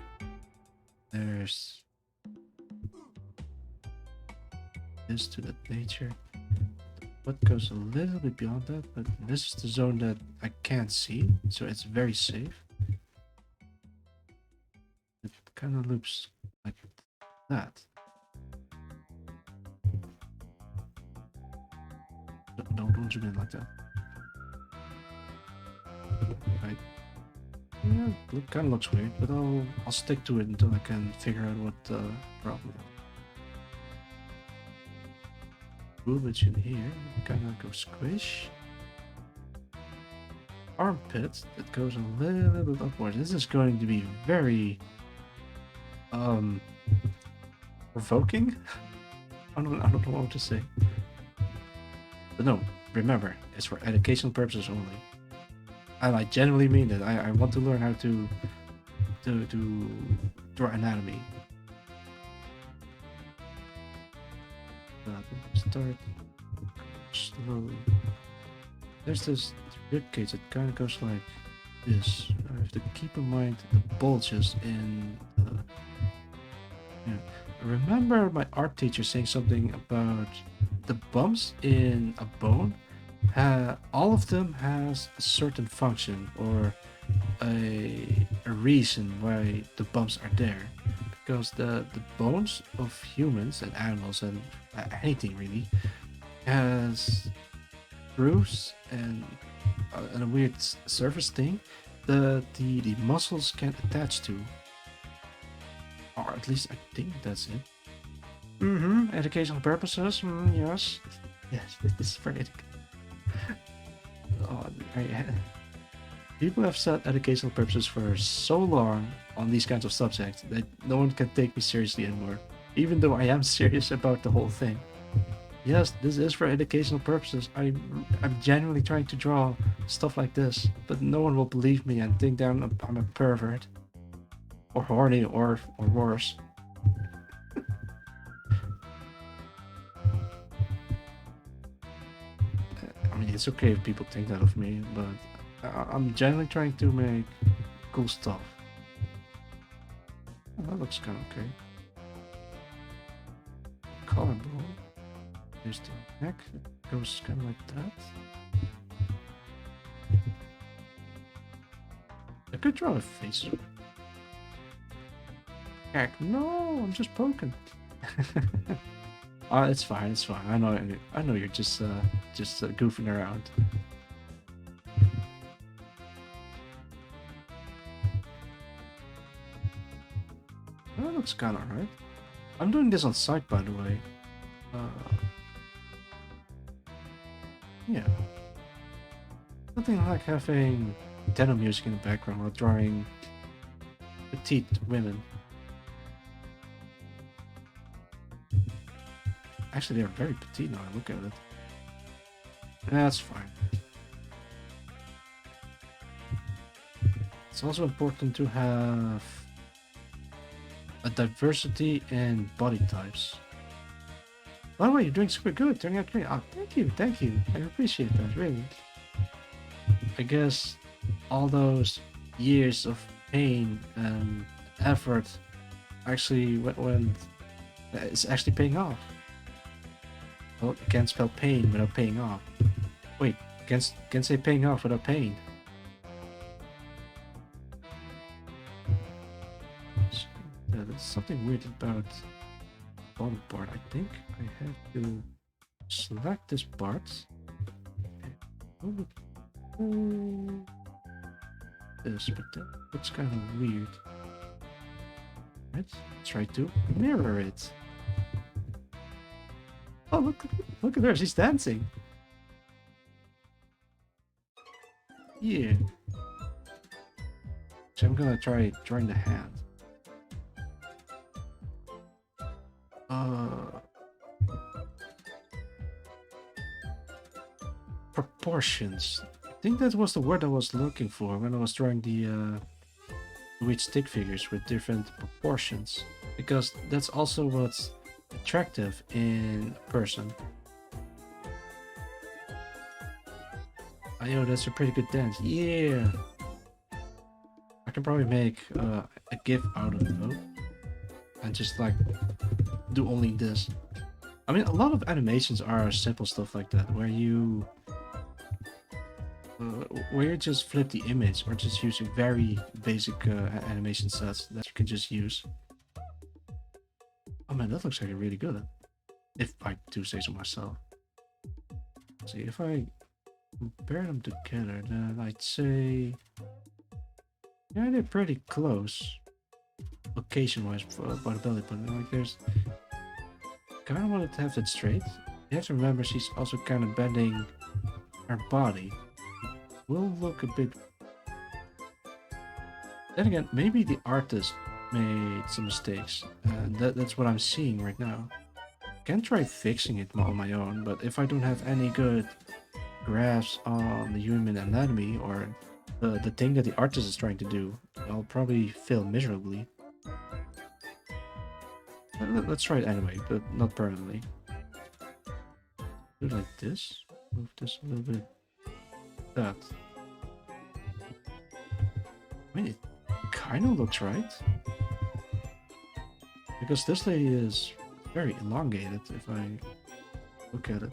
There's this to that nature. What goes a little bit beyond that, but this is the zone that I can't see, so it's very safe. It kind of loops like that. No, don't zoom in like that. Right. Yeah, it kind of looks weird, but I'll stick to it until I can figure out what the problem is. Boobage in here, kind of go squish. Armpit that goes a little bit upwards. This is going to be very provoking. I don't know what to say. But no, remember, it's for educational purposes only. And I genuinely mean that. I want to learn how to draw anatomy. Start slowly. There's this ribcage that kind of goes like this. I have to keep in mind the bulges in the... Yeah. I remember my art teacher saying something about the bumps in a bone. All of them has a certain function or a reason why the bumps are there. Because the bones of humans and animals and anything really has grooves and a weird surface thing that the muscles can attach to. Or at least I think that's it. Educational purposes, yes. Yes, this is for education. Oh, people have said educational purposes for so long on these kinds of subjects that no one can take me seriously anymore, even though I am serious about the whole thing. Yes, this is for educational purposes. I'm genuinely trying to draw stuff like this, but no one will believe me and think that I'm a pervert. Or horny, or worse. I mean, it's okay if people think that of me, but I'm genuinely trying to make cool stuff. Oh, that looks kind of okay. Collarbone. Here's the neck. It goes kind of like that. I could draw a face. Heck, no, I'm just poking. It's fine, it's fine. I know you're just goofing around. That looks kind of alright. I'm doing this on site, by the way. Yeah. Nothing like having piano music in the background while drawing petite women. Actually, they're very petite now I look at it. That's fine. It's also important to have a diversity in body types. By the way, you're doing super good, turning out great. Oh, thank you. I appreciate that, really. I guess all those years of pain and effort actually it's actually paying off. Well, I can't spell pain without paying off. Wait, can't say paying off without pain. there's something weird about bottom part. I think I have to select this part. Oh, this, but that looks kind of weird. Right? Let's try to mirror it. Oh, look at her, she's dancing. Yeah. So I'm gonna try drawing the hand. Proportions. I think that was the word I was looking for when I was drawing the weird stick figures with different proportions. Because that's also what's attractive in a person. Oh, that's a pretty good dance. Yeah. I can probably make a GIF out of it though. And just like do only this. I mean, a lot of animations are simple stuff like that, where you just flip the image or just using very basic animation sets that you can just use. Oh man, that looks like really good. If I do say so myself. See, if I compare them together, then I'd say, yeah, they're pretty close, location-wise, by the belly button. Like, there's kind of wanted to have that straight. You have to remember she's also kind of bending her body. Will look a bit. Then again, maybe the artist made some mistakes, and that's what I'm seeing right now. I can try fixing it on my own, but if I don't have any good grasp on the human anatomy or the thing that the artist is trying to do, I'll probably fail miserably. Let's try it anyway, but not permanently. Do it like this. Move this a little bit. That. I mean, it kind of looks right. Because this lady is very elongated if I look at it.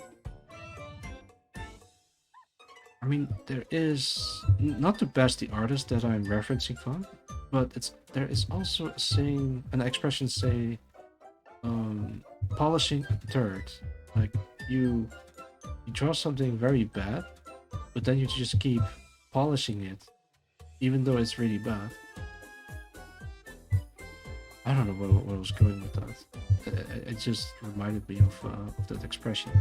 I mean, there is not to bash the artist that I'm referencing from, but there is also a saying, an expression say, polishing a turd. Like you draw something very bad, but then you just keep polishing it, even though it's really bad. I don't know where I was going with that. It just reminded me of that expression.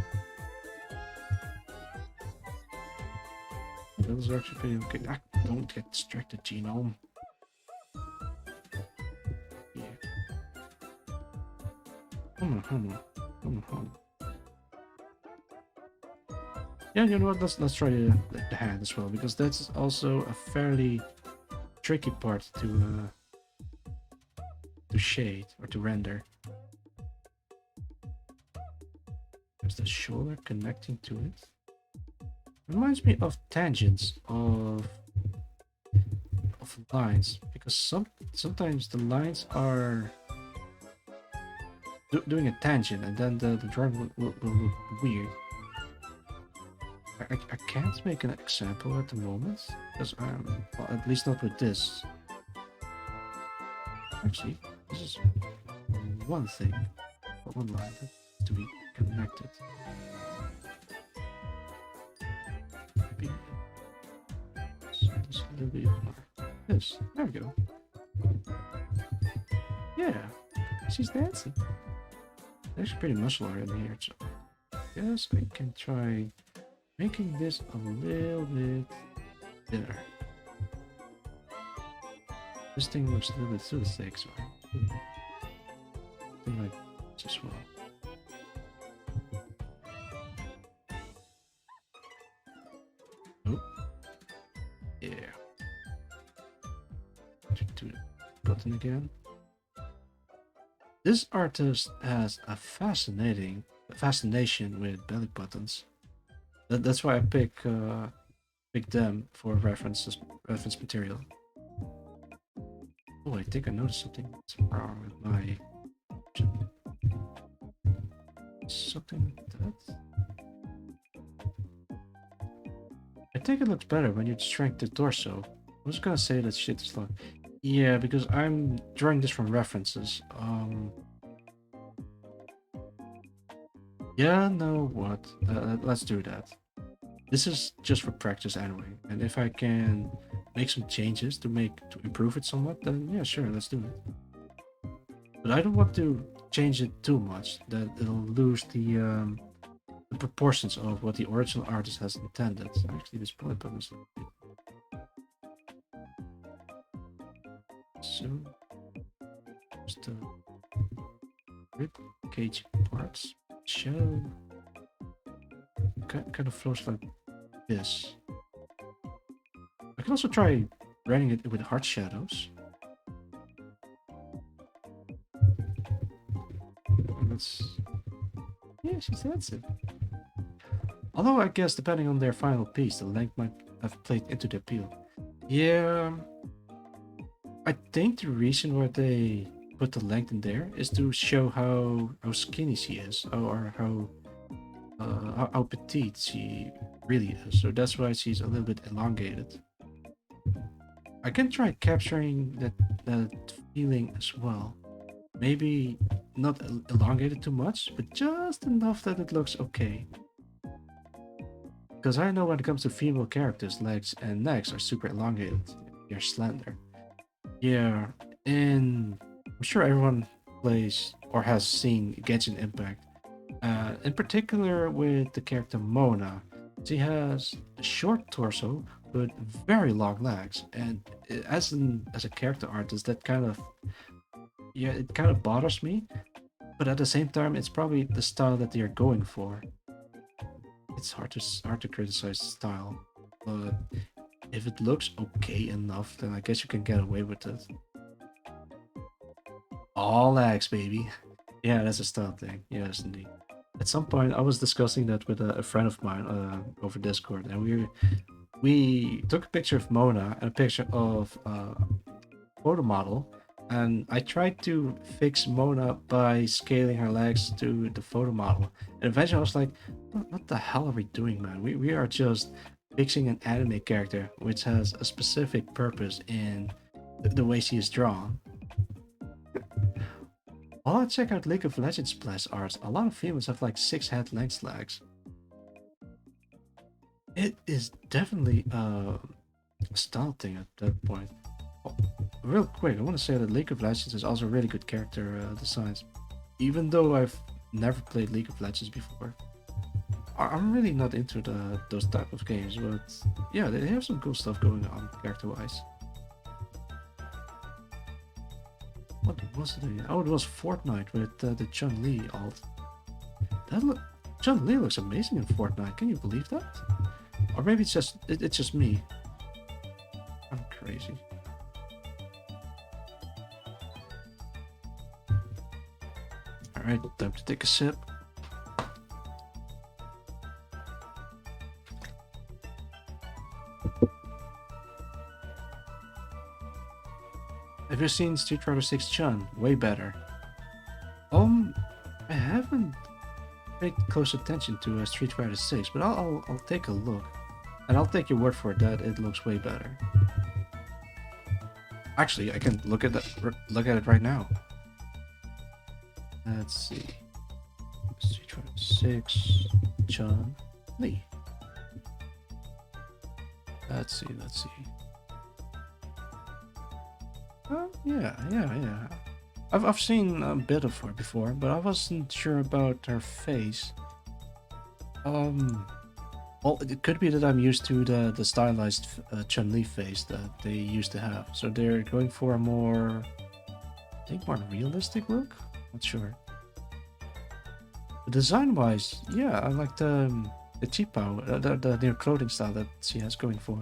That was actually pretty okay. Don't get distracted, Genome. Yeah. Come on. Yeah, you know what? Let's try the hand as well, because that's also a fairly tricky part to shade or to render. There's the shoulder connecting to it. Reminds me of tangents of lines, because sometimes the lines are doing a tangent and then the drawing will look weird. I can't make an example at the moment, because well, at least not with this. Actually, this is one thing, but one line that has to be connected. Just a little bit more. This. There we go. Yeah, she's dancing. There's pretty muscular in here, so yes, I can try making this a little bit thinner. This thing looks a little bit too thick, so I think like this as well. Oh, yeah. To the button again. This artist has a fascination with belly buttons. That's why I pick them for reference material. Oh, I think I noticed something that's wrong with my something like that. I think it looks better when you shrink the torso. I was gonna say that shit is long. Yeah, because I'm drawing this from references. Yeah, no, what? Let's do that. This is just for practice anyway, and if I can make some changes to improve it somewhat, then yeah, sure, let's do it. But I don't want to change it too much that it'll lose the proportions of what the original artist has intended. Actually, this bullet button is so just the ribcage parts shadow kind of flows like this. I can also try writing it with hard shadows. That's yeah, that's it. Although I guess depending on their final piece, the length might have played into the appeal. Yeah, I think the reason why they put the length in there is to show how skinny she is, or how petite she really is. So that's why she's a little bit elongated. I can try capturing that feeling as well. Maybe not elongated too much, but just enough that it looks okay. Because I know when it comes to female characters, legs and necks are super elongated. They're slender. Yeah, and I'm sure everyone plays or has seen Genshin Impact. In particular with the character Mona. She has a short torso but very long legs, and as a character artist, that kind of yeah, it kind of bothers me. But at the same time, it's probably the style that they're going for. It's hard to criticize style, but if it looks okay enough, then I guess you can get away with it. All legs, baby. Yeah, that's a style thing. Yes, indeed. At some point, I was discussing that with a friend of mine over Discord, and we took a picture of Mona and a picture of photo model, and I tried to fix Mona by scaling her legs to the photo model. And eventually, I was like, "What the hell are we doing, man? We are just fixing an anime character which has a specific purpose in the way she is drawn." While I check out League of Legends splash arts, a lot of females have like 6 head length legs. It is definitely a style thing at that point. Oh, real quick, I want to say that League of Legends is also really good character designs. Even though I've never played League of Legends before, I'm really not into those type of games. But yeah, they have some cool stuff going on character-wise. What was it again? Oh, it was Fortnite with the Chun-Li alt. That look, Chun-Li looks amazing in Fortnite. Can you believe that? Or maybe it's just me. I'm crazy. All right, time to take a sip. Have you seen Street Fighter 6 Chun? Way better. I haven't paid close attention to Street Fighter 6, but I'll take a look, and I'll take your word for it that it looks way better. Actually, I can look at it right now. Let's see. Street Fighter 6 Chun Li. Let's see. Yeah. I've seen a bit of her before, but I wasn't sure about her face. Well, it could be that I'm used to the stylized Chun-Li face that they used to have. So they're going for a more, I think, more realistic look. Not sure. But design-wise, yeah, I like the cheapo, the new clothing style that she has going for.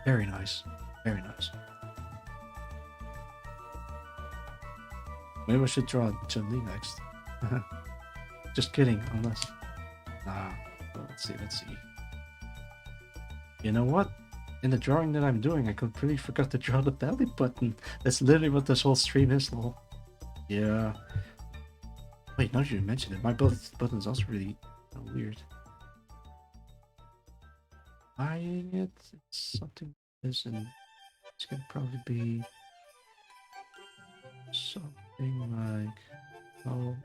Very nice. Very nice. Maybe I should draw Chun-Li next. Just kidding, unless... Nah, well, let's see. You know what? In the drawing that I'm doing, I completely forgot to draw the belly button. That's literally what this whole stream is, lol. Yeah. Wait, now that you mention it, my belly button is also really weird. buying it. It's something this, and it's gonna probably be something like, oh,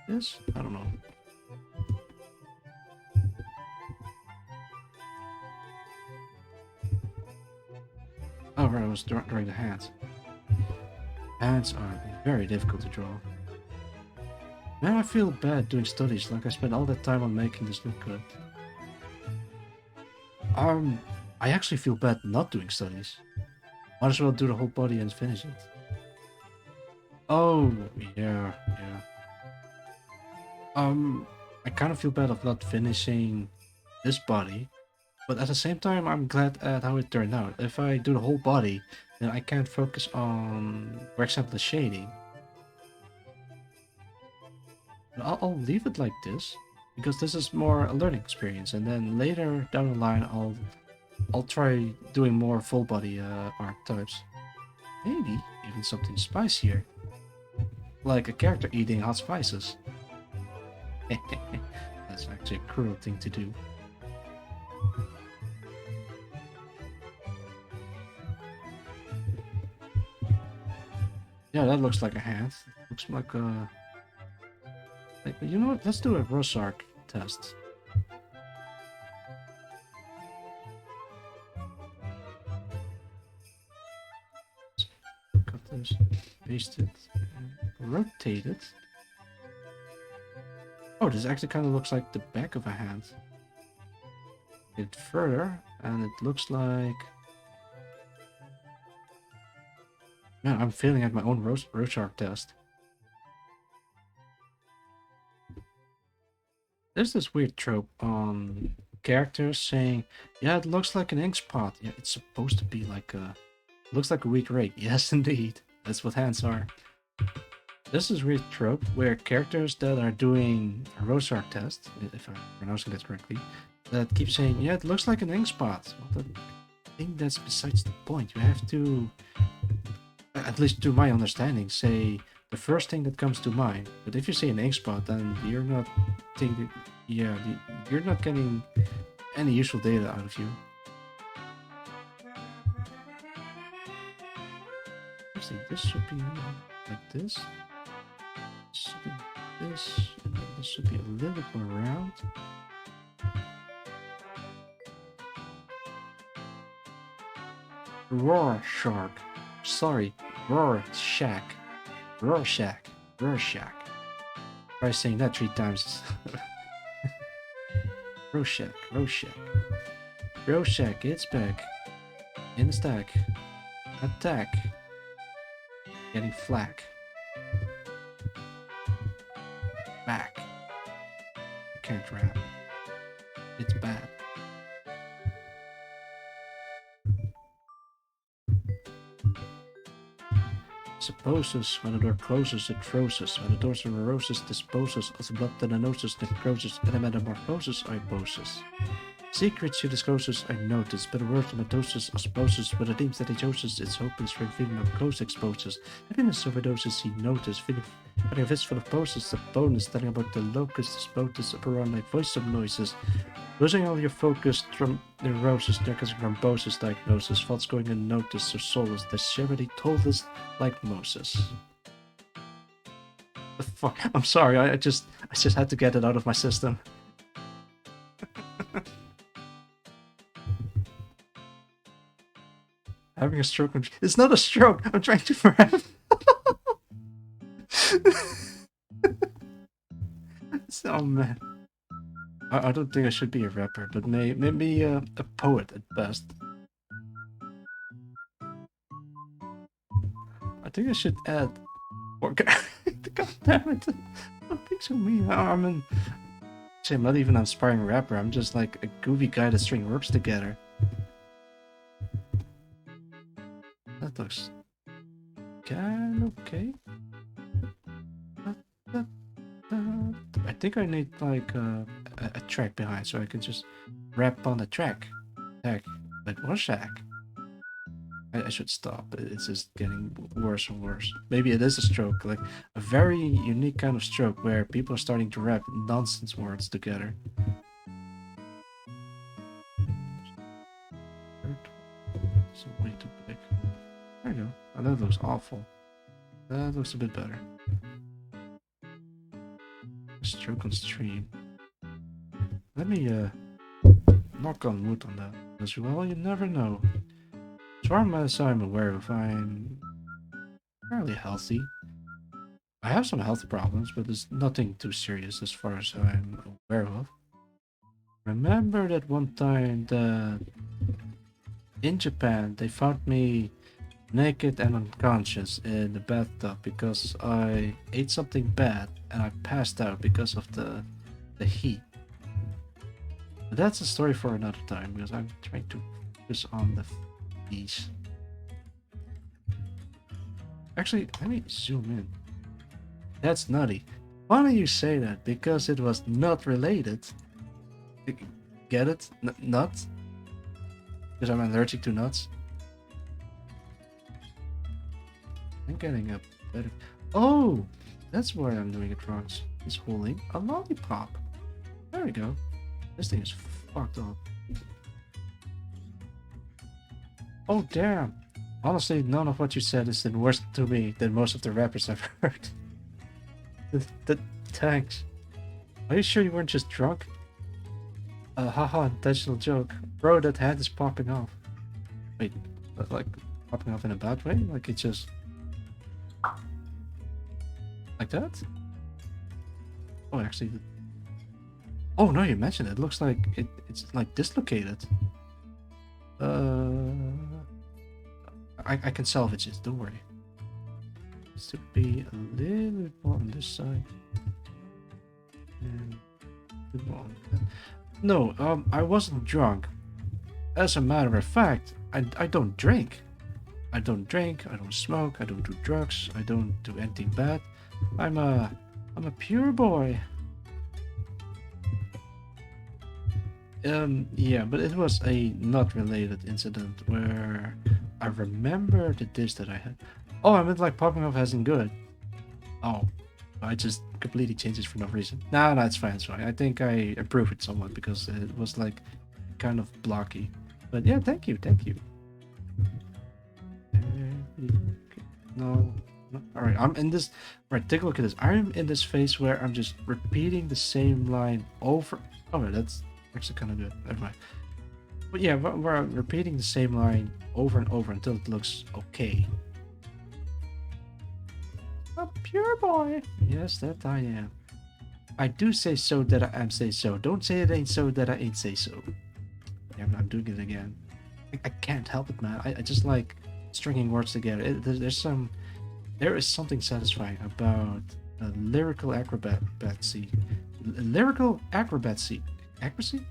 this? I don't know. Oh, right, I was drawing the hands. Hands are very difficult to draw. Now I feel bad doing studies, like I spent all that time on making this look good. I actually feel bad not doing studies. Might as well do the whole body and finish it. Oh, yeah, yeah. I kind of feel bad of not finishing this body, but at the same time, I'm glad at how it turned out. If I do the whole body, then I can't focus on, for example, the shading. I'll leave it like this because this is more a learning experience, and then later down the line, I'll try doing more full body archetypes. Maybe even something spicier, like a character eating hot spices. That's actually a cruel thing to do. Yeah, that looks like a hand. Looks like a... You know what? Let's do a Rosark test. Cut this, paste it, rotate it. Oh, this actually kind of looks like the back of a hand. Get it further, and it looks like... Man, I'm failing at my own Rorschach test. There's this weird trope on characters saying, yeah, it looks like an ink spot. Yeah, it's supposed to be like a... Looks like a weak rake. Yes, indeed. That's what hands are. This is weird trope where characters that are doing a Rorschach test, if I'm pronouncing that correctly, that keep saying, yeah, it looks like an ink spot. Well, I think that's besides the point. You have to, at least to my understanding, say the first thing that comes to mind. But if you say an ink spot, then you're not thinking, yeah, you're not getting any useful data out of you. Actually, this should be like this. This should be this, and then this should be a little bit more round. Rorschach. Sorry, Rorschach. Rorschach. Rorschach. Try saying that 3 times. Rorschach. Rorschach. Rorschach, it's back. In the stack. Attack. Getting flak. Back. I can't rap. It's bad. Supposes, when the door closes, it frozen. When the doors are roses, disposes, as blood tendinosis, necrosis, and metamorphosis, iboses. Secrets she discloses I notice, but the word mitosis, osmosis, but the themes that he chooses, its hopings for feeling of close exposes. Happiness overdoses he noticed, feeling a fist full of poses, the bonus, telling about the locust, spotus, around like voice of noises. Losing all your focus from neurosis, darkness, thrombosis, diagnosis, faults going unnoticed, or solace, the charity told us like Moses. The fuck? I'm sorry, I just had to get it out of my system. Having a stroke. It's not a stroke. I'm trying to rap. Oh man. I don't think I should be a rapper, but maybe a poet at best. I think I should add. Or God damn it! Don't think so. Me. I'm not even an aspiring rapper. I'm just like a goofy guy that string words together. That looks kind of okay. I think I need like a track behind so I can just rap on the track. Like Rorschach. I should stop. It's just getting worse and worse. Maybe it is a stroke, like a very unique kind of stroke where people are starting to rap nonsense words together. It's way too big. There you go. Oh, that looks awful. That looks a bit better. Stroke on stream. Let me knock on wood on that as well. You never know. As far as I'm aware of, I'm fairly healthy. I have some health problems, but it's nothing too serious as far as I'm aware of. Remember that one time that in Japan they found me naked and unconscious in the bathtub because I ate something bad and I passed out because of the heat. But that's a story for another time because I'm trying to focus on the piece. Actually, let me zoom in. That's nutty. Why don't you say that? Because it was not related. Get it? Nut? Because I'm allergic to nuts. I'm getting a better... Oh! That's why I'm doing it wrong. It's holding a lollipop. There we go. This thing is fucked up. Oh, damn. Honestly, none of what you said is worse to me than most of the rappers I've heard. Thanks. Are you sure you weren't just drunk? Haha, intentional joke. Bro, that head is popping off. Wait, like popping off in a bad way? Like it just... Like that? Oh, actually... Oh, no, you mentioned it. It looks like it's like dislocated. I can salvage it, don't worry. It should be a little bit more on this side. And a bit more on that. No, I wasn't drunk. As a matter of fact, I don't drink. I don't drink, I don't smoke, I don't do drugs, I don't do anything bad. I'm a pure boy. Yeah, but it was a not related incident where I remember the dish that I had. Oh, I meant like popping off isn't good. Oh, I just completely changed it for no reason. No, it's fine, it's fine. I think I improved it somewhat because it was like kind of blocky. But yeah, thank you. No. Alright, I'm in this. Right, take a look at this. I'm in this phase where I'm just repeating the same line over. Oh, that's actually kind of good. Never mind. But yeah, we're repeating the same line over and over until it looks okay. A pure boy. Yes, that I am. I do say so that I am say so. Don't say it ain't so that I ain't say so. Yeah, I'm doing it again. I can't help it, man. I just like stringing words together. There is something satisfying about lyrical acrobacy. Lyrical acrobacy. Accuracy?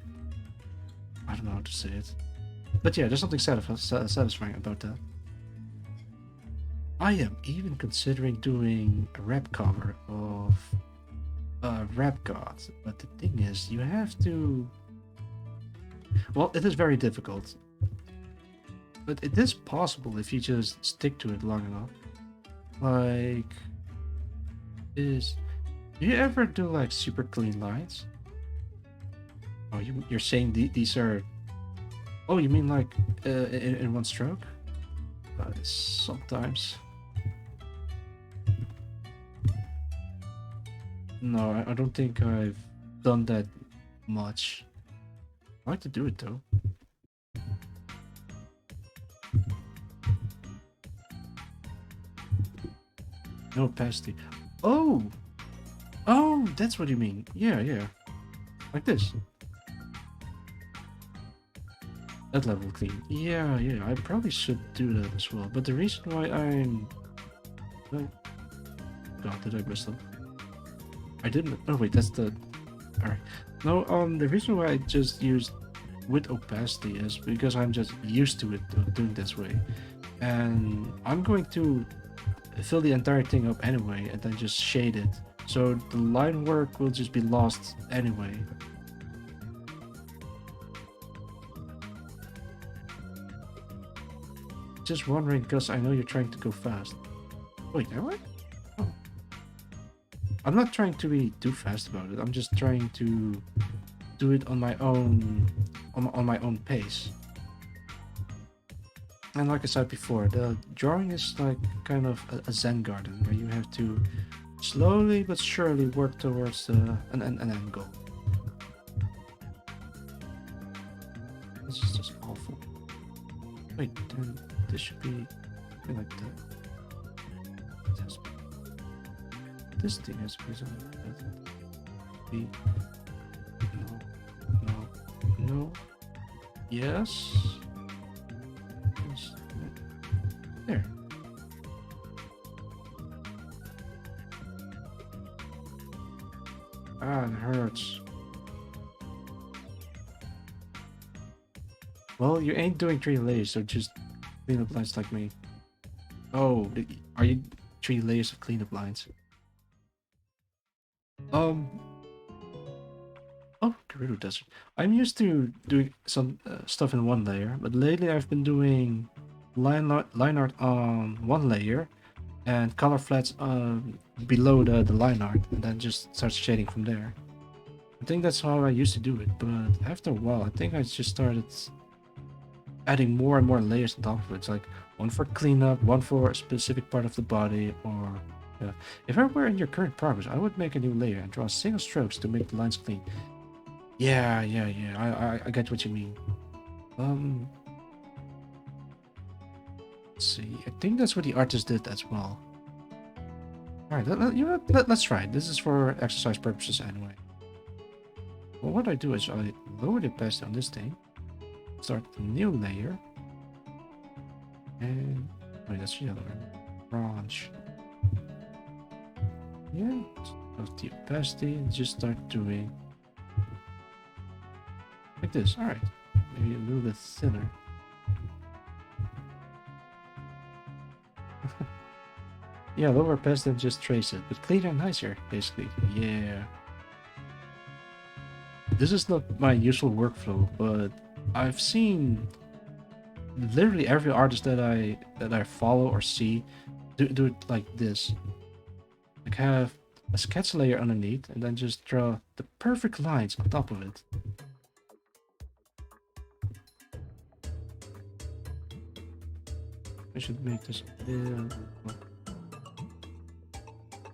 I don't know how to say it. But yeah, there's something satisfying about that. I am even considering doing a rap cover of Rap God. But the thing is, you have to... Well, it is very difficult. But it is possible if you just stick to it long enough. Like... Do you ever do like super clean lines? Oh, you're saying these are... Oh, you mean like in one stroke? Sometimes. No, I don't think I've done that much. I like to do it though. No opacity. Oh! Oh, that's what you mean. Yeah. Like this. That level clean. Yeah, I probably should do that as well. But the reason why I'm... Oh, God, did I mess up? I didn't... Oh, wait, that's the... Alright. No, the reason why I just used with opacity is because I'm just used to it doing this way. And I'm going to fill the entire thing up anyway and then just shade it. So the line work will just be lost anyway. just wondering because I know you're trying to go fast. Wait, am I? Oh. I'm not trying to be too fast about it. I'm just trying to do it on my own, on my own pace. And like I said before, the drawing is like kind of a Zen garden where you have to slowly but surely work towards an end goal. This is just awful. Wait, then this should be like that. This thing has to be something like that. No. Yes. There. Ah, it hurts. Well, you ain't doing 3 layers, so just cleanup lines like me. Oh, are you 3 layers of cleanup lines? Oh, Gerudo Desert. I'm used to doing some stuff in 1 layer, but lately I've been doing line art on 1 layer and color flats below the line art, and then just start shading from there. I think that's how I used to do it, but after a while I think I just started adding more and more layers on top of it. It's like 1 for cleanup, 1 for a specific part of the body, or if I were in your current progress, I would make a new layer and draw single strokes to make the lines clean. Yeah. I get what you mean. Let's see. I think that's what the artist did as well. All right, let's try it. This is for exercise purposes anyway. Well, what I do is I lower the opacity on this thing, start a new layer, and wait, that's the other one. Branch. Yeah, of the opacity, and just start doing like this. All right, maybe a little bit thinner. Yeah, lower opacity and just trace it, but cleaner and nicer, basically. Yeah. This is not my usual workflow, but I've seen literally every artist that I follow or see do it like this. Like have a sketch layer underneath and then just draw the perfect lines on top of it. I should make this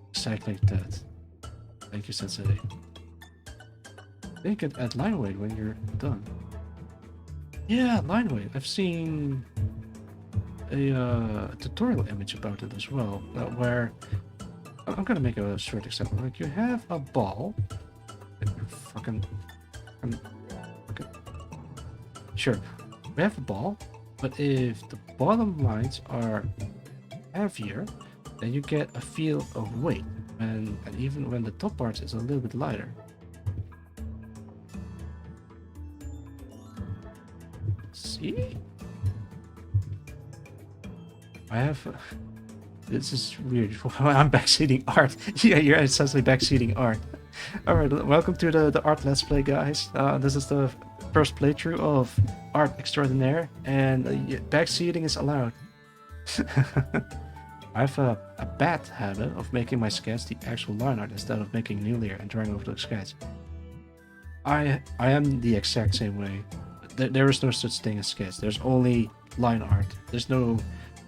exactly like that. Thank you, Sensei. They can add line weight when you're done. Yeah, line weight. I've seen a tutorial image about it as well, where I'm gonna make a short example. Like you have a ball. Sure, we have a ball, but if the bottom lines are heavier, then you get a feel of weight, and even when the top part is a little bit lighter. See? I have... This is weird. I'm backseating art. Yeah, you're essentially backseating art. Alright, welcome to the art let's play, guys. This is the first playthrough of Art Extraordinaire, and backseating is allowed. I have a bad habit of making my sketch the actual line art instead of making a new layer and drawing over the sketch. I am the exact same way. There is no such thing as sketch. There's only line art. There's no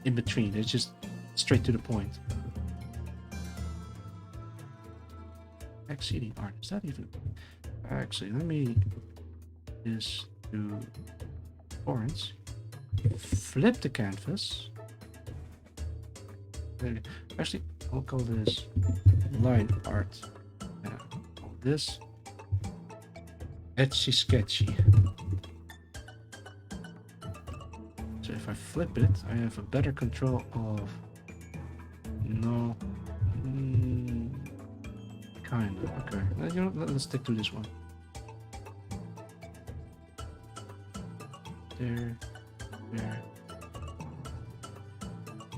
in between. It's just straight to the point. Backseating art. Is that even... Actually, let me just do orange. Flip the canvas. Actually, I'll call this line art. Yeah, call this etchy sketchy. So if I flip it, I have a better control of... No. Kind of. Okay. You know, let's stick to this one. There. There.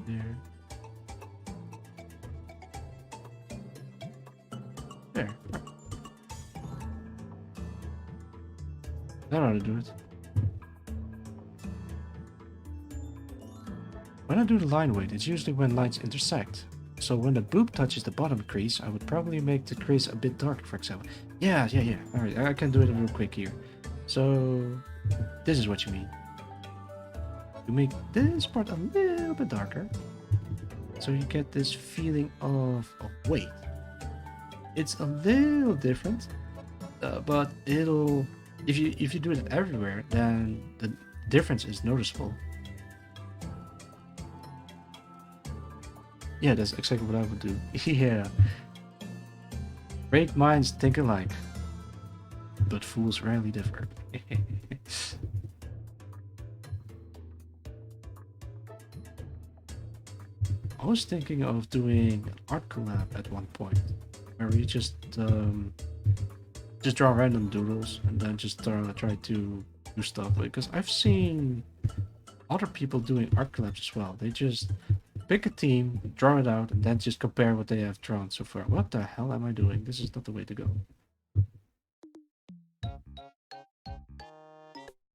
There. There. That ought to do it. When I do the line weight, it's usually when lines intersect. So when the boob touches the bottom crease, I would probably make the crease a bit darker, for example. Yeah. Alright, I can do it real quick here. So this is what you mean. You make this part a little bit darker. So you get this feeling of weight. It's a little different, but it'll if you do it everywhere, then the difference is noticeable. Yeah, that's exactly what I would do. Yeah. Great minds think alike, but fools rarely differ. I was thinking of doing an art collab at one point, where we just draw random doodles and then just try to do stuff. Because I've seen other people doing art collabs as well. They just pick a team, draw it out, and then just compare what they have drawn so far. What the hell am I doing? This is not the way to go.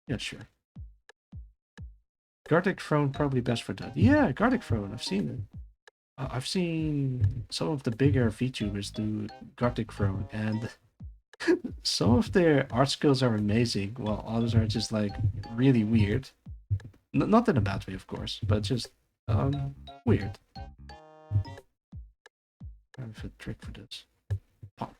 Yeah, sure. Gartic Throne probably best for that. Yeah, Gartic Throne, I've seen it. I've seen some of the bigger VTubers do Gartic Throne, and some of their art skills are amazing, while others are just like really weird. Not in a bad way, of course, but just weird. I have a trick for this. Pop.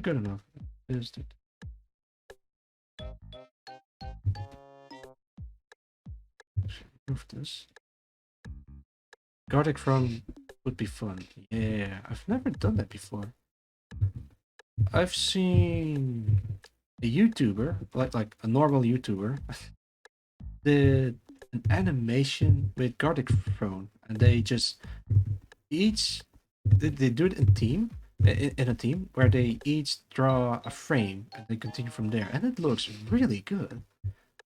Good enough. Is it? Move this. Gartic Throne would be fun. Yeah, I've never done that before. I've seen a YouTuber, like a normal YouTuber, did an animation with Gartic Throne, and they just they do it in a team where they each draw a frame and they continue from there, and it looks really good. I'm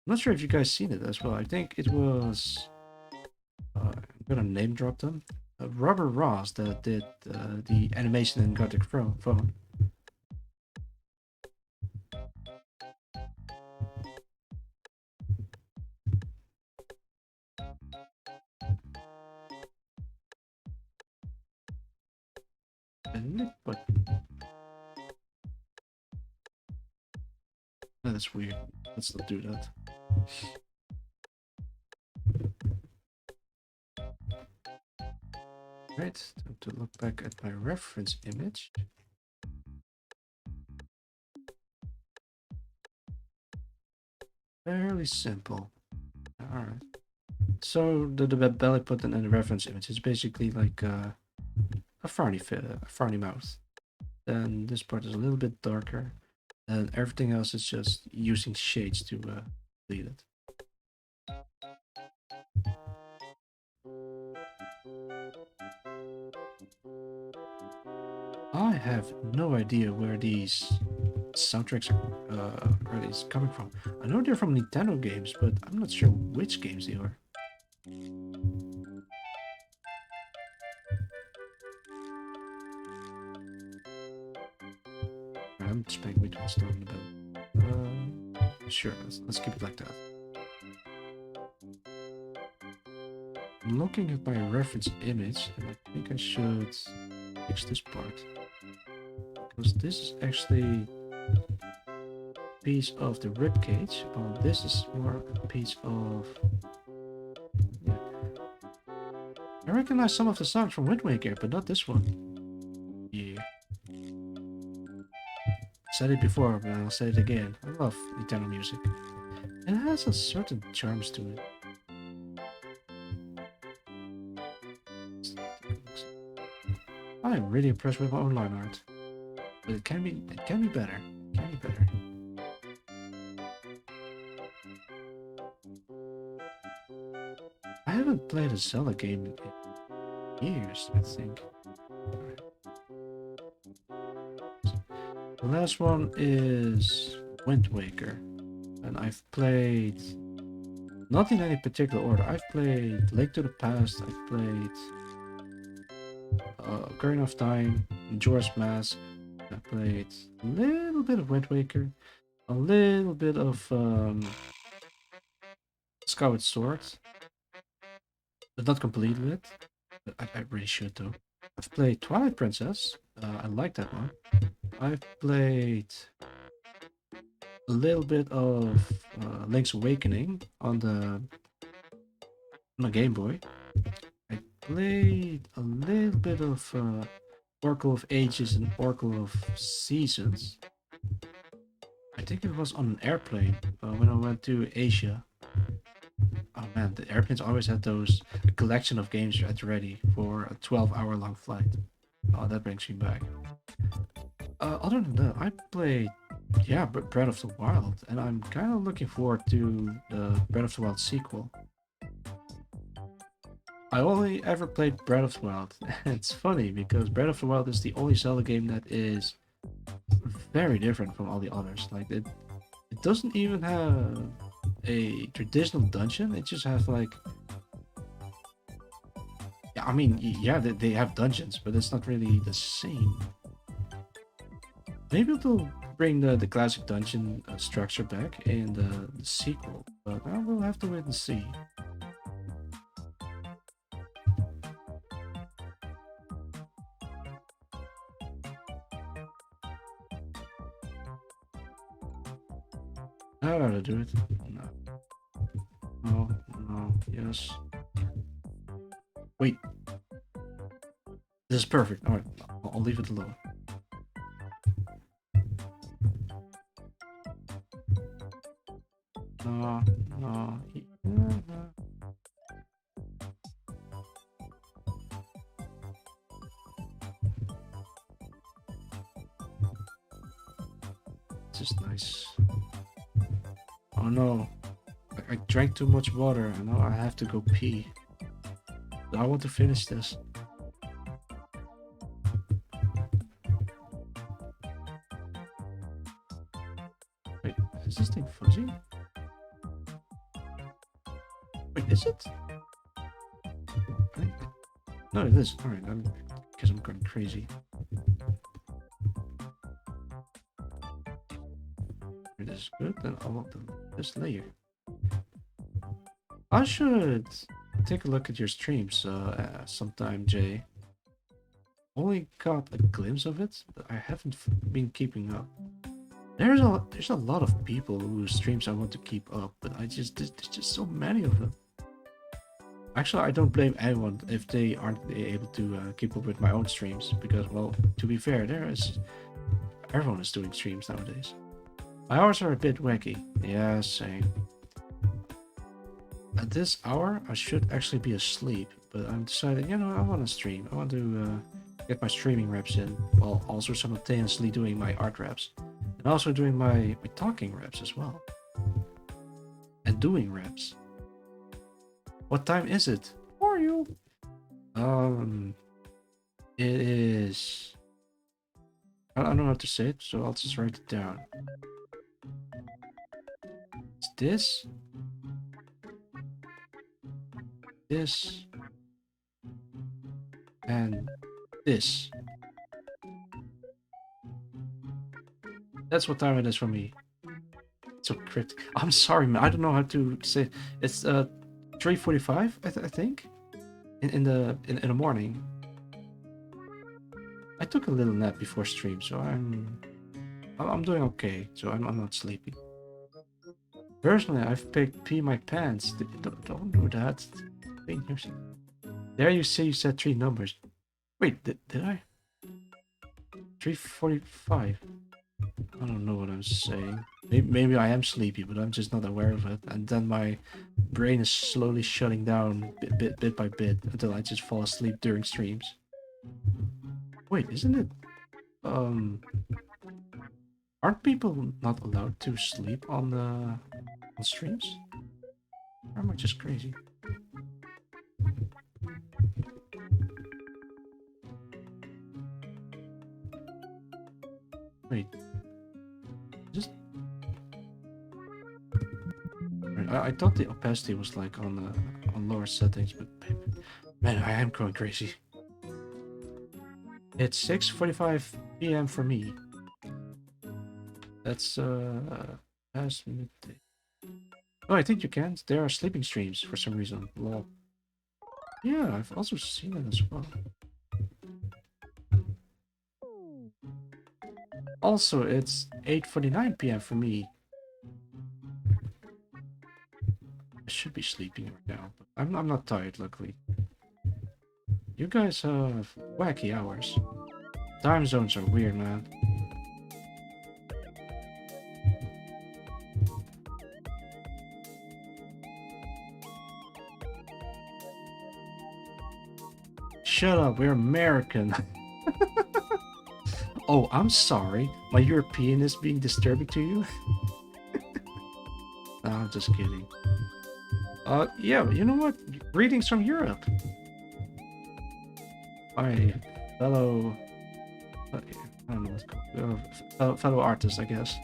not sure if you guys seen it as well. I think it was I'm gonna name drop them. Robert Ross that did the animation in Gartic Phone. But that's weird. Let's not do that. Right, time to look back at my reference image. Fairly simple. Alright. So the belly button and the reference image is basically like a frowny mouth. Then this part is a little bit darker, and everything else is just using shades to lead it. I have no idea where these soundtracks are these coming from. I know they're from Nintendo games, but I'm not sure which games they are. I'm spending way too much time about. Sure, let's keep it like that. I'm looking at my reference image, and I think I should fix this part, because this is actually a piece of the ribcage, while this is more a piece of. Yeah. I recognize some of the songs from Wind Waker, but not this one. Yeah. Said it before, but I'll say it again. I love Nintendo music. It has a certain charms to it. I'm really impressed with my own line art, but it can be better. It can be better. I haven't played a Zelda game in years, I think. The last one is Wind Waker, and I've played, not in any particular order, I've played Lake to the Past, I've played Ocarina of Time, Majora's Mask, I played a little bit of Wind Waker, a little bit of Skyward Sword, but not completely it. But I really should though. I've played Twilight Princess. I like that one. I've played a little bit of Link's Awakening on the Game Boy. I played a little bit of Oracle of Ages and Oracle of Seasons. I think it was on an airplane when I went to Asia. Oh man, the airplanes always had those a collection of games at ready for a 12-hour long flight. Oh, that brings me back. Other than that, I played, yeah, Breath of the Wild, and I'm kind of looking forward to the Breath of the Wild sequel. I only ever played Breath of the Wild. It's funny because Breath of the Wild is the only Zelda game that is very different from all the others. Like it doesn't even have a traditional dungeon. It just has like, yeah, I mean, yeah, they have dungeons, but it's not really the same. Maybe they'll bring the classic dungeon structure back in the sequel, but I will have to wait and see. How do I do it? No. No, no, yes. Wait. This is perfect. Alright, I'll leave it alone. No, no. This is nice. Oh no. I drank too much water and now I have to go pee. I want to finish this. Wait, is this thing fuzzy? Wait, is it? No, it is. Alright, because I'm going crazy. It is good, then I want this layer. I should take a look at your streams sometime, Jay. Only got a glimpse of it, but I haven't been keeping up. There's a lot of people whose streams I want to keep up, but there's just so many of them. Actually, I don't blame anyone if they aren't able to keep up with my own streams, because, well, to be fair, everyone is doing streams nowadays. My hours are a bit wacky. Yeah, same. At this hour, I should actually be asleep, but I'm deciding, you know, I want to stream. I want to get my streaming reps in, while also simultaneously doing my art reps. And also doing my talking reps as well. And doing reps. What time is it? Who are you? It is... I don't know how to say it, so I'll just write it down. It's this, and this. That's what time it is for me. It's so cryptic. I'm sorry, man. I don't know how to say. It's 3:45, I think, in the morning. I took a little nap before stream, so I'm doing okay. So I'm not sleepy. Personally, I've picked pee my pants. Don't do that. Wait, there you say you said 3 numbers. Wait, did I? 3:45. I don't know what I'm saying. Maybe I am sleepy, but I'm just not aware of it. And then my brain is slowly shutting down bit by bit until I just fall asleep during streams. Wait, isn't it? Aren't people not allowed to sleep on streams? Or am I just crazy? Wait. Just... I thought the opacity was like on lower settings, but man, I am going crazy. It's 6:45 p.m. for me. That's past midday. Oh, I think you can. There are sleeping streams for some reason. Lol. Yeah, I've also seen it as well. Also, it's 8:49 p.m. for me. I should be sleeping right now, but I'm not tired, luckily. You guys have wacky hours. Time zones are weird, man. Shut up, we're American. Oh, I'm sorry. My European is being disturbing to you? No, I'm just kidding. Yeah, you know what? Greetings from Europe. My fellow... I don't know what's called. Fellow artists, I guess.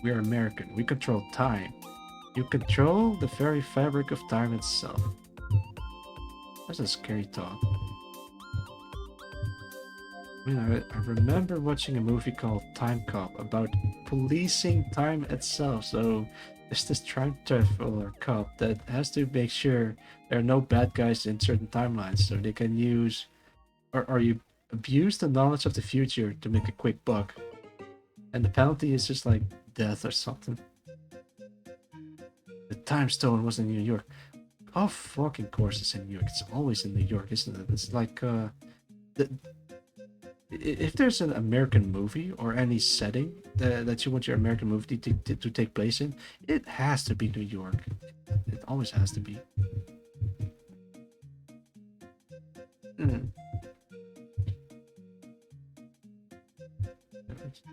We're American. We control time. You control the very fabric of time itself. That's a scary thought. I mean, I remember watching a movie called Time Cop about policing time itself. So there's this time traveler cop that has to make sure there are no bad guys in certain timelines, so they can use or you abuse the knowledge of the future to make a quick buck. And the penalty is just like death or something. The time stone was in New York. Of fucking course it's in New York. It's always in New York, isn't it? It's like if there's an American movie or any setting that you want your American movie to take place in, it has to be New York. It always has to be. Mm.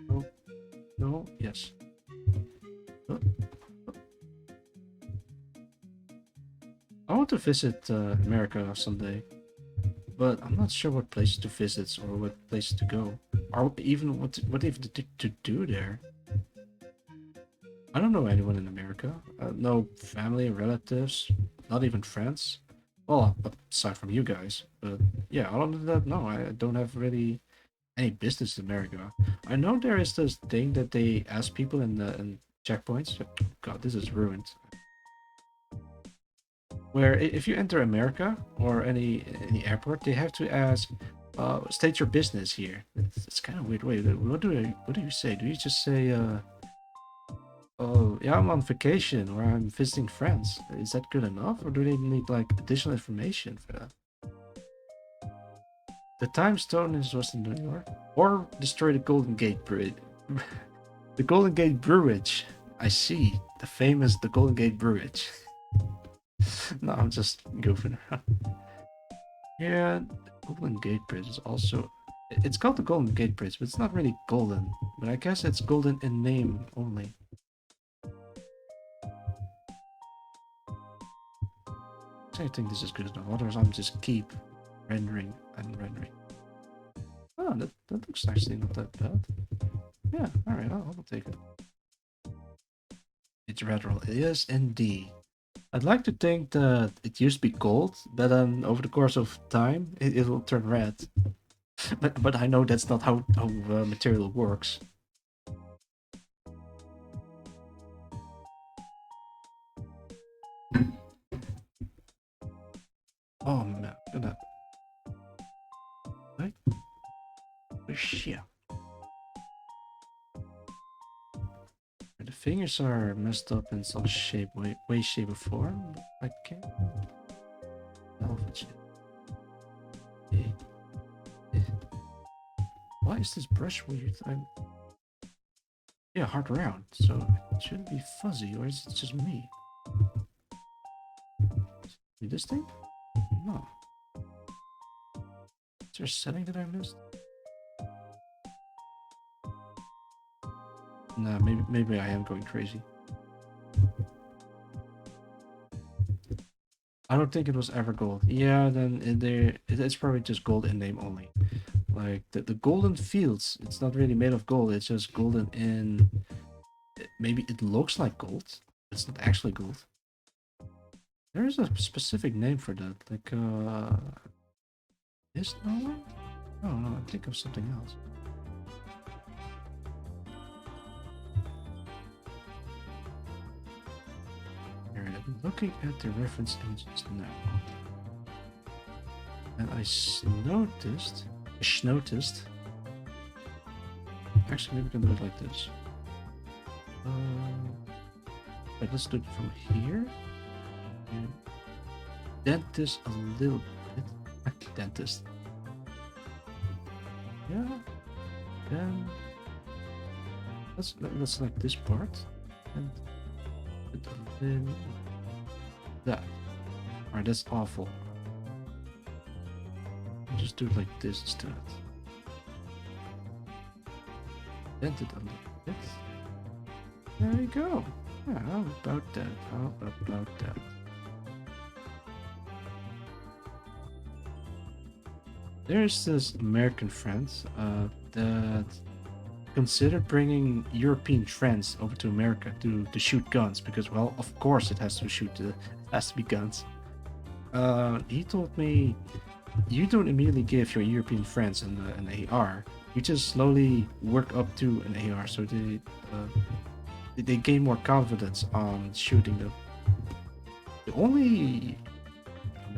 No, no, yes. Oh. I want to visit America someday, but I'm not sure what places to visit or what places to go, or even what even to do there. I don't know anyone in America. No family, relatives, not even friends. Well, aside from you guys. But yeah, other than that, no, I don't have really any business in America. I know there is this thing that they ask people in checkpoints. God, this is ruined. Where if you enter America or any airport, they have to ask, state your business here. It's kind of weird. Wait, what do you say? Do you just say, oh, yeah, I'm on vacation or I'm visiting friends? Is that good enough, or do they need like additional information for that? The time stone was in New York, or destroy the Golden Gate Bridge. The Golden Gate Brewage. I see. The Golden Gate Brewage. No, I'm just goofing around. Yeah, the Golden Gate Bridge is also... It's called the Golden Gate Bridge, but it's not really golden. But I guess it's golden in name only. I think this is good enough. Otherwise, I'm just keep rendering and rendering. Oh, that looks actually not that bad. Yeah, alright, I'll take it. It's red roll. It is indeed. I'd like to think that it used to be gold, but then over the course of time, it will turn red. But I know that's not how material works. Oh man, gonna... Right? Oh shit. The fingers are messed up in some shape, way, shape, or form. I can't. Why is this brush weird? Yeah, hard round, so it shouldn't be fuzzy, or is it just me? This thing? No. Is there a setting that I missed? Nah, maybe I am going crazy. I don't think it was ever gold. Yeah, then it's probably just gold in name only. Like the golden fields, it's not really made of gold. It's just golden in... Maybe it looks like gold. It's not actually gold. There's a specific name for that, like this number? Oh no, I think of something else. Alright, I'm looking at the reference images now. And I noticed. Actually, maybe we can do it like this. Wait, let's do it from here. And dent this a little bit. Dentist. Yeah. Then let's select this part and put a little that. Alright, that's awful. I'll just do it like this instead. Dent it a little bit. There you go. Yeah, how about that? How about that? There's this American friend that considered bringing European friends over to America to shoot guns because, well, of course it has to be guns. He told me you don't immediately give your European friends an AR. You just slowly work up to an AR, so they gain more confidence on shooting them. The only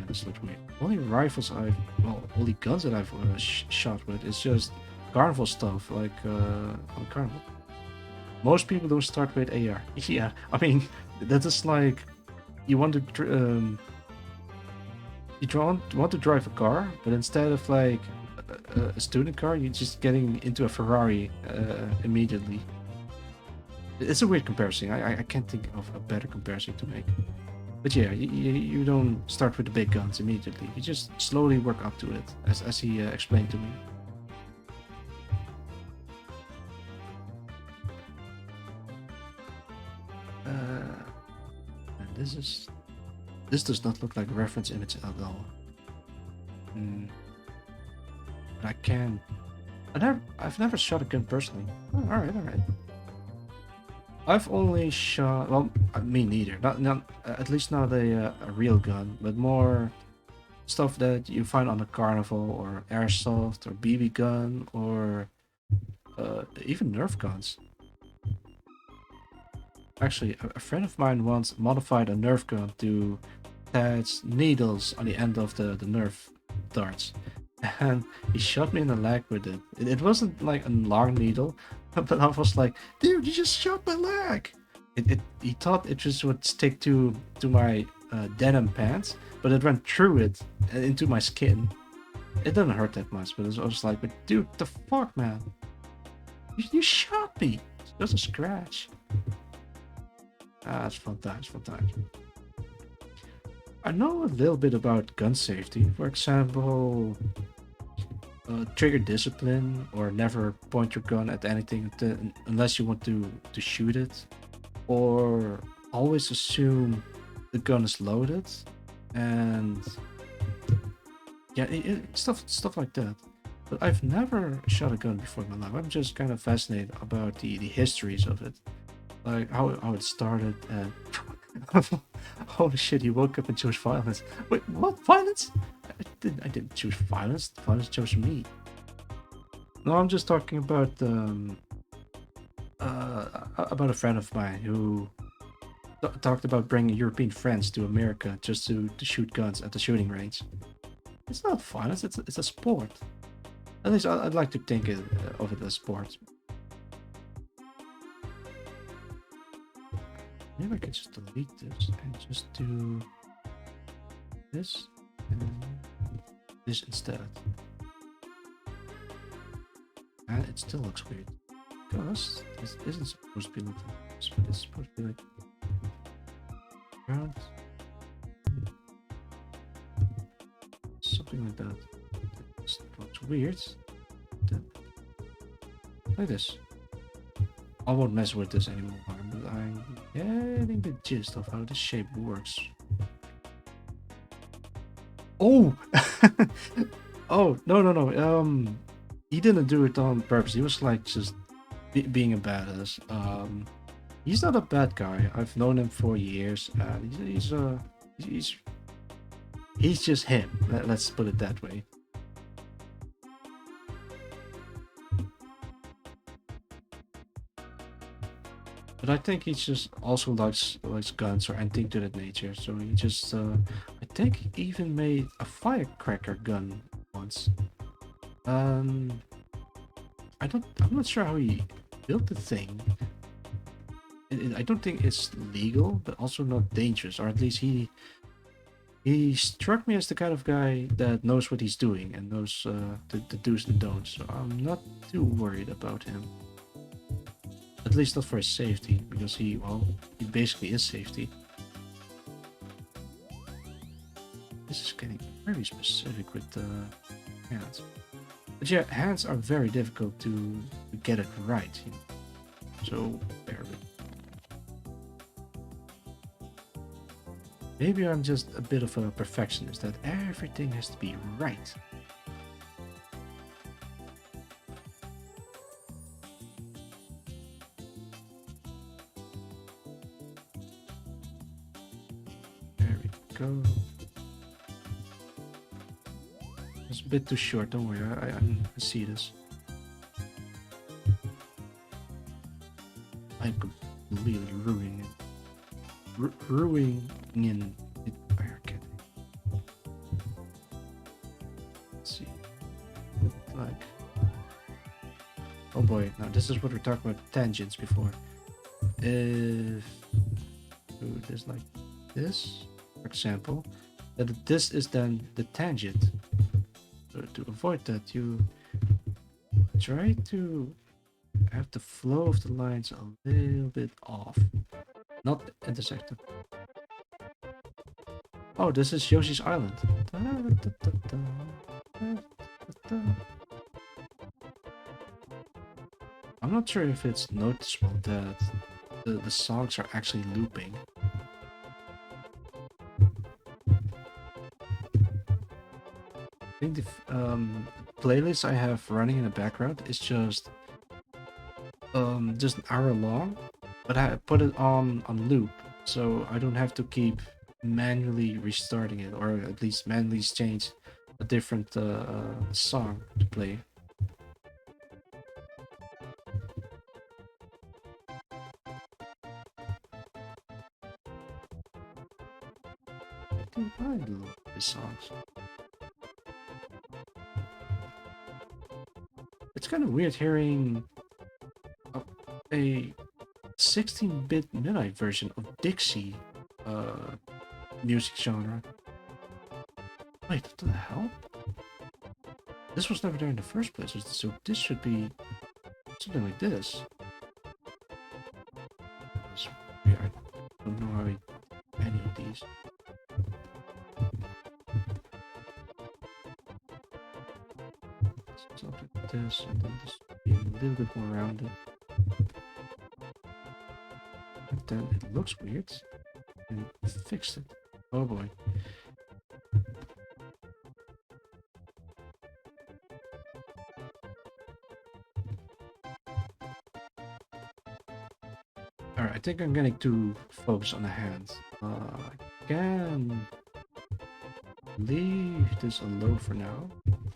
this looks weird. Only rifles only guns that I've shot with is just carnival stuff, like on carnival. Most people don't start with AR. Yeah, I mean that is like you want to want to drive a car, but instead of like a student car, you're just getting into a Ferrari immediately. It's a weird comparison. I can't think of a better comparison to make. But yeah, you don't start with the big guns immediately. You just slowly work up to it, as he explained to me. And this does not look like a reference image at all. But I've never shot a gun personally. Oh, all right. I've only shot, well, me neither. Not at least not a real gun, but more stuff that you find on a carnival or airsoft or BB gun or even Nerf guns. Actually, a friend of mine once modified a Nerf gun to attach needles on the end of the Nerf darts. And he shot me in the leg with it. It wasn't like a long needle, but I was like, dude, you just shot my leg. He thought it just would stick to my denim pants, but it went through it and into my skin. It didn't hurt that much, but I was like, but dude, the fuck, man? You shot me. It's just a scratch. It's fun times. I know a little bit about gun safety. For example, trigger discipline, or never point your gun at anything unless you want to shoot it, or always assume the gun is loaded, and yeah, stuff like that. But I've never shot a gun before in my life. I'm just kind of fascinated about the histories of it, like how it started and. Holy shit, he woke up and chose violence. Wait, what? Violence? I didn't choose violence. Violence chose me. No, I'm just talking about a friend of mine who talked about bringing European friends to America just to shoot guns at the shooting range. It's not violence, it's a sport. At least I'd like to think of it as sport. Maybe I could just delete this and just do this and this instead. And it still looks weird because this isn't supposed to be like this, but it's supposed to be like round, something like that. It looks weird. Like this. I won't mess with this anymore, but I'm getting the gist of how this shape works. Oh! Oh, no. He didn't do it on purpose. He was like just being a badass. He's not a bad guy. I've known him for years. He's He's he's just him. Let's put it that way. But I think he just also likes guns or anything to that nature. So he just I think he even made a firecracker gun once. Um, I'm not sure how he built the thing. I don't think it's legal, but also not dangerous, or at least he struck me as the kind of guy that knows what he's doing and knows the do's and don'ts. So I'm not too worried about him. At least not for his safety, because he basically is safety. This is getting very specific with the hands. But yeah, hands are very difficult to get it right. You know? So bear with me. Maybe I'm just a bit of a perfectionist that everything has to be right. There we go. It's a bit too short, don't worry, I see this. I'm completely ruining it. Ruining it. Okay. Let's see. Like, oh boy, now this is what we're talking about tangents before. If do this like this, for example, that this is then the tangent. So to avoid that, you try to have the flow of the lines a little bit off. Not intersecting. Oh, this is Yoshi's Island. I'm not sure if it's noticeable that the songs are actually looping. I think the playlist I have running in the background is just an hour long, but I put it on loop, so I don't have to keep manually restarting it, or at least manually change a different song to play. I love these songs. It's kind of weird hearing a 16-bit midnight version of Dixie music genre. Wait, what the hell? This was never there in the first place, so this should be something like this. It's weird. I don't know how any of these. Something like this, and then this be a little bit more rounded. And then it looks weird. And fixed it. Oh boy. Alright, I think I'm getting too focused on the hands. I can leave this alone for now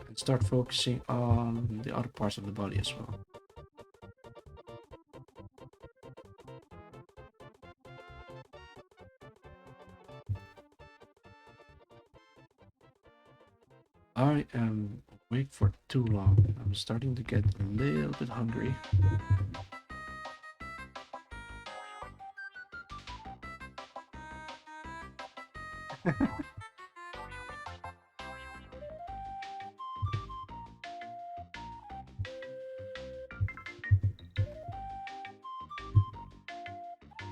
and start focusing on the other parts of the body as well. I am awake for too long. I'm starting to get a little bit hungry.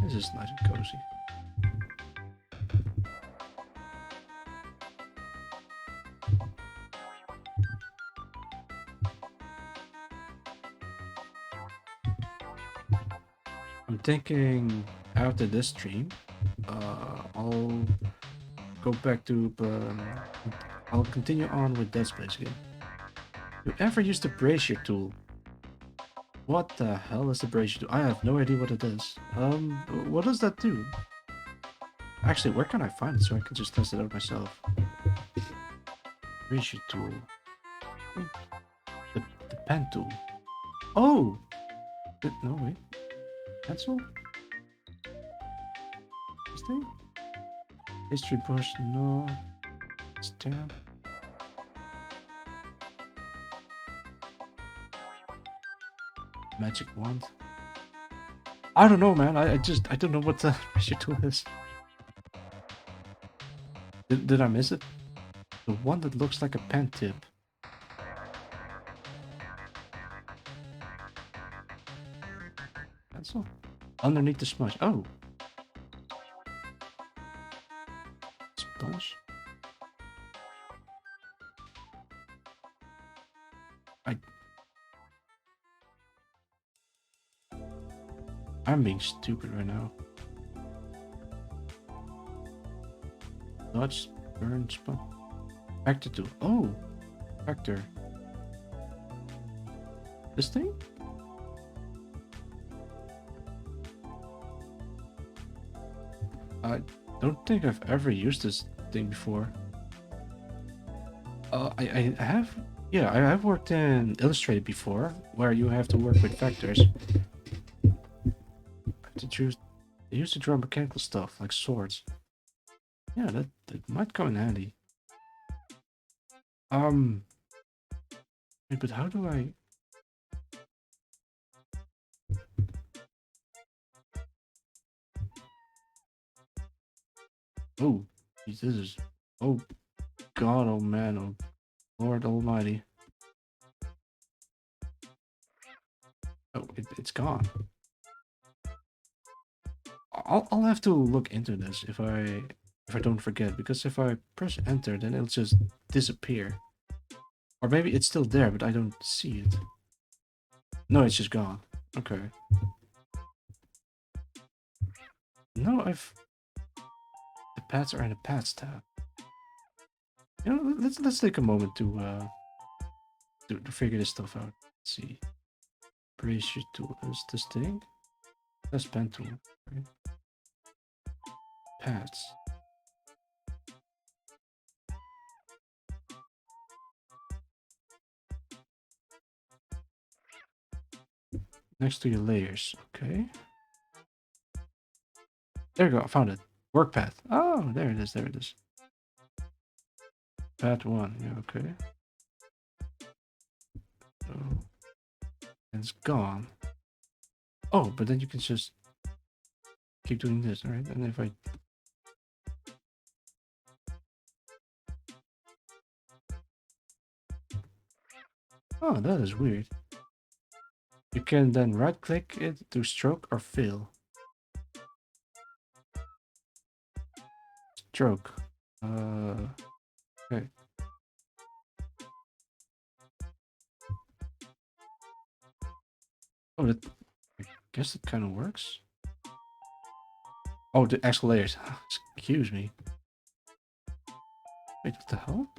This is nice and cozy. I'm thinking after this stream, I'll go back to, I'll continue on with Dead Space again. You ever use the brazier tool? What the hell is the brazier tool? I have no idea what it is. What does that do? Actually, where can I find it so I can just test it out myself? Ratio tool. Hmm, the pen tool. Oh! No, wait. Pencil? This thing? History brush, no. Stamp. Magic wand. I don't know, man. I don't know what the ratio tool is. Did I miss it? The one that looks like a pen tip. Pencil? Underneath the smudge. Oh! Sponge? I'm being stupid right now. Dodge, burn, spot. Factor tool. Oh! Factor. This thing? I don't think I've ever used this thing before. I have, yeah, I have worked in Illustrated before, where you have to work with vectors. They used to draw mechanical stuff, like swords. Yeah, that might come in handy. Wait, but how do I... Oh, this is... Oh, God, oh man, oh Lord Almighty. Oh, it's gone. I'll have to look into this if I don't forget, because if I press enter, then it'll just disappear. Or maybe it's still there, but I don't see it. No, it's just gone. Okay. No, the paths are in the paths tab. You know, let's take a moment to figure this stuff out. Let's see. Ratio tool is this thing. That's pen tool. Right? Paths. Next to your layers. Okay. There you go. I found it. Work path. Oh, there it is. There it is. Path 1. Yeah, okay. So, and it's gone. Oh, but then you can just keep doing this, alright? And if I... Oh, that is weird. You can then right-click it to stroke or fill. Stroke. Okay. Oh, that... I guess it kind of works. Oh, the actual layers. Excuse me. Wait, what the hell?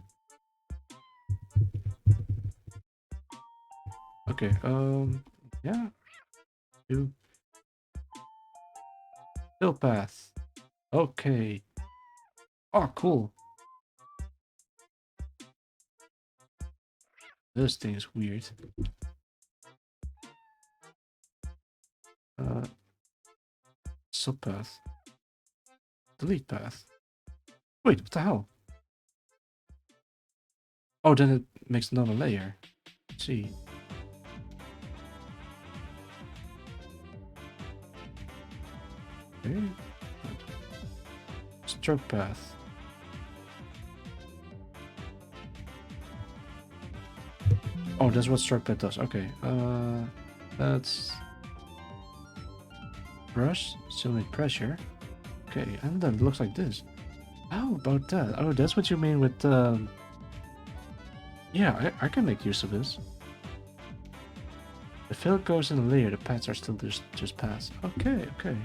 Okay, yeah. Do fill path. Okay. Oh, cool. This thing is weird. Subpath. Delete path. Wait, what the hell? Oh, then it makes another layer. Let's see. Okay. Stroke path. Oh, that's what stroke path does. Okay. That's brush, simulate pressure. Okay, and then it looks like this. How about that? Oh, that's what you mean with yeah, I can make use of this. The fill goes in a layer, the paths are still just paths. Okay, okay.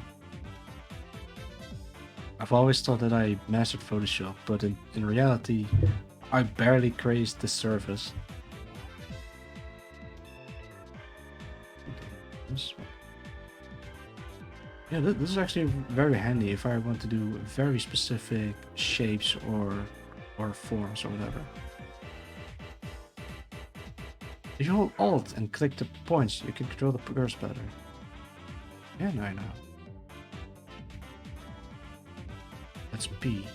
I've always thought that I mastered Photoshop, but in reality, I barely grazed the surface. Yeah, this is actually very handy if I want to do very specific shapes or forms or whatever. If you hold Alt and click the points, you can control the cursor better. Yeah, no, I know. That's P.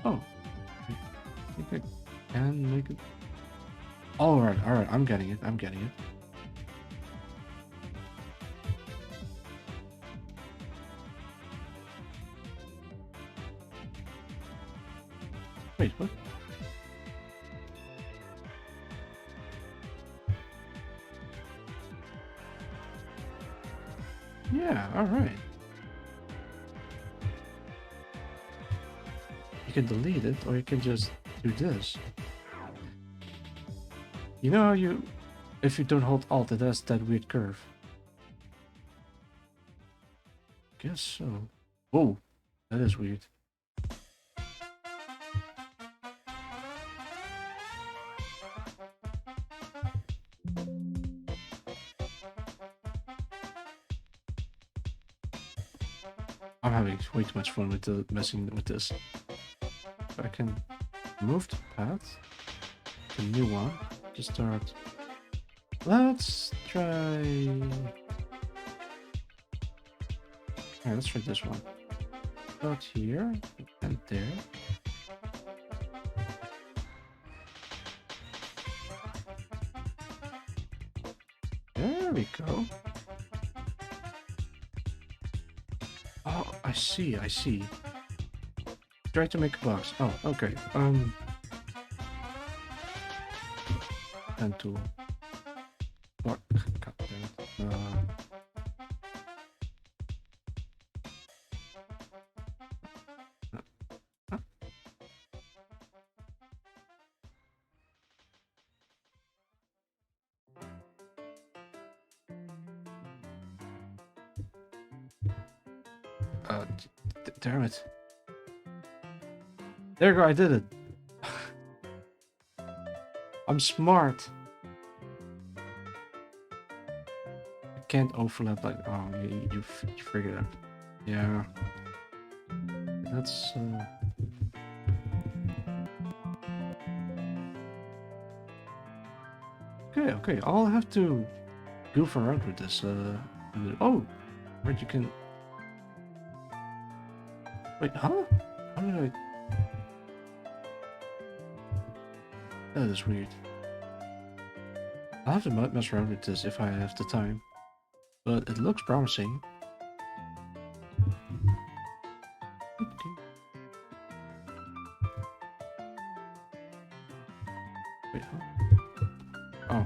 Oh, I think I can make it. All right, I'm getting it. I'm getting it. Wait, what? Yeah, all right. You can delete it, or you can just do this. You know how you, if you don't hold Alt, it has that weird curve. Guess so. Oh, that is weird. I'm having way too much fun with the messing with this. I can move the path. A new one. Just start. Let's try. Alright, let's try this one. Start here and there. There we go. Oh, I see, I see. Try to make a box. Oh, okay. Pen tool. What? God damn it. Damn it. There you go, I did it. I'm smart. I can't overlap like, oh, you figured it out. Yeah. That's, Okay, I'll have to goof around with this, oh! Right, you can... Wait, huh? How did I... That is weird. I'll have to mess around with this if I have the time. But it looks promising. Wait, huh? Oh.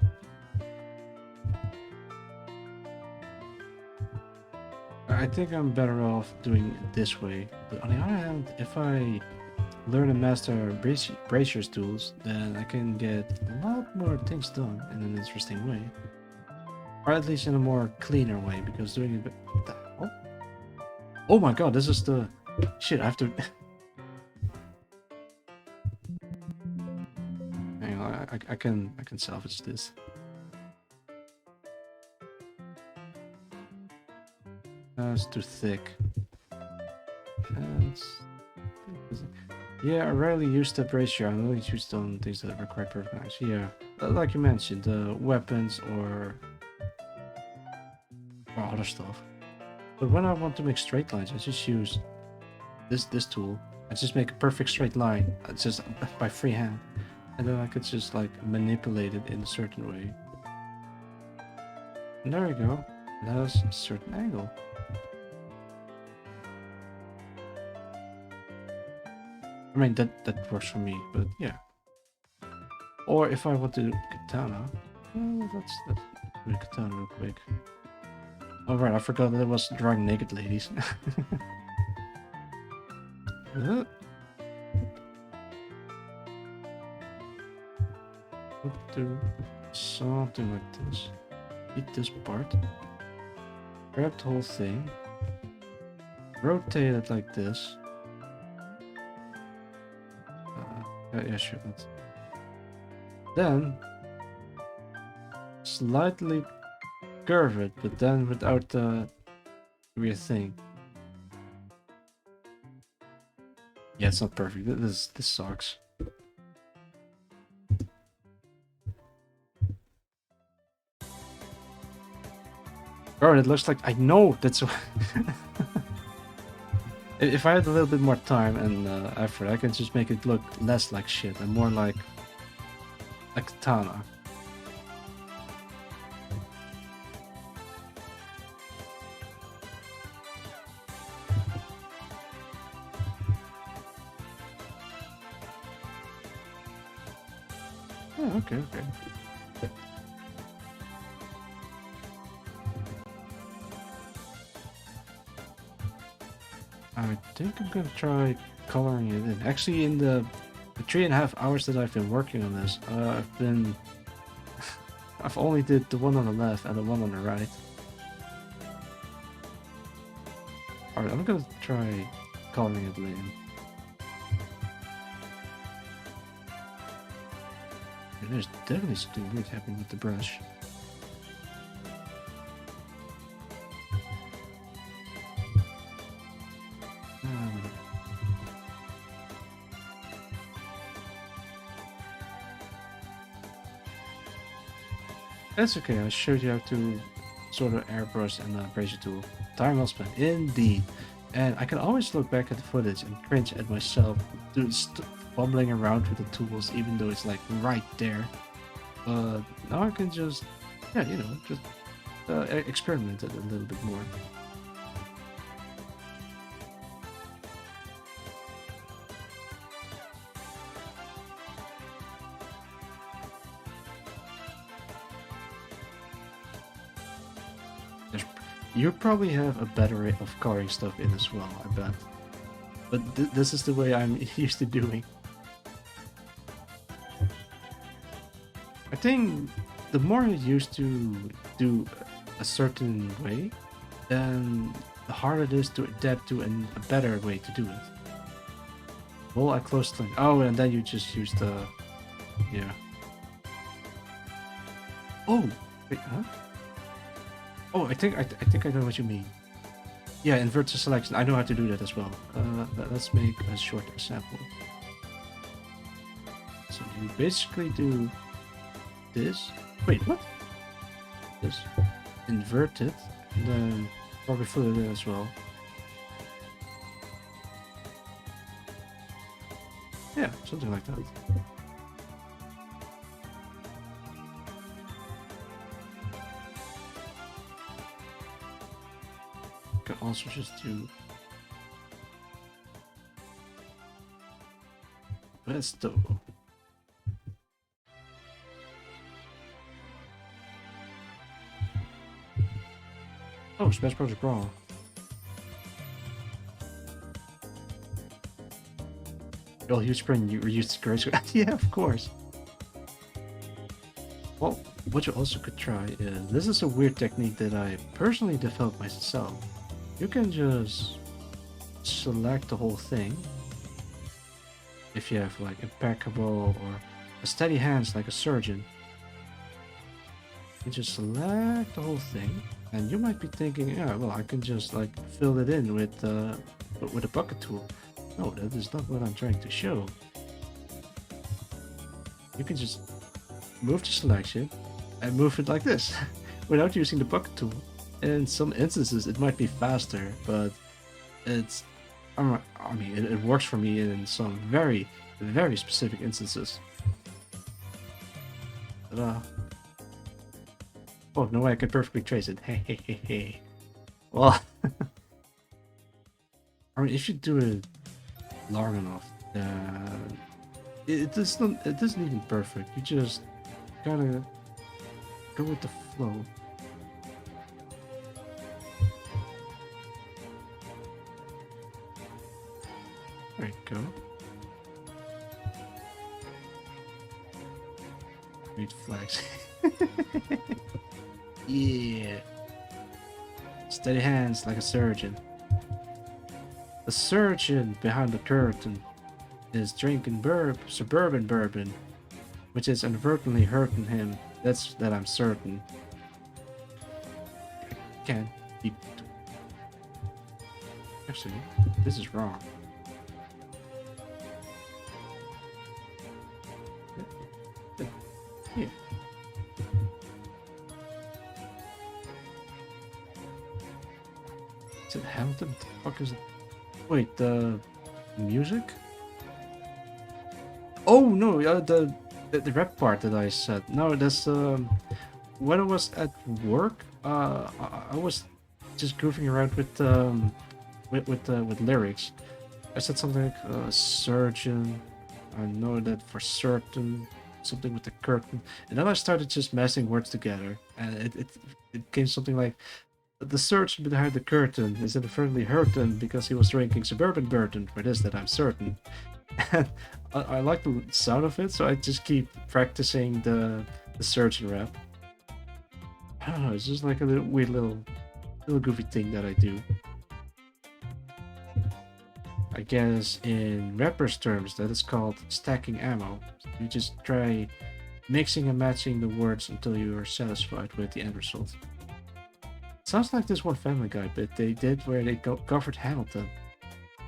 I think I'm better off doing it this way. But on the other hand, if I learn and master bracers tools, then I can get a lot more things done in an interesting way. Or at least in a more cleaner way, because doing it... What the hell? Oh my god, this is the... Shit, I have to... Hang on, I can salvage this. That's too thick. Yeah, I rarely use the bracer. I only use it on things that require perfect lines. Yeah, like you mentioned, weapons or other stuff. But when I want to make straight lines, I just use this tool. I just make a perfect straight line, just by freehand, and then I could just like manipulate it in a certain way. And there we go. It has a certain angle. I mean, that works for me, but yeah. Or if I want to do katana, well, let's do katana real quick. Oh right, I forgot that it was drawing naked ladies. Something like this. Eat this part. Grab the whole thing. Rotate it like this. Yeah, sure. Then slightly curve it, but then without the weird thing. Yeah, it's not perfect. This sucks. Bro, it looks like I know that's. If I had a little bit more time and effort, I can just make it look less like shit and more like katana. Oh, okay. I think I'm gonna try coloring it in. Actually, in the 3.5 hours that I've been working on this, I've only did the one on the left and the one on the right. Alright, I'm gonna try coloring it in. There's definitely something weird happening with the brush. That's okay, I showed you how to sort of airbrush and abrasive tool. Time well spent, indeed. And I can always look back at the footage and cringe at myself fumbling around with the tools even though it's like right there. But now I can just, yeah, you know, just experiment it a little bit more. You probably have a better way of coloring stuff in as well, I bet. But this is the way I'm used to doing. I think the more you're used to do a certain way, then the harder it is to adapt to a better way to do it. Well, I closed the... Oh, and then you just use the... Yeah. Oh! Wait, huh? Oh, I think I know what you mean. Yeah, invert the selection. I know how to do that as well. Let's make a short example. So you basically do this. Wait, what? This. Invert it, and then probably fill it in as well. Yeah, something like that. Can also just do pesto. Oh, Smash Bros. Brawl. Oh, huge spring, you reused grace. Yeah, of course. Well, what you also could try is, this is a weird technique that I personally developed myself. You can just select the whole thing. If you have like impeccable or a steady hands like a surgeon. You just select the whole thing, and you might be thinking, yeah, well, I can just like fill it in with a bucket tool. No, that is not what I'm trying to show. You can just move the selection and move it like this without using the bucket tool. In some instances, it might be faster, but it's, I mean, it works for me in some very, very specific instances. Ta-da. Oh, no way I can perfectly trace it. Hey, hey, hey, hey. Well, I mean, if you do it long enough, it isn't even perfect. You just gotta go with the flow. There you go. Read flags. Yeah. Steady hands like a surgeon. The surgeon behind the curtain is drinking suburban bourbon, which is inadvertently hurting him. That I'm certain. I can't keep. Actually, this is wrong. Here. Is it Hamilton? What the fuck is it? Wait, the music? Oh no, the rap part that I said. No, that's when I was at work. I was just goofing around with lyrics. I said something like surgeon. I know that for certain. Something with the curtain, and then I started just messing words together, and it came something like the surgeon behind the curtain is inadvertently hurting because he was drinking suburban burden. For this, that I'm certain. And I like the sound of it, so I just keep practicing the surgeon rap. I don't know, it's just like a little weird little goofy thing that I do. I guess in rappers terms that is called stacking ammo. You just try mixing and matching the words until you are satisfied with the end result. Sounds like this one Family Guy bit they did where they covered Hamilton.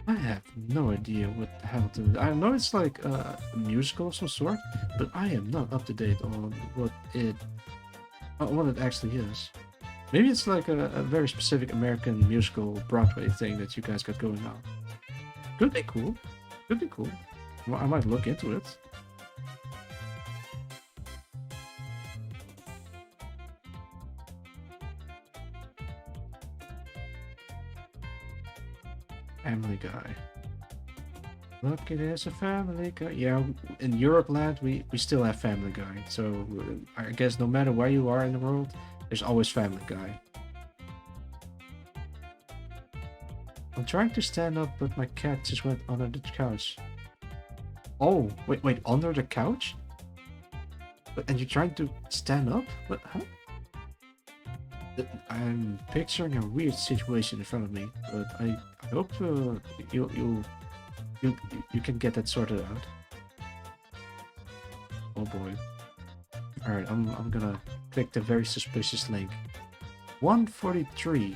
I have no idea what Hamilton is. I know it's like a musical of some sort, but I am not up to date on what it actually is. Maybe it's like a very specific American musical Broadway thing that you guys got going on. Could be cool. Could be cool. Well, I might look into it. Family Guy. Look, it is a Family Guy. Yeah, in Europe land, we still have Family Guy. So I guess no matter where you are in the world, there's always Family Guy. I'm trying to stand up, but my cat just went under the couch. Oh, wait, under the couch? And you're trying to stand up? What? Huh? I'm picturing a weird situation in front of me, but I hope you can get that sorted out. Oh boy. Alright, I'm gonna click the very suspicious link. 143.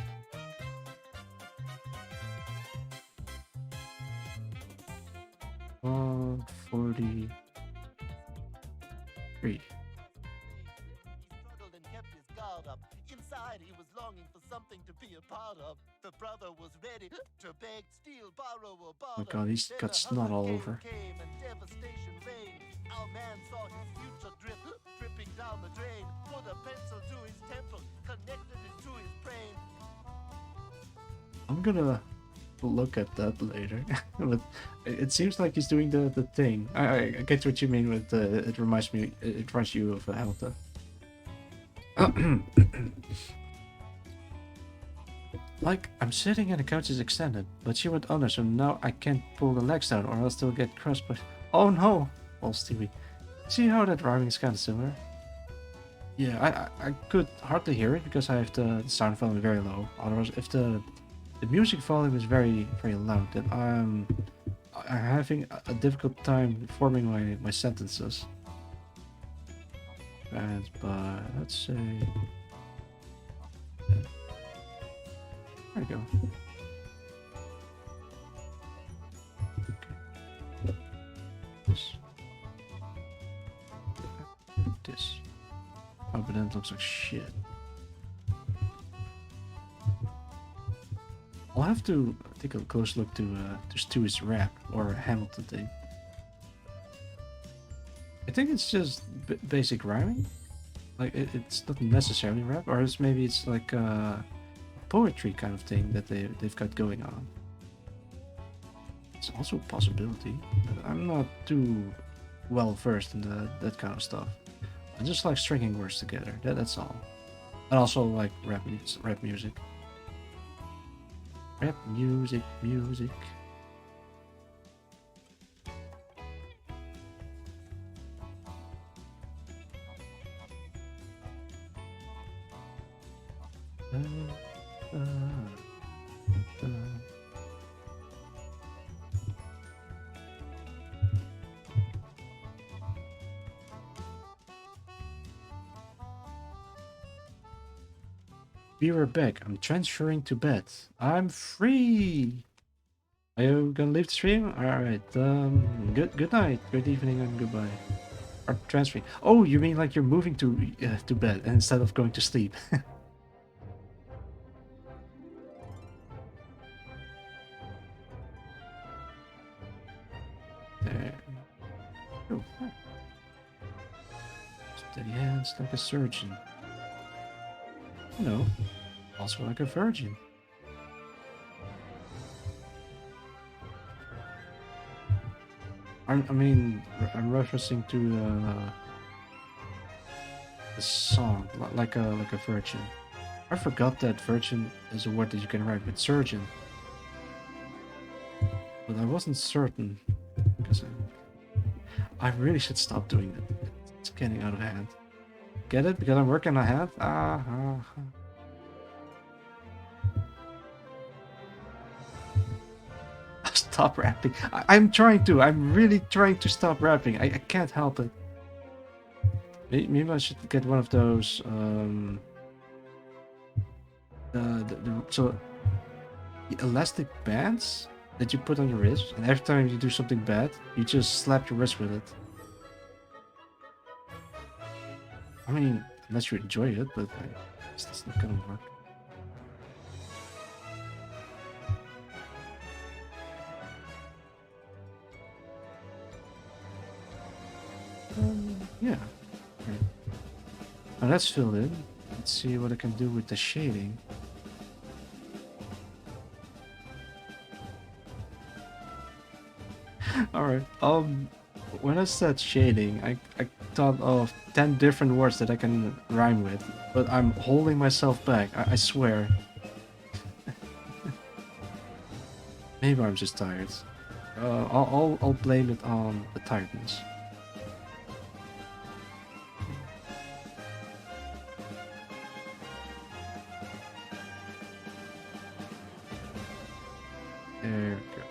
Three. Inside, he was longing for something to be a part of. The brother was ready to beg, steal, borrow, or barter. Oh my god, he's got snot all over. Came and devastation reigned. Our man saw his future dripping down the drain. Put a pencil to his temple, connected it to his brain. I'm gonna look at that later. But it seems like he's doing the thing. I get what you mean with it reminds you of Hamilton. Like, I'm sitting and the couch is extended, but she went under, so now I can't pull the legs down or else they'll get crushed by... Oh no! Oh, Stevie. See how that rhyming is kind of similar? Yeah, I could hardly hear it because I have the sound volume very low. Otherwise, if the music volume is very, very loud, then I'm having a difficult time forming my sentences. And by, let's say... There we go. Okay. This. Oh, but then it looks like shit. I'll have to take a close look to Stewie's rap or Hamilton thing. I think it's just basic rhyming. Like it's not necessarily rap, or maybe it's like a poetry kind of thing that they've got going on. It's also a possibility, but I'm not too well versed in that kind of stuff. I just like stringing words together. That's all. And also like rap music. Rap music. Be right back. I'm transferring to bed. I'm free. Are you gonna leave the stream? Alright, good night, good evening, and goodbye. Or transferring. Oh, you mean like you're moving to bed instead of going to sleep? There. Oh, hi. Steady hands like a surgeon. You know, also like a virgin. I mean, I'm referencing to the song, like a virgin. I forgot that virgin is a word that you can write with surgeon, but I wasn't certain because I really should stop doing that. It's getting out of hand. Get it? Because I'm working on hand? Stop rapping. I'm trying to. I'm really trying to stop rapping. I can't help it. Maybe I should get one of those. So the elastic bands that you put on your wrist, and every time you do something bad, you just slap your wrist with it. I mean, unless you enjoy it, but that's not gonna work. Yeah. Okay. Now that's filled in. Let's see what I can do with the shading. Alright, when I said shading, I thought of 10 different words that I can rhyme with, but I'm holding myself back, I swear. Maybe I'm just tired. I'll blame it on the tiredness. There we go.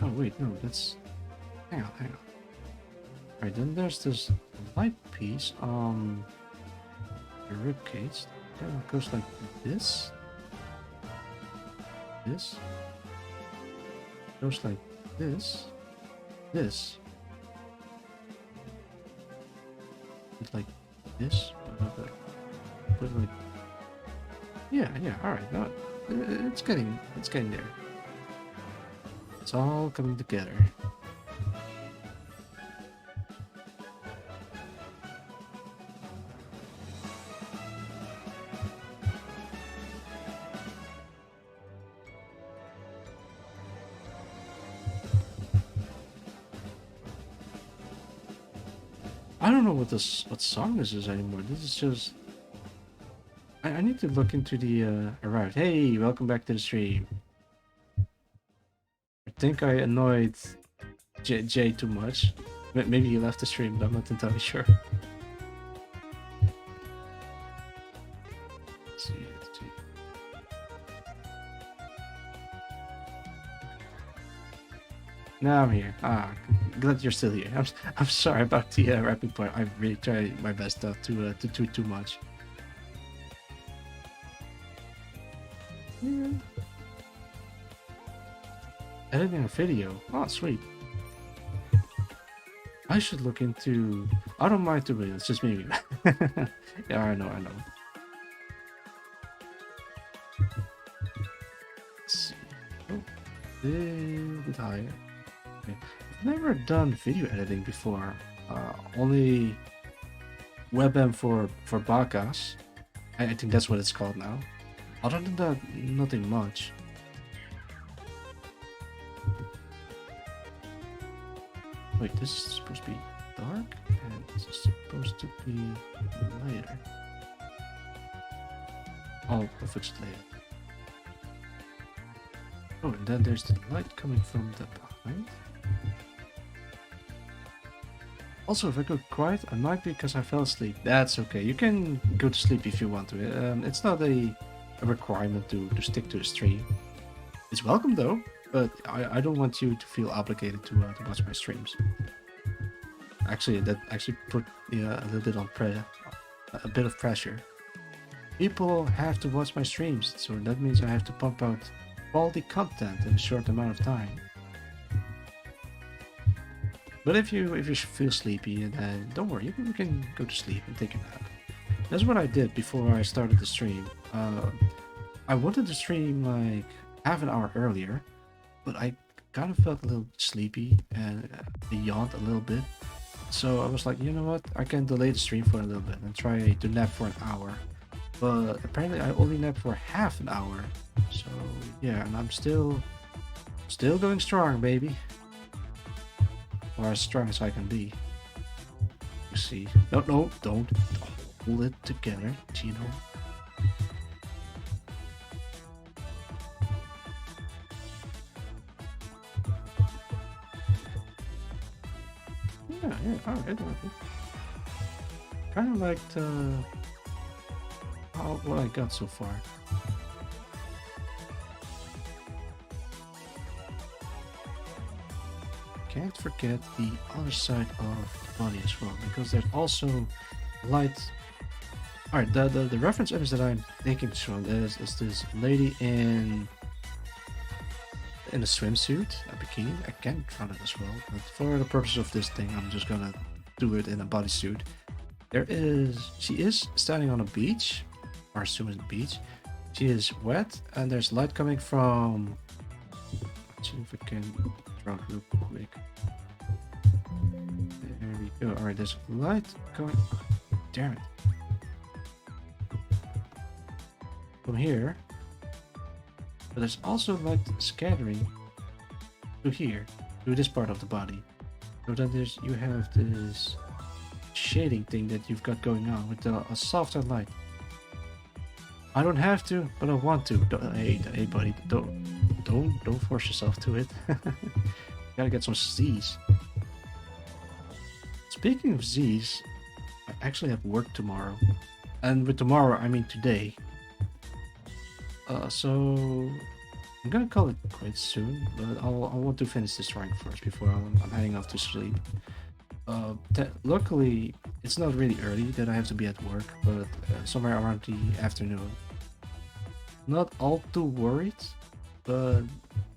Oh wait, no, that's... Hang on. Alright, then there's this light piece on the ribcage. That goes like this. This. Goes like this. This. It's like this. But like... Yeah, alright, no, it's getting there. It's all coming together. I don't know what song this is anymore. This is just... I need to look into the arrived. Hey, welcome back to the stream. I think I annoyed Jay too much. Maybe he left the stream, but I'm not entirely sure. Let's see. Now I'm here. Glad you're still here. I'm sorry about the rapping part. I really tried my best not to tweet too much. Yeah. Editing a video. Oh, sweet. I should look into... I don't mind doing it. It's just me. Yeah, I know. Let's see. Oh, a bit higher. Okay. I've never done video editing before. Only WebM for Bakas. I think that's what it's called now. Other than that, nothing much. Wait, this is supposed to be dark, and this is supposed to be lighter. I'll fix it later. Oh, and then there's the light coming from the behind. Also, if I go quiet, I might be because I fell asleep. That's okay. You can go to sleep if you want to. It's not a requirement to stick to the stream. It's welcome though, but I don't want you to feel obligated to watch my streams. Actually, that actually put a little bit on a bit of pressure. People have to watch my streams, so that means I have to pump out quality content in a short amount of time. But if you feel sleepy, then don't worry, you can go to sleep and take a nap. That's what I did before I started the stream. I wanted to stream like half an hour earlier, but I kind of felt a little sleepy and I yawned a little bit. So I was like, you know what? I can delay the stream for a little bit and try to nap for an hour. But apparently I only napped for half an hour. So yeah, and I'm still going strong, baby. Or as strong as I can be. You see. No, don't hold it together, Gino. Yeah, alright. Kind of liked what I got so far. Can't forget the other side of the body as well, because there's also light. Alright, the reference image that I'm thinking from is this lady in a swimsuit, a bikini. I can draw it as well, but for the purpose of this thing, I'm just gonna do it in a bodysuit. She is standing on a beach, or assuming the beach. She is wet, and there's light coming from. Let's see if I can draw it real quick. There we go. Alright, there's light going. Damn it. From here. But there's also light scattering to here, to this part of the body. So then you have this shading thing that you've got going on with a softer light. I don't have to, but I want to. Hey, buddy, don't force yourself to it. Gotta get some Z's. Speaking of Z's, I actually have work tomorrow, and with tomorrow I mean today. So I'm gonna call it quits soon, but I want to finish this drawing first before I'm heading off to sleep. Luckily, it's not really early that I have to be at work, but somewhere around the afternoon. Not all too worried, but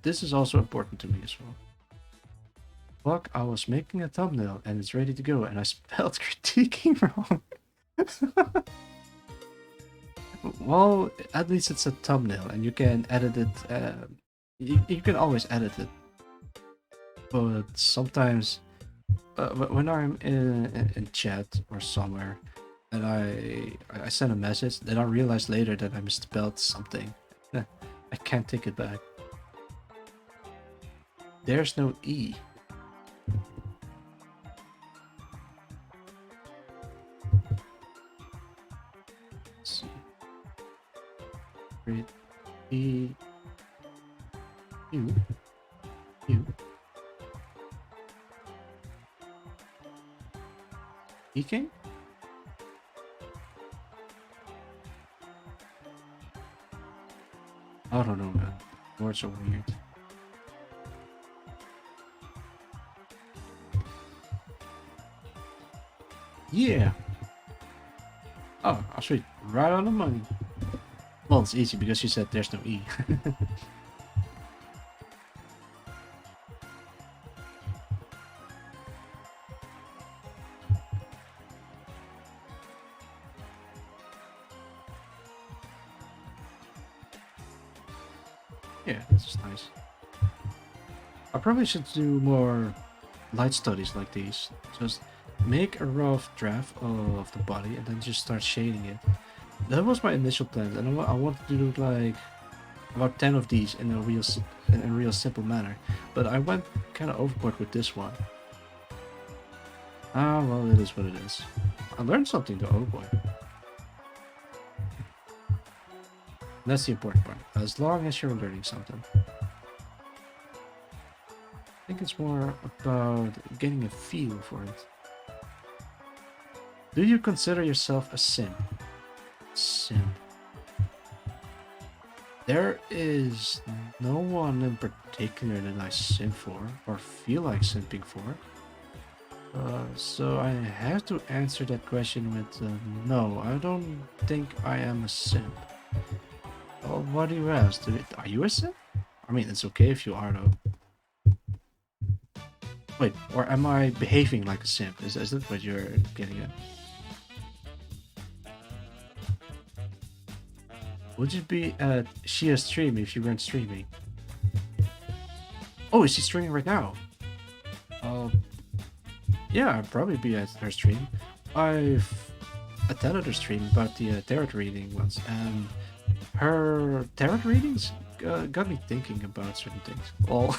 this is also important to me as well. Fuck, I was making a thumbnail and it's ready to go, and I spelled critiquing wrong. Well, at least it's a thumbnail, and you can edit it. You can always edit it, but sometimes when I'm in chat or somewhere, and I send a message, then I realize later that I misspelled something. I can't take it back. There's no E. Let's see. E. U. Speaking? I don't know, man. Words are weird. Yeah. Oh, sweet. Right on the money. Well, it's easy because you said there's no E. Yeah, this is nice. I probably should do more light studies like these. Just make a rough draft of the body and then just start shading it. That was my initial plan, and I wanted to do like about 10 of these in a real simple manner. But I went kind of overboard with this one. Ah, well, it is what it is. I learned something though, oh boy. That's the important part. As long as you're learning something. I think it's more about getting a feel for it. Do you consider yourself a simp? Simp. There is no one in particular that I simp for or feel like simping for. So I have to answer that question with no. I don't think I am a simp. Well, what do you ask? Are you a simp? I mean, it's okay if you are though. Wait, or am I behaving like a simp? Is that what you're getting at? Would you be at Shia's stream if you weren't streaming? Oh, is she streaming right now? Uh, yeah, I'd probably be at her stream. I've attended her stream about the tarot reading once, and her tarot readings got me thinking about certain things. Well,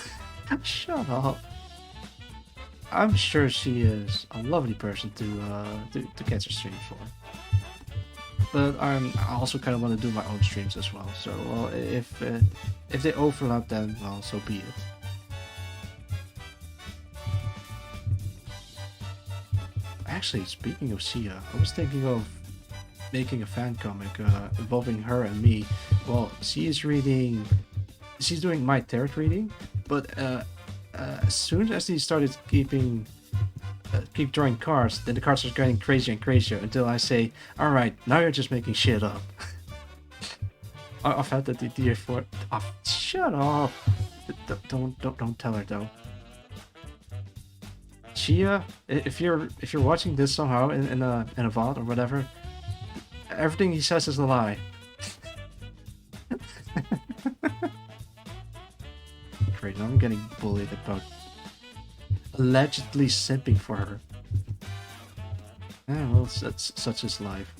shut up. I'm sure she is a lovely person to catch a stream for. But I also kind of want to do my own streams as well. So well, if they overlap, then well, so be it. Actually, speaking of Sia, I was thinking of making a fan comic involving her and me. Well, she's doing my tarot reading, but as soon as he started keep drawing cards, then the cards are getting crazier and crazier until I say, "All right, now you're just making shit up." I've had that idea for. Oh, shut up! Don't tell her though. Chia, if you're watching this somehow in a VOD or whatever, everything he says is a lie. Great, now I'm getting bullied about allegedly simping for her. Yeah, well, that's such is life.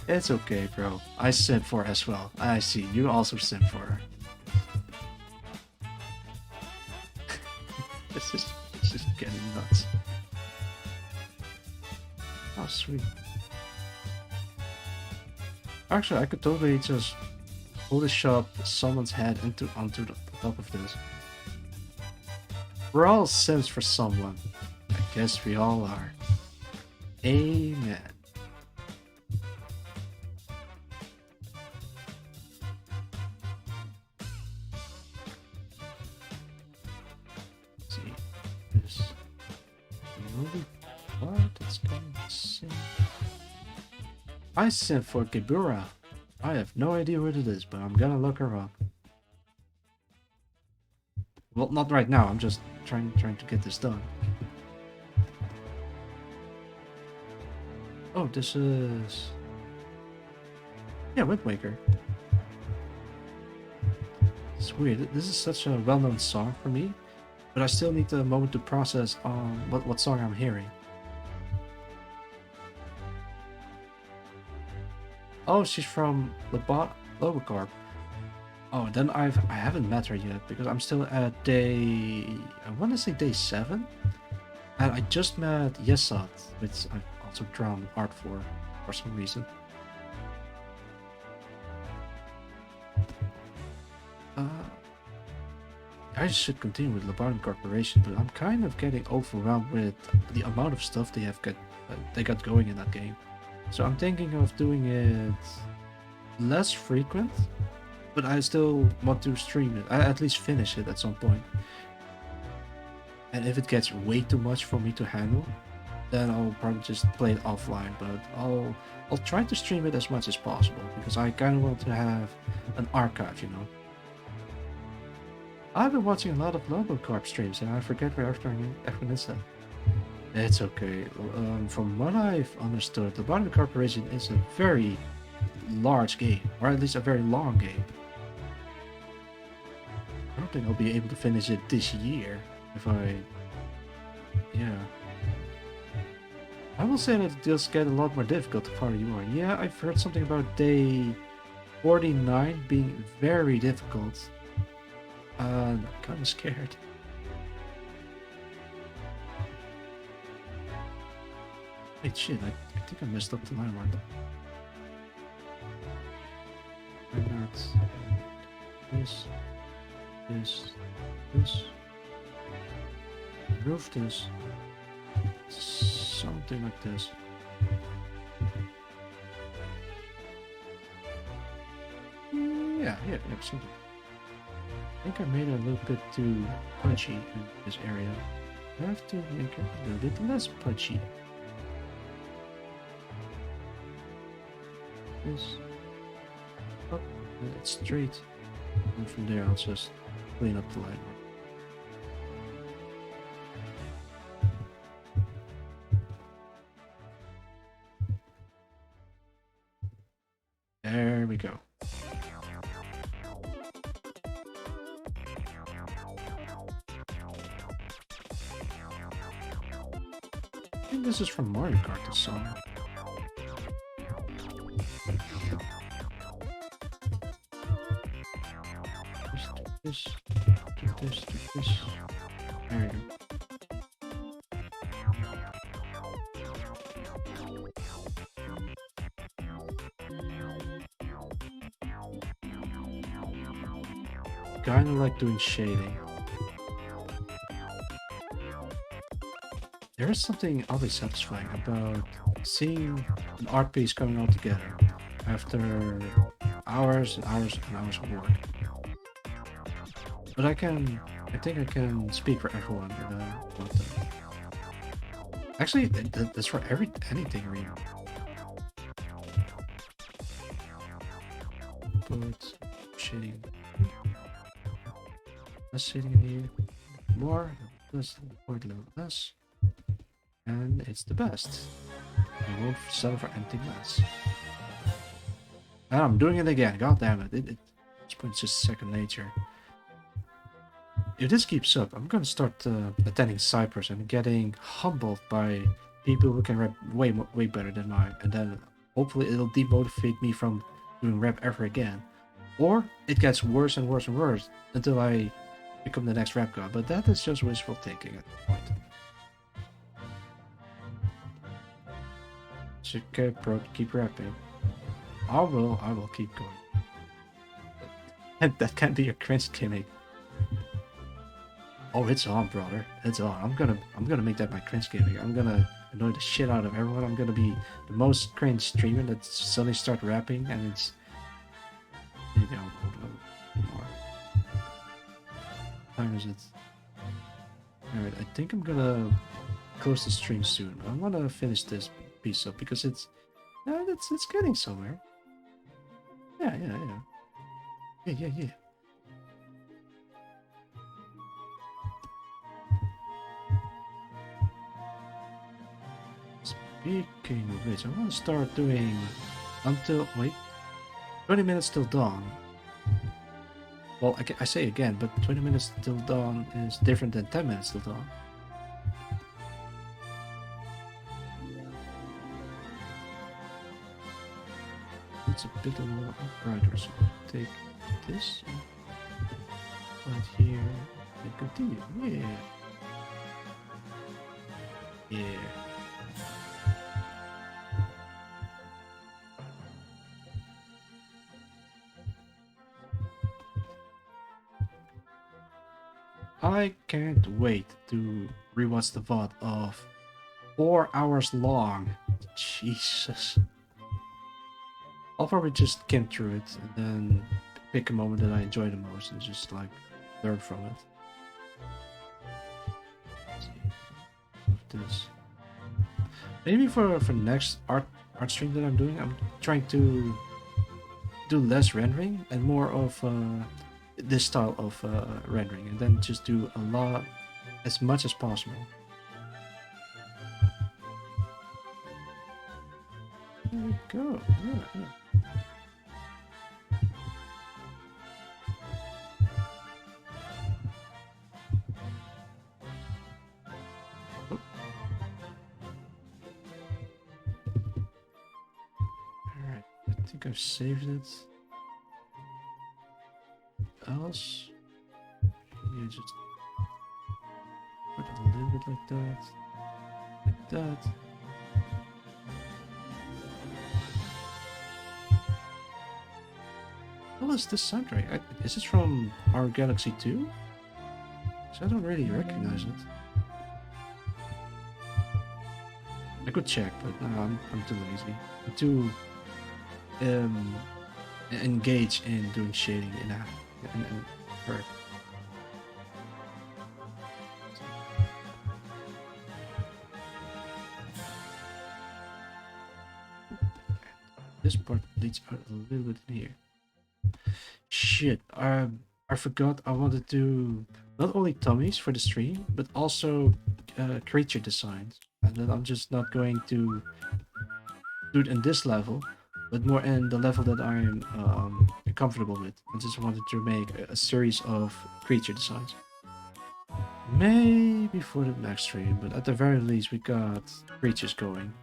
It's okay, bro. I simp for her as well. I see, you also simp for her. This is getting nuts. Oh, sweet. Actually, I could totally just Photoshop someone's head onto the top of this. We're all simps for someone. I guess we all are. Amen. Let's see. This movie part that's going to sing. I simp for Gebura. I have no idea what it is, but I'm gonna look her up. Well, not right now. I'm just trying to get this done. Oh, this is Wind Waker. It's weird. This is such a well-known song for me, but I still need a moment to process on what song I'm hearing. Oh, she's from Lobocorp. Oh, then I haven't met her yet because I'm still at I want to say day 7, and I just met Yesat, which I've also drawn art for some reason. I should continue with Labarn Corporation, but I'm kind of getting overwhelmed with the amount of stuff they got going in that game. So I'm thinking of doing it less frequent, but I still want to stream it. I at least finish it at some point. And if it gets way too much for me to handle, then I'll probably just play it offline. But I'll try to stream it as much as possible because I kind of want to have an archive, you know. I've been watching a lot of Lobocorp streams and I forget where everyone is at. It's okay. From what I've understood, the Bottom Corporation is a very large game, or at least a very long game. I don't think I'll be able to finish it this year yeah. I will say that it does get a lot more difficult the farther you are. Yeah, I've heard something about day 49 being very difficult. I'm kind of scared. Wait, shit, I think I messed up the line mark. I'm not... This... Remove this. Something like this. Yeah, something. I think I made it a little bit too punchy in this area. I have to make it a little bit less pudgy. This. Oh, it's straight. And from there, I'll just clean up the line. There we go. I think this is from Mario Kart, this song. This, do this, do this. There we go. Kinda like doing shading. There is something oddly satisfying about seeing an art piece coming all together after hours and hours and hours of work. But I think I can speak for everyone about that. Actually, that's for anything really. But shading. Less shading in here. More, less, point a little less. And it's the best. I won't settle for anything less. And I'm doing it again, god damn it. This point's just second nature. If this keeps up, I'm gonna start attending Cyprus and getting humbled by people who can rap way better than mine, and then hopefully it'll demotivate me from doing rap ever again. Or it gets worse and worse and worse until I become the next rap god, but that is just wishful thinking at the point. It's okay, bro, keep rapping. I will keep going. And that can't be a cringe gimmick. Oh, it's on, brother. It's on. I'm gonna make that my cringe gimmick. I'm gonna annoy the shit out of everyone. I'm gonna be the most cringe streamer that suddenly start rapping, and it's maybe I'll go more. What time is it? Alright, I think I'm gonna close the stream soon. I wanna finish this piece up because it's getting somewhere. Yeah. Speaking of which, I want to start doing until, wait, 20 minutes till dawn. Well, I say again, but 20 minutes till dawn is different than 10 minutes till dawn. It's a bit more brighter, so take this right here and continue. Yeah. I can't wait to rewatch the VOD of 4 hours long. Jesus. I'll probably just skim through it and then pick a moment that I enjoy the most and just like learn from it. Let's see. This. Maybe for next art stream that I'm doing, I'm trying to do less rendering and more of this style of rendering, and then just do a lot, as much as possible. There we go. Yeah. Oh. Alright, I think I've saved it. Else, you just put it a little bit like that. What is this soundtrack? Is this from our Galaxy 2? So I don't really recognize it. I could check, but no, I'm too lazy. I'm too engaged in doing shading in her. this part leads out a little bit in here. Shit, I forgot I wanted to not only tummies for the stream, but also creature designs. And then I'm just not going to do it in this level, but more in the level that I'm comfortable with. I just wanted to make a series of creature designs. Maybe for the next stream, but at the very least we got creatures going.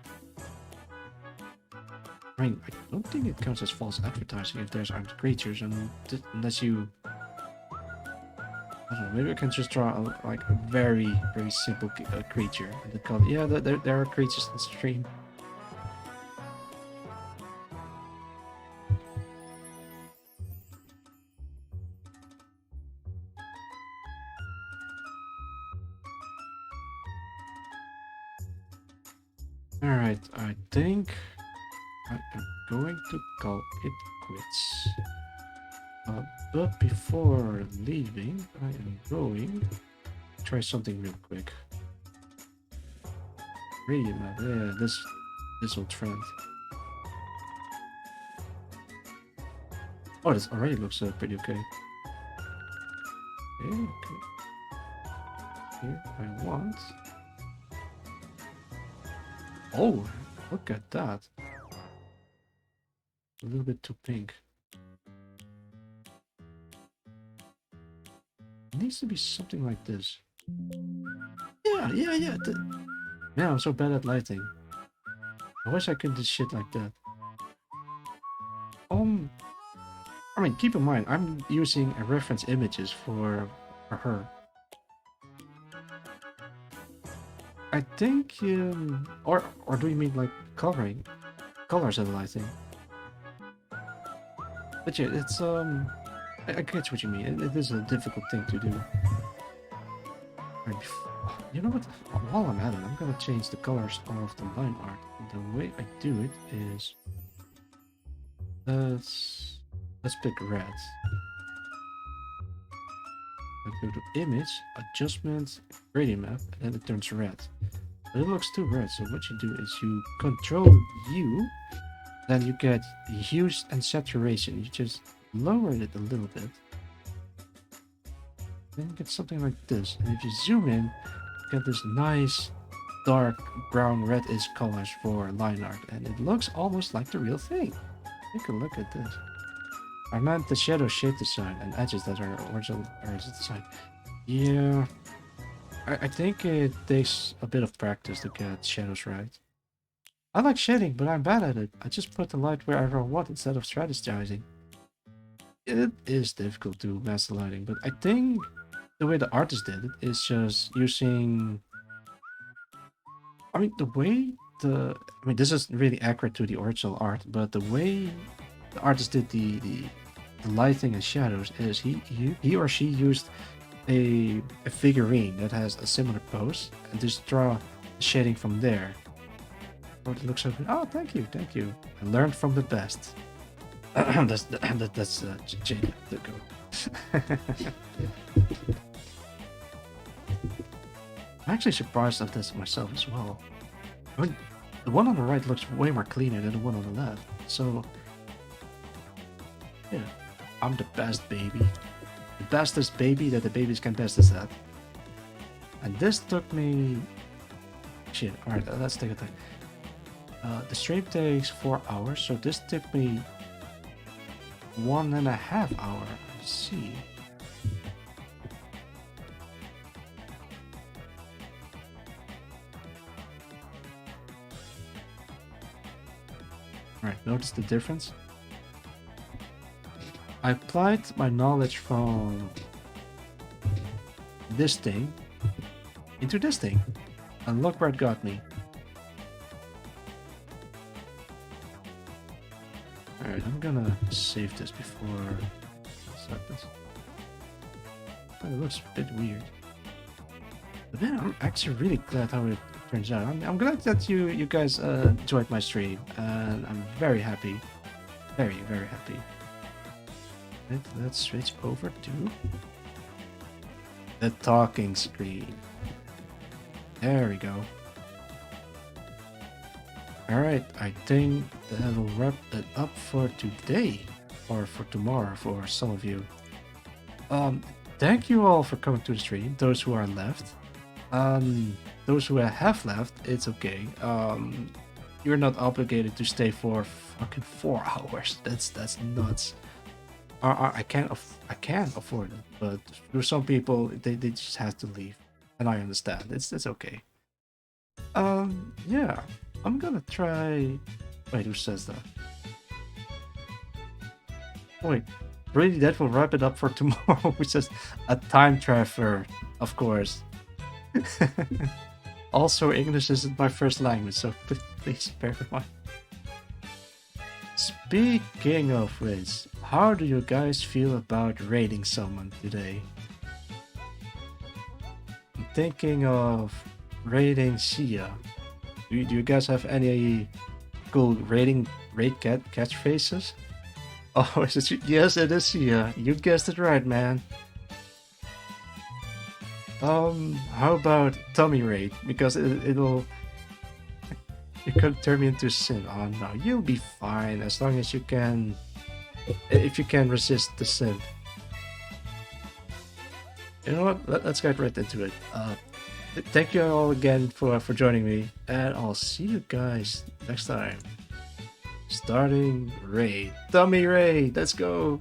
I mean, I don't think it counts as false advertising if there's armed creatures, and unless you, I don't know, maybe I can just draw like a very simple creature. And call it, yeah, there are creatures in the stream. Alright, I think I am going to call it quits. But before leaving, I am going to try something real quick. Radio map, yeah, this old trend. Oh, this already looks pretty okay. Okay. Here I want. Oh, look at that. A little bit too pink. It needs to be something like this. Yeah. Yeah, I'm so bad at lighting. I wish I could do shit like that. I mean, keep in mind, I'm using a reference images for her. I think, or do you mean like colors and lighting? But yeah, it's I get what you mean. It is a difficult thing to do. You know what? While I'm at it, I'm gonna change the colors of the line art. The way I do it is, let's pick red. I go to image, adjustment, gradient map, and it turns red. But it looks too red, so what you do is you control U, then you get hues and saturation. You just lower it a little bit. Then you get something like this. And if you zoom in, you get this nice dark brown reddish colors for line art. And it looks almost like the real thing. Take a look at this. I meant the shadow shape design and edges that are original design. Yeah, I think it takes a bit of practice to get shadows right. I like shading, but I'm bad at it. I just put the light wherever I want instead of strategizing. It is difficult to master lighting, but I think the way the artist did it is just using... I mean, this is really accurate to the original art, but the way the artist did the lighting and shadows is he or she used a figurine that has a similar pose and just draw the shading from there. Oh, it looks so good. Oh, thank you. I learned from the best. that's Jada. Go. I'm actually surprised at this myself as well. I mean, the one on the right looks way more cleaner than the one on the left. So, yeah, I'm the best baby. The bestest baby that the babies can best is at. And this took me... Shit, alright, let's take a time. The stream takes 4 hours, so this took me 1.5 hours. Let's see. Alright, notice the difference? I applied my knowledge from this thing into this thing, and look where it got me. Alright, I'm gonna save this before I start this. Oh, it looks a bit weird. But then I'm actually really glad how it turns out. I'm glad that you guys enjoyed my stream, and I'm very happy. Very happy. Let's switch over to the talking screen. There we go. Alright, I think that will wrap it up for today, or for tomorrow for some of you. Um, Thank you all for coming to the stream. Those who are left, those who have left, it's okay. You're not obligated to stay for fucking 4 hours. That's nuts. I can't afford it, but for some people, they just have to leave, and I understand. It's okay. Yeah, I'm gonna try. Wait, who says that? Wait, really? That will wrap it up for tomorrow. Which is a time traveler, of course. Also, English isn't my first language, so please bear in mind. Speaking of which, how do you guys feel about rating someone today? I'm thinking of rating Sia. Do you guys have any cool rate catchphrases? Oh, is it? Yes, it is Sia. You guessed it right, man. How about tummy rate? Because it could turn me into sin. Oh no, you'll be fine as long as you can, if you can resist the sin. You know what? Let's get right into it. Thank you all again for joining me, and I'll see you guys next time. Starting raid, tummy raid. Let's go.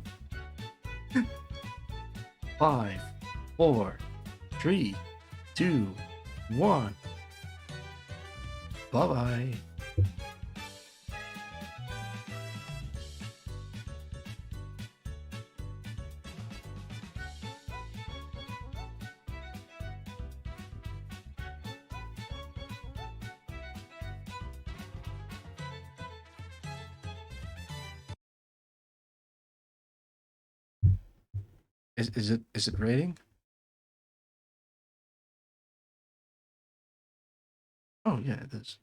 5, 4, 3, 2, 1. Bye bye. Is it rating? Oh yeah, it is.